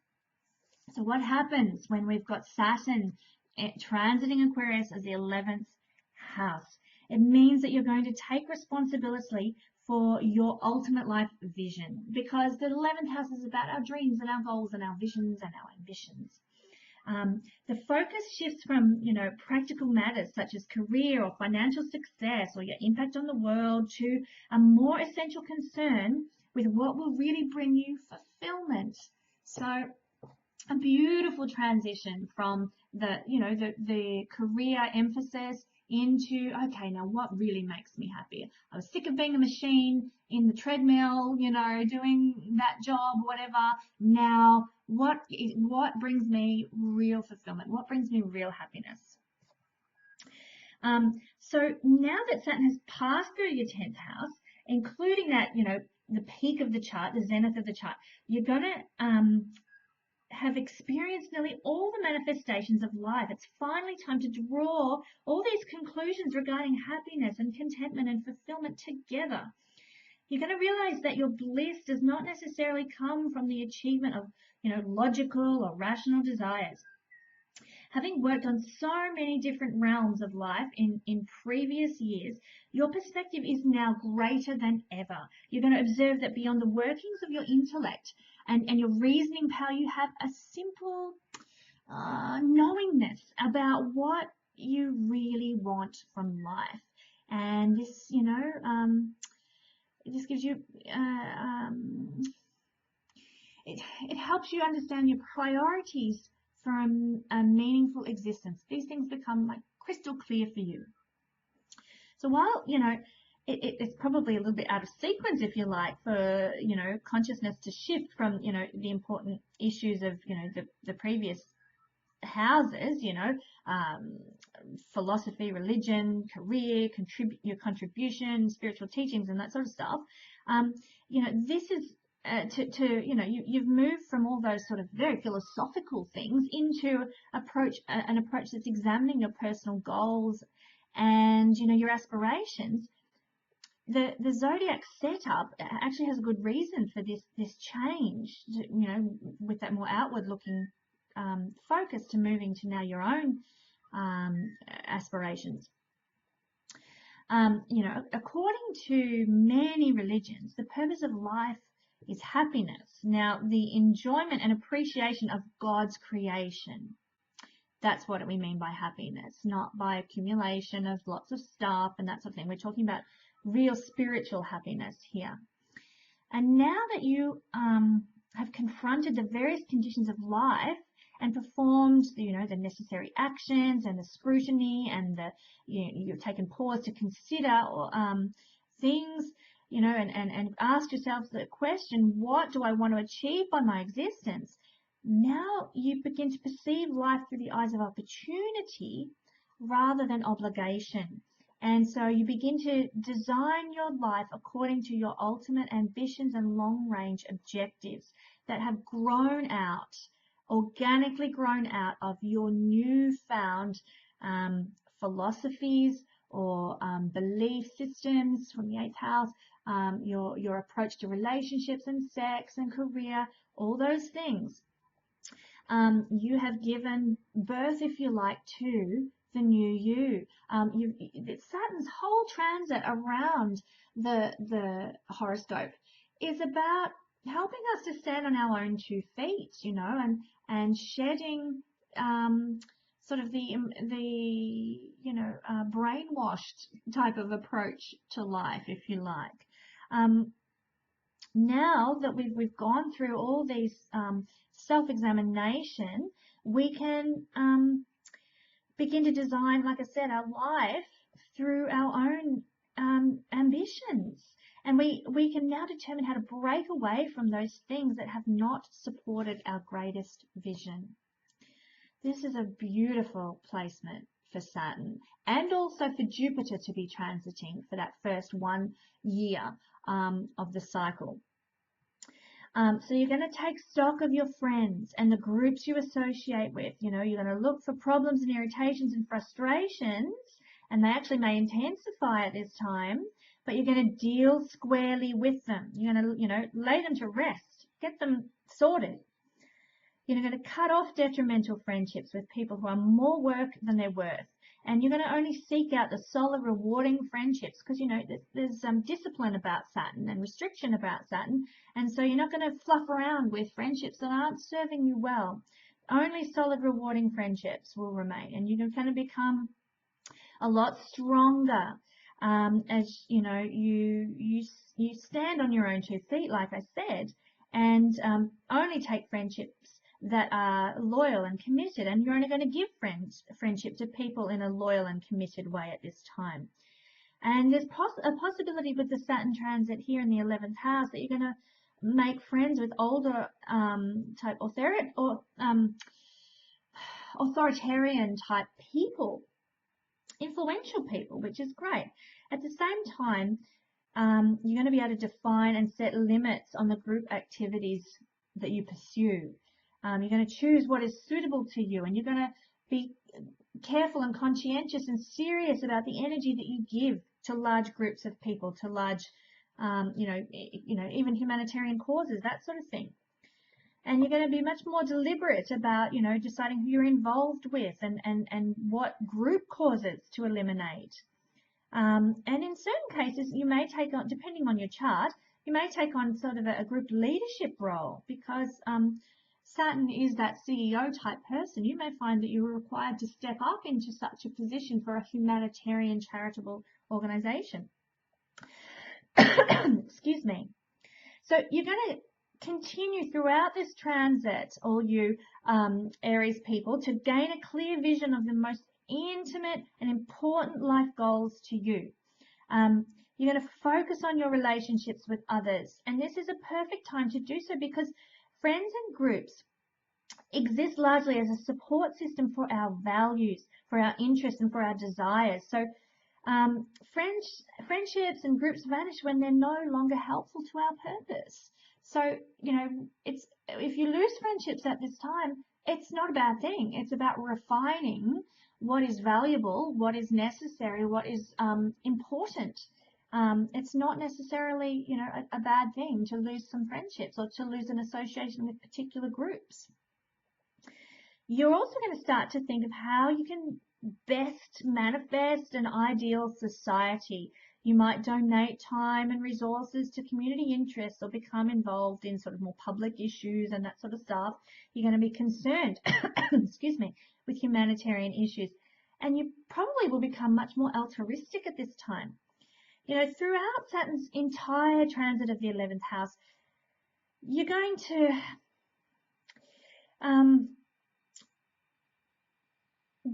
So what happens when we've got Saturn transiting Aquarius as the 11th house? It means that you're going to take responsibility for your ultimate life vision, because the 11th house is about our dreams and our goals and our visions and our ambitions. The focus shifts from, you know, practical matters such as career or financial success or your impact on the world to a more essential concern with what will really bring you fulfillment. So a beautiful transition from the, you know, the career emphasis into, okay, now what really makes me happy? I was sick of being a machine in the treadmill, you know, doing that job, whatever. Now, what brings me real fulfillment? What brings me real happiness? So now that Saturn has passed through your 10th house, including that, you know, the peak of the chart, the zenith of the chart, you're going to have experienced nearly all the manifestations of life. It's finally time to draw all these conclusions regarding happiness and contentment and fulfillment together. You're going to realize that your bliss does not necessarily come from the achievement of, you know, logical or rational desires. Having worked on so many different realms of life in previous years, your perspective is now greater than ever. You're going to observe that beyond the workings of your intellect and your reasoning power, you have a simple knowingness about what you really want from life. And this, you know, this gives you, it helps you understand your priorities for a meaningful existence. These things become like crystal clear for you. So while, you know, it's probably a little bit out of sequence, if you like, for, you know, consciousness to shift from, you know, the important issues of, you know, the previous houses, you know, philosophy, religion, career, your contribution, spiritual teachings, and that sort of stuff. You know, this is you know, you've moved from all those sort of very philosophical things into an approach that's examining your personal goals and, you know, your aspirations. The zodiac setup actually has a good reason for this change, you know, with that more outward looking focus to moving to now your own aspirations. You know, according to many religions, the purpose of life is happiness. Now, the enjoyment and appreciation of God's creation. That's what we mean by happiness, not by accumulation of lots of stuff and that sort of thing. We're talking about real spiritual happiness here. And now that you have confronted the various conditions of life and performed, you know, the necessary actions and the scrutiny and the, you know, you've taken pause to consider things, you know, and ask yourself the question, what do I want to achieve by my existence? Now you begin to perceive life through the eyes of opportunity rather than obligation. And so you begin to design your life according to your ultimate ambitions and long-range objectives that have grown out, organically grown out of your newfound philosophies or belief systems from the 8th house, your approach to relationships and sex and career, all those things. You have given birth, if you like, to the new you. Saturn's whole transit around the horoscope is about helping us to stand on our own 2 feet, you know, and shedding sort of the you know, brainwashed type of approach to life, if you like. now that we've gone through all these self-examination, we can begin to design, like I said, our life through our own ambitions. And we can now determine how to break away from those things that have not supported our greatest vision. This is a beautiful placement for Saturn, and also for Jupiter to be transiting for that first 1 year of the cycle. So you're going to take stock of your friends and the groups you associate with. You know, you're going to look for problems and irritations and frustrations, and they actually may intensify at this time, but you're going to deal squarely with them. You're going to, you know, lay them to rest, get them sorted. You're going to cut off detrimental friendships with people who are more work than they're worth. And you're going to only seek out the solid, rewarding friendships because, you know, there's discipline about Saturn and restriction about Saturn. And so you're not going to fluff around with friendships that aren't serving you well. Only solid, rewarding friendships will remain. And you're going to become a lot stronger as, you know, you stand on your own 2 feet, like I said, and only take friendships that are loyal and committed, and you're only going to give friendship to people in a loyal and committed way at this time. And there's a possibility with the Saturn transit here in the 11th house that you're going to make friends with older type authoritarian type people, influential people, which is great. At the same time, you're going to be able to define and set limits on the group activities that you pursue. You're going to choose what is suitable to you, and you're going to be careful and conscientious and serious about the energy that you give to large groups of people, to large, even humanitarian causes, that sort of thing. And you're going to be much more deliberate about, you know, deciding who you're involved with and what group causes to eliminate. And in certain cases, you may take on, depending on your chart, you may take on sort of a group leadership role because Saturn is that CEO type person. You may find that you are required to step up into such a position for a humanitarian charitable organization. Excuse me. So you're going to continue throughout this transit, all you Aries people, to gain a clear vision of the most intimate and important life goals to you. You're going to focus on your relationships with others, and this is a perfect time to do so because friends and groups exist largely as a support system for our values, for our interests, and for our desires. So friendships and groups vanish when they're no longer helpful to our purpose. So, you know, if you lose friendships at this time, it's not a bad thing. It's about refining what is valuable, what is necessary, what is important. It's not necessarily, you know, a bad thing to lose some friendships or to lose an association with particular groups. You're also going to start to think of how you can best manifest an ideal society. You might donate time and resources to community interests or become involved in sort of more public issues and that sort of stuff. You're going to be concerned, excuse me, with humanitarian issues. And you probably will become much more altruistic at this time. You know, throughout Saturn's entire transit of the 11th house, you're going to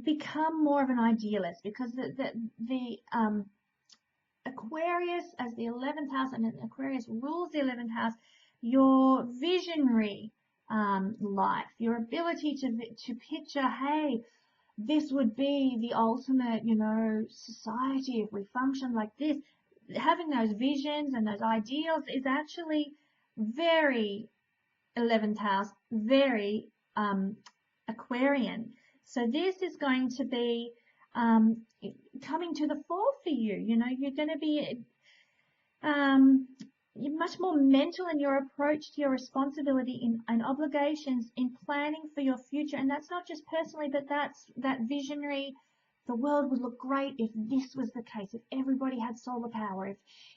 become more of an idealist because the Aquarius as the 11th house, and Aquarius rules the 11th house, your visionary life, your ability to picture, hey, this would be the ultimate, you know, society if we function like this. Having those visions and those ideals is actually very 11th house, very Aquarian. So this is going to be coming to the fore for you. You know, you're going to be you're much more mental in your approach to your responsibility and obligations in planning for your future. And that's not just personally, but that's that visionary. The world would look great if this was the case, if everybody had solar power,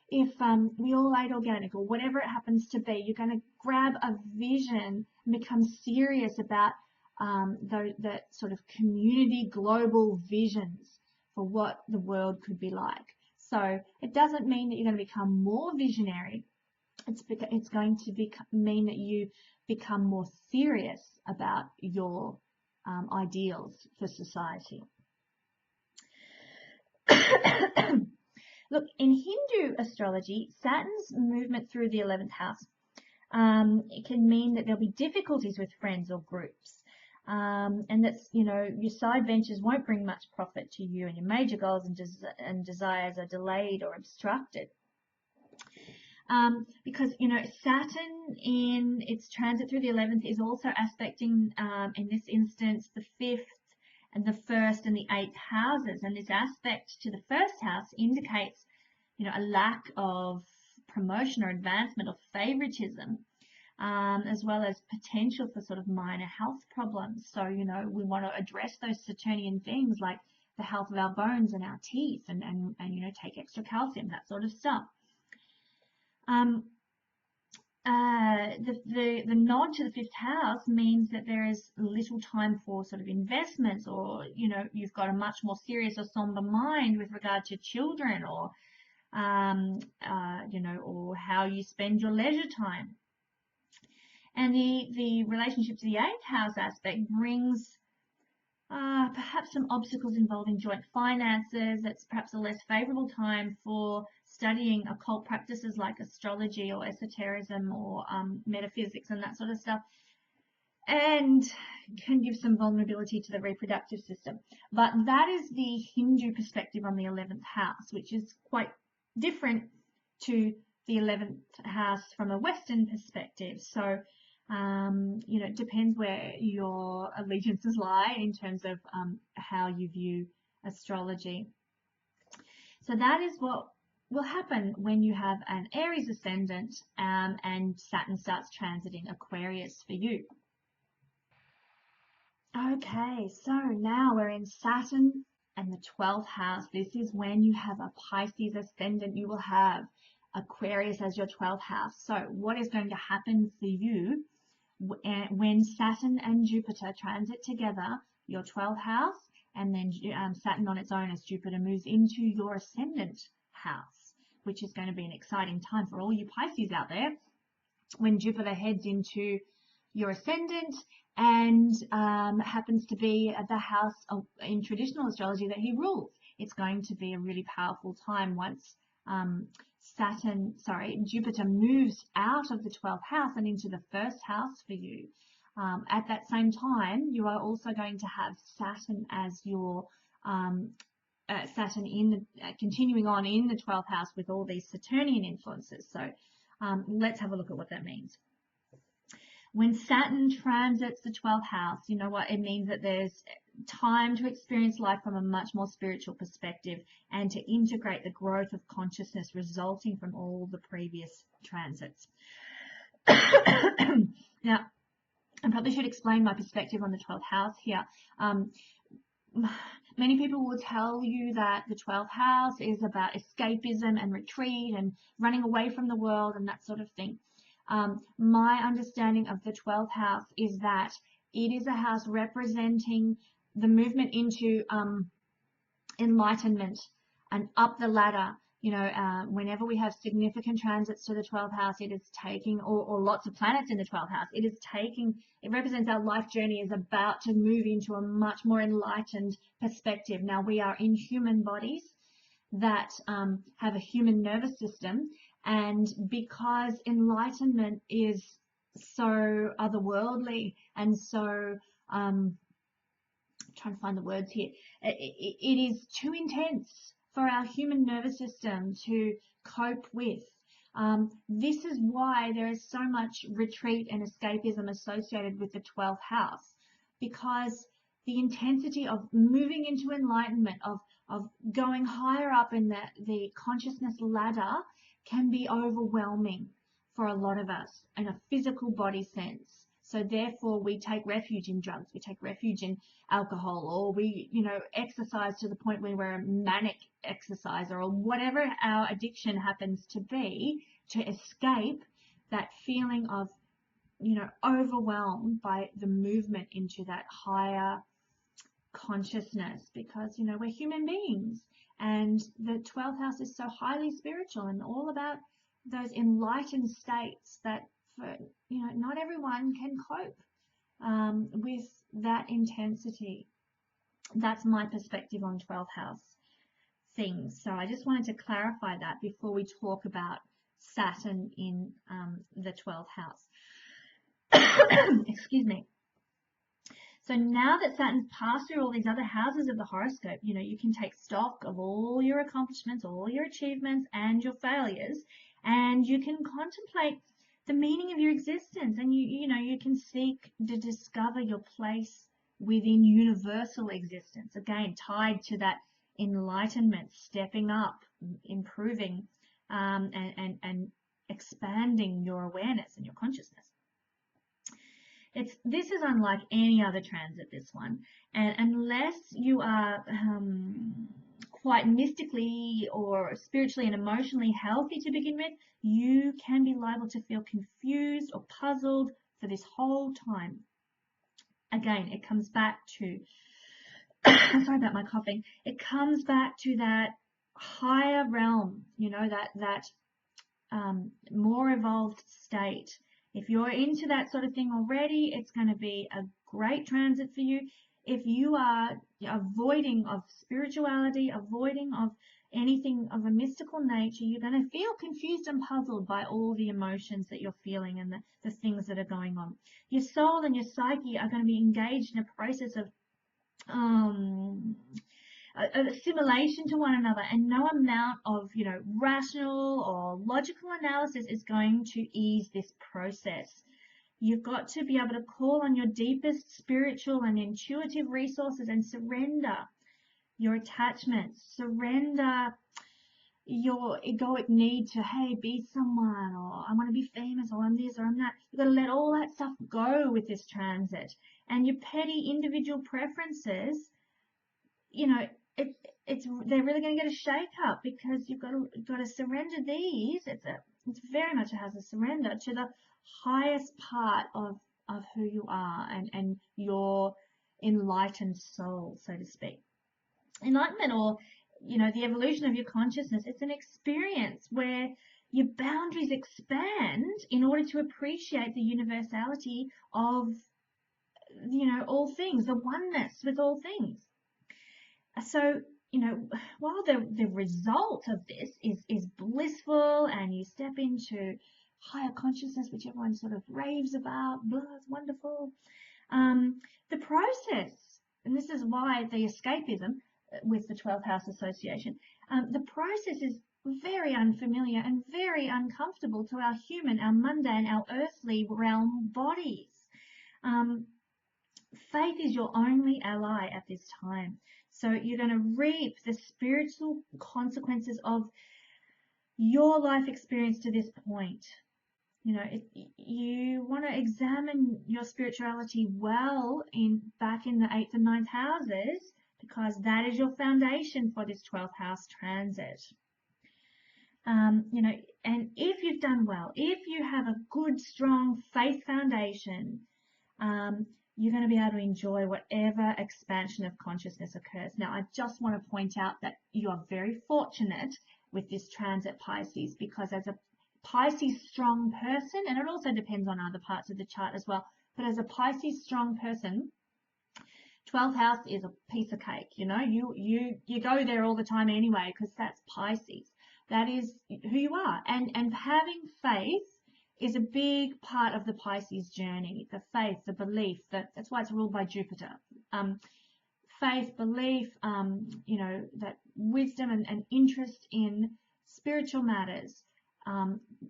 if we all ate organic or whatever it happens to be. You're going to grab a vision and become serious about that sort of community global visions for what the world could be like. So it doesn't mean that you're going to become more visionary. it's going to mean that you become more serious about your ideals for society. Look, in Hindu astrology, Saturn's movement through the 11th house, it can mean that there'll be difficulties with friends or groups. And that's, your side ventures won't bring much profit to you, and your major goals and desires are delayed or obstructed. Because, Saturn in its transit through the 11th is also aspecting, in this instance, the 5th and the 1st and the 8th houses. And this aspect to the 1st house indicates, a lack of promotion or advancement or favoritism, as well as potential for sort of minor health problems. So, we want to address those Saturnian things like the health of our bones and our teeth and take extra calcium, that sort of stuff. The nod to the 5th house means that there is little time for sort of investments, or you've got a much more serious or somber mind with regard to children, or or how you spend your leisure time. And the relationship to the 8th house aspect brings perhaps some obstacles involving joint finances. It's perhaps a less favorable time for studying occult practices like astrology or esotericism or metaphysics and that sort of stuff, and can give some vulnerability to the reproductive system. But that is the Hindu perspective on the 11th house, which is quite different to the 11th house from a Western perspective. So it depends where your allegiances lie in terms of how you view astrology. So that is what will happen when you have an Aries ascendant and Saturn starts transiting Aquarius for you. Okay, so now we're in Saturn and the 12th house. This is when you have a Pisces ascendant. You will have Aquarius as your 12th house. So what is going to happen for you when Saturn and Jupiter transit together, your 12th house, and then Saturn on its own as Jupiter moves into your ascendant house, which is going to be an exciting time for all you Pisces out there when Jupiter heads into your ascendant and happens to be at the house in traditional astrology that he rules. It's going to be a really powerful time once Jupiter moves out of the 12th house and into the 1st house for you. At that same time, you are also going to have Saturn as your Saturn continuing on in the 12th house with all these Saturnian influences. So let's have a look at what that means. When Saturn transits the 12th house, you know what? It means that there's time to experience life from a much more spiritual perspective and to integrate the growth of consciousness resulting from all the previous transits. Now, I probably should explain my perspective on the 12th house here. Many people will tell you that the 12th house is about escapism and retreat and running away from the world and that sort of thing. My understanding of the 12th house is that it is a house representing the movement into enlightenment and up the ladder. Whenever we have significant transits to the 12th house, it is taking, or lots of planets in the 12th house, it represents our life journey is about to move into a much more enlightened perspective. Now, we are in human bodies that have a human nervous system, and because enlightenment is so otherworldly and so, trying to find the words here, it is too intense for our human nervous system to cope with. This is why there is so much retreat and escapism associated with the 12th house, because the intensity of moving into enlightenment, of going higher up in the consciousness ladder can be overwhelming for a lot of us in a physical body sense. So therefore we take refuge in drugs, we take refuge in alcohol, or we, exercise to the point where we're a manic exerciser, or whatever our addiction happens to be, to escape that feeling of, overwhelmed by the movement into that higher consciousness, because, we're human beings, and the 12th house is so highly spiritual and all about those enlightened states that, for, not everyone can cope with that intensity. That's my perspective on 12th house things. So I just wanted to clarify that before we talk about Saturn in the 12th house. Excuse me. So now that Saturn's passed through all these other houses of the horoscope, you can take stock of all your accomplishments, all your achievements, and your failures, and you can contemplate the meaning of your existence, and you can seek to discover your place within universal existence, again tied to that enlightenment, stepping up, improving, and expanding your awareness and your consciousness. This is unlike any other transit, this one, and unless you are quite mystically or spiritually and emotionally healthy to begin with, you can be liable to feel confused or puzzled for this whole time. Again, it comes back to, sorry about my coughing, it comes back to that higher realm, that more evolved state. If you're into that sort of thing already, it's going to be a great transit for you. If you are avoiding of spirituality, avoiding of anything of a mystical nature, you're going to feel confused and puzzled by all the emotions that you're feeling and the things that are going on. Your soul and your psyche are going to be engaged in a process of assimilation to one another, and no amount of rational or logical analysis is going to ease this process. You've got to be able to call on your deepest spiritual and intuitive resources and surrender your attachments, surrender your egoic need to, hey, be someone, or I want to be famous, or I'm this, or I'm that. You've got to let all that stuff go with this transit. And your petty individual preferences, they're really going to get a shake up, because you've got to surrender these. It's very much a house of surrender to the highest part of who you are and your enlightened soul, so to speak. Enlightenment, or the evolution of your consciousness, it's an experience where your boundaries expand in order to appreciate the universality of all things, the oneness with all things. So while the result of this is blissful, and you step into higher consciousness, which everyone sort of raves about, blah, it's wonderful, the process, and this is why the escapism with the 12th house association, the process is very unfamiliar and very uncomfortable to our human, our mundane, our earthly realm bodies. Faith is your only ally at this time. So you're going to reap the spiritual consequences of your life experience to this point. You want to examine your spirituality well back in the 8th and 9th houses, because that is your foundation for this 12th house transit. And if you've done well, if you have a good, strong faith foundation, you're going to be able to enjoy whatever expansion of consciousness occurs. Now, I just want to point out that you are very fortunate with this transit, Pisces, because as a Pisces strong person, and it also depends on other parts of the chart as well, but as a Pisces strong person, 12th house is a piece of cake. You go there all the time anyway, because that's Pisces. That is who you are. And having faith is a big part of the Pisces journey. The faith, the belief, that's why it's ruled by Jupiter. Faith, belief, that wisdom and interest in spiritual matters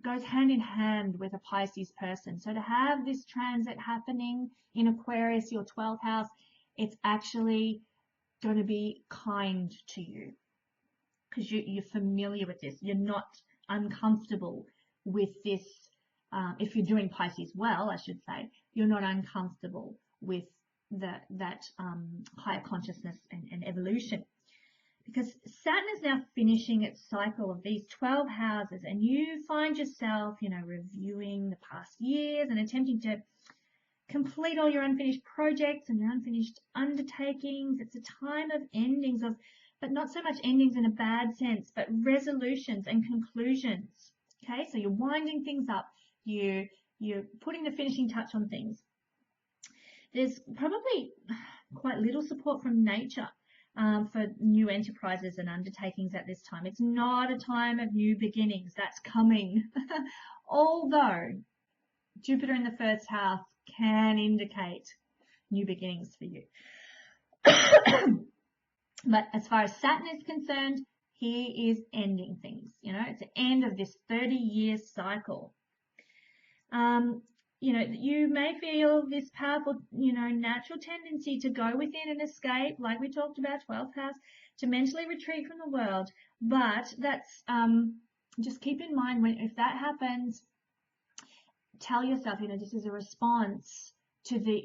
goes hand in hand with a Pisces person. So to have this transit happening in Aquarius, your 12th house, it's actually going to be kind to you, because you're familiar with this. You're not uncomfortable with this. If you're doing Pisces well, I should say, you're not uncomfortable with that higher consciousness and evolution. Because Saturn is now finishing its cycle of these 12 houses, and you find yourself, reviewing the past years and attempting to complete all your unfinished projects and your unfinished undertakings. It's a time of endings, but not so much endings in a bad sense, but resolutions and conclusions. Okay, so you're winding things up. You're putting the finishing touch on things. There's probably quite little support from nature for new enterprises and undertakings at this time. It's not a time of new beginnings. That's coming. Although Jupiter in the first house can indicate new beginnings for you. But as far as Saturn is concerned, he is ending things. It's the end of this 30-year cycle. You may feel this powerful, natural tendency to go within and escape, like we talked about, 12th house, to mentally retreat from the world. But that's, just keep in mind if that happens, tell yourself, this is a response to the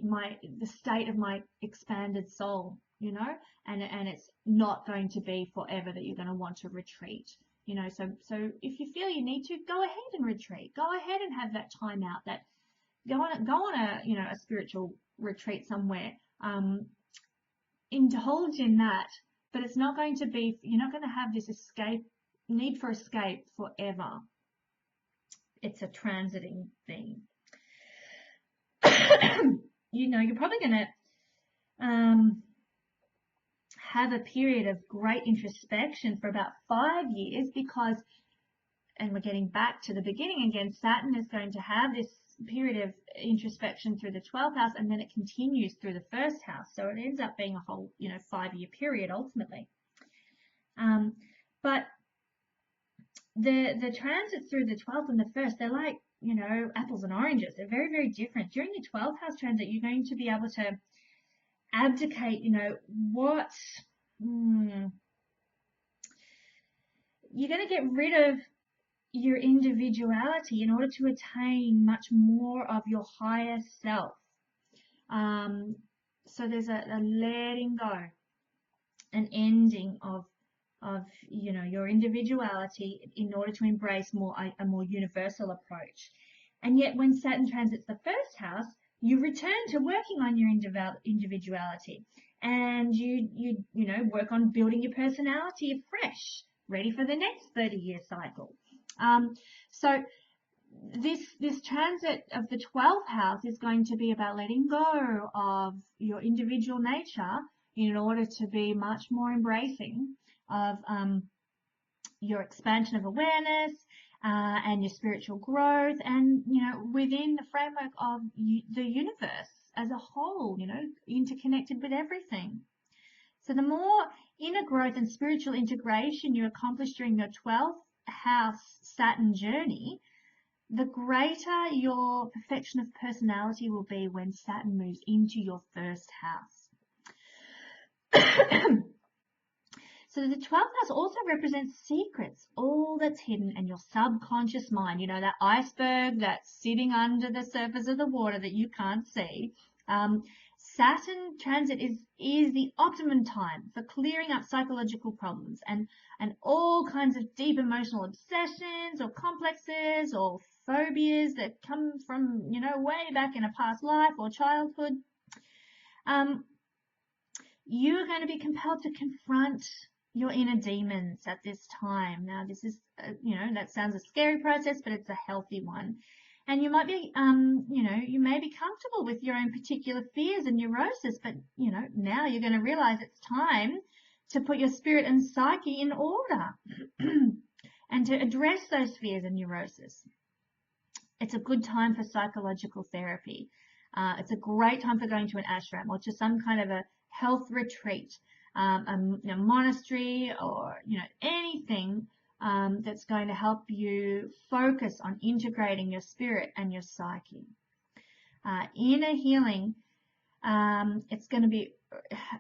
state of my expanded soul, and it's not going to be forever that you're going to want to retreat. So if you feel you need to, go ahead and retreat. Go ahead and have that time out. Go on a spiritual retreat somewhere. Indulge in that, but it's not going to be. You're not going to have this need for escape forever. It's a transiting thing. You're probably going to have a period of great introspection for about 5 years because, and we're getting back to the beginning again, Saturn is going to have this period of introspection through the 12th house, and then it continues through the first house. So it ends up being a whole, 5-year period ultimately. But the transits through the 12th and the first, they're like, apples and oranges. They're very, very different. During the 12th house transit, you're going to be able to abdicate, you're going to get rid of your individuality in order to attain much more of your higher self. So there's a letting go, an ending of your individuality in order to embrace a more universal approach. And yet when Saturn transits the first house, you return to working on your individuality, and you work on building your personality afresh, ready for the next 30-year cycle. So this transit of the 12th house is going to be about letting go of your individual nature in order to be much more embracing of your expansion of awareness and your spiritual growth, and within the framework of the universe as a whole, interconnected with everything. So the more inner growth and spiritual integration you accomplish during your 12th house Saturn journey, the greater your perfection of personality will be when Saturn moves into your first house. So the 12th house also represents secrets, all that's hidden, and your subconscious mind, that iceberg that's sitting under the surface of the water that you can't see. Saturn transit is the optimum time for clearing up psychological problems and all kinds of deep emotional obsessions or complexes or phobias that come from, way back in a past life or childhood. You are going to be compelled to confront your inner demons at this time. Now, this is, that sounds a scary process, but it's a healthy one. And you might be, you may be comfortable with your own particular fears and neurosis, but, now you're going to realize it's time to put your spirit and psyche in order and to address those fears and neurosis. It's a good time for psychological therapy. It's a great time for going to an ashram or to some kind of a health retreat, a monastery, or anything that's going to help you focus on integrating your spirit and your psyche. Inner healing, it's going to be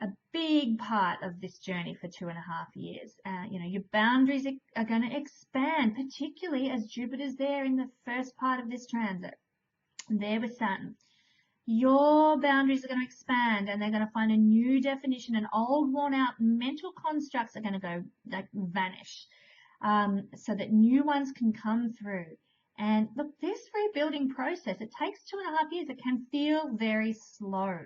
a big part of this journey for 2.5 years. Your boundaries are going to expand, particularly as Jupiter's there in the first part of this transit, there with Saturn. Your boundaries are going to expand, and they're going to find a new definition, and old, worn-out mental constructs are going to vanish, so that new ones can come through. And look, this rebuilding process, it takes 2.5 years. It can feel very slow.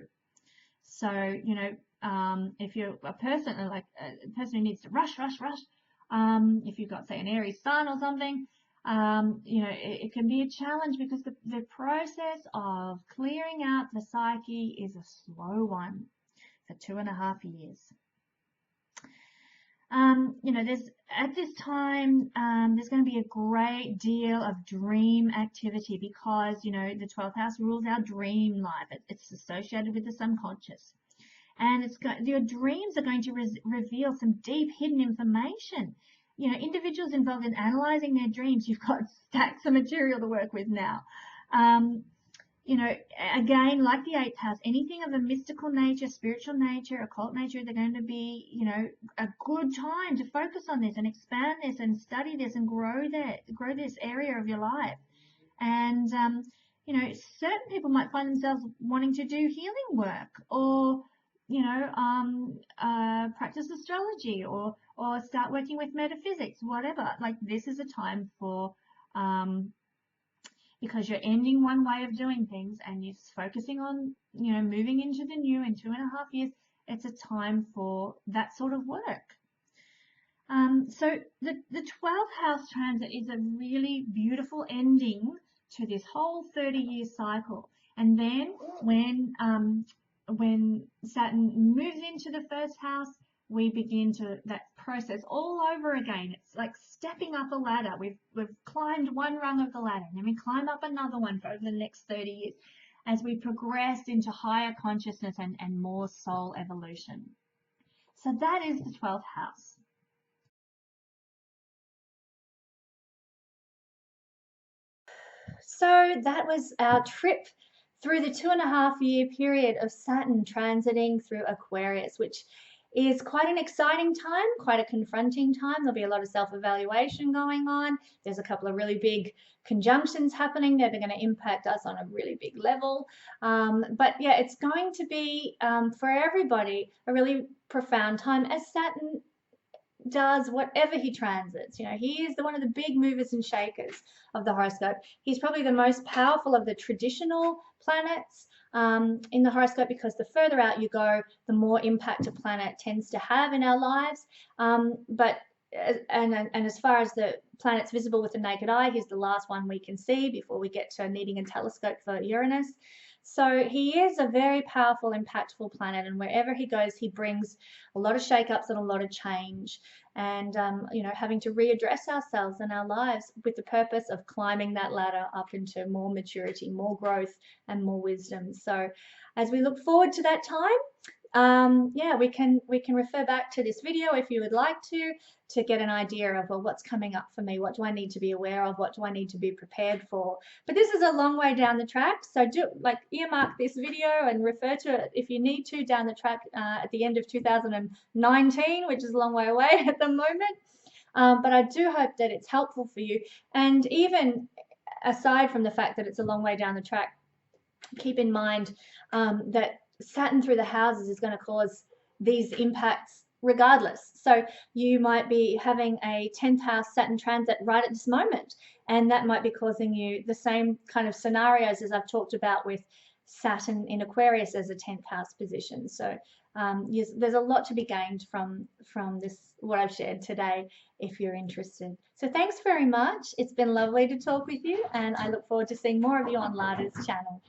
So, if you're a person who needs to rush, if you've got, say, an Aries sun or something, You know, it can be a challenge because the process of clearing out the psyche is a slow one for 2.5 years. You know, at this time, there's going to be a great deal of dream activity because, you know, the 12th house rules our dream life. It's associated with the subconscious. And your dreams are going to reveal some deep hidden information. You know, individuals involved in analyzing their dreams, you've got stacks of material to work with now. You know, again, like the 8th house, anything of a mystical nature, spiritual nature, occult nature, they're going to be, you know, a good time to focus on this and expand this and study this and grow this area of your life. And, you know, certain people might find themselves wanting to do healing work or, you know, practice astrology or start working with metaphysics, whatever. Like, this is a time for, because you're ending one way of doing things and you're focusing on, you know, moving into the new in 2.5 years, it's a time for that sort of work. So the 12th house transit is a really beautiful ending to this whole 30-year cycle. And then when Saturn moves into the 1st house, we begin that process all over again. It's like stepping up a ladder. We've climbed one rung of the ladder, and then we climb up another one for over the next 30 years as we progress into higher consciousness and more soul evolution. So that is the 12th house. So that was our trip through the 2.5-year period of Saturn transiting through Aquarius, which is quite an exciting time, quite a confronting time. There'll be a lot of self-evaluation going on. There's a couple of really big conjunctions happening that are going to impact us on a really big level. But yeah, it's going to be, for everybody, a really profound time as Saturn does whatever he transits. You know, he is one of the big movers and shakers of the horoscope. He's probably the most powerful of the traditional planets in the horoscope, because the further out you go, the more impact a planet tends to have in our lives. But as far as the planets visible with the naked eye, he's the last one we can see before we get to needing a telescope for Uranus. So he is a very powerful, impactful planet, and wherever he goes, he brings a lot of shake-ups and a lot of change, and you know, having to readdress ourselves and our lives with the purpose of climbing that ladder up into more maturity, more growth, and more wisdom. So as we look forward to that time, yeah, we can refer back to this video if you would like to get an idea of, well, what's coming up for me, what do I need to be aware of, what do I need to be prepared for. But this is a long way down the track, so do earmark this video and refer to it if you need to down the track at the end of 2019, which is a long way away at the moment. But I do hope that it's helpful for you. And even aside from the fact that it's a long way down the track, keep in mind that Saturn through the houses is going to cause these impacts regardless. So you might be having a 10th house Saturn transit right at this moment, and that might be causing you the same kind of scenarios as I've talked about with Saturn in Aquarius as a 10th house position. So yes, there's a lot to be gained from this, what I've shared today, if you're interested. So thanks very much. It's been lovely to talk with you, and I look forward to seeing more of you on Lada's channel.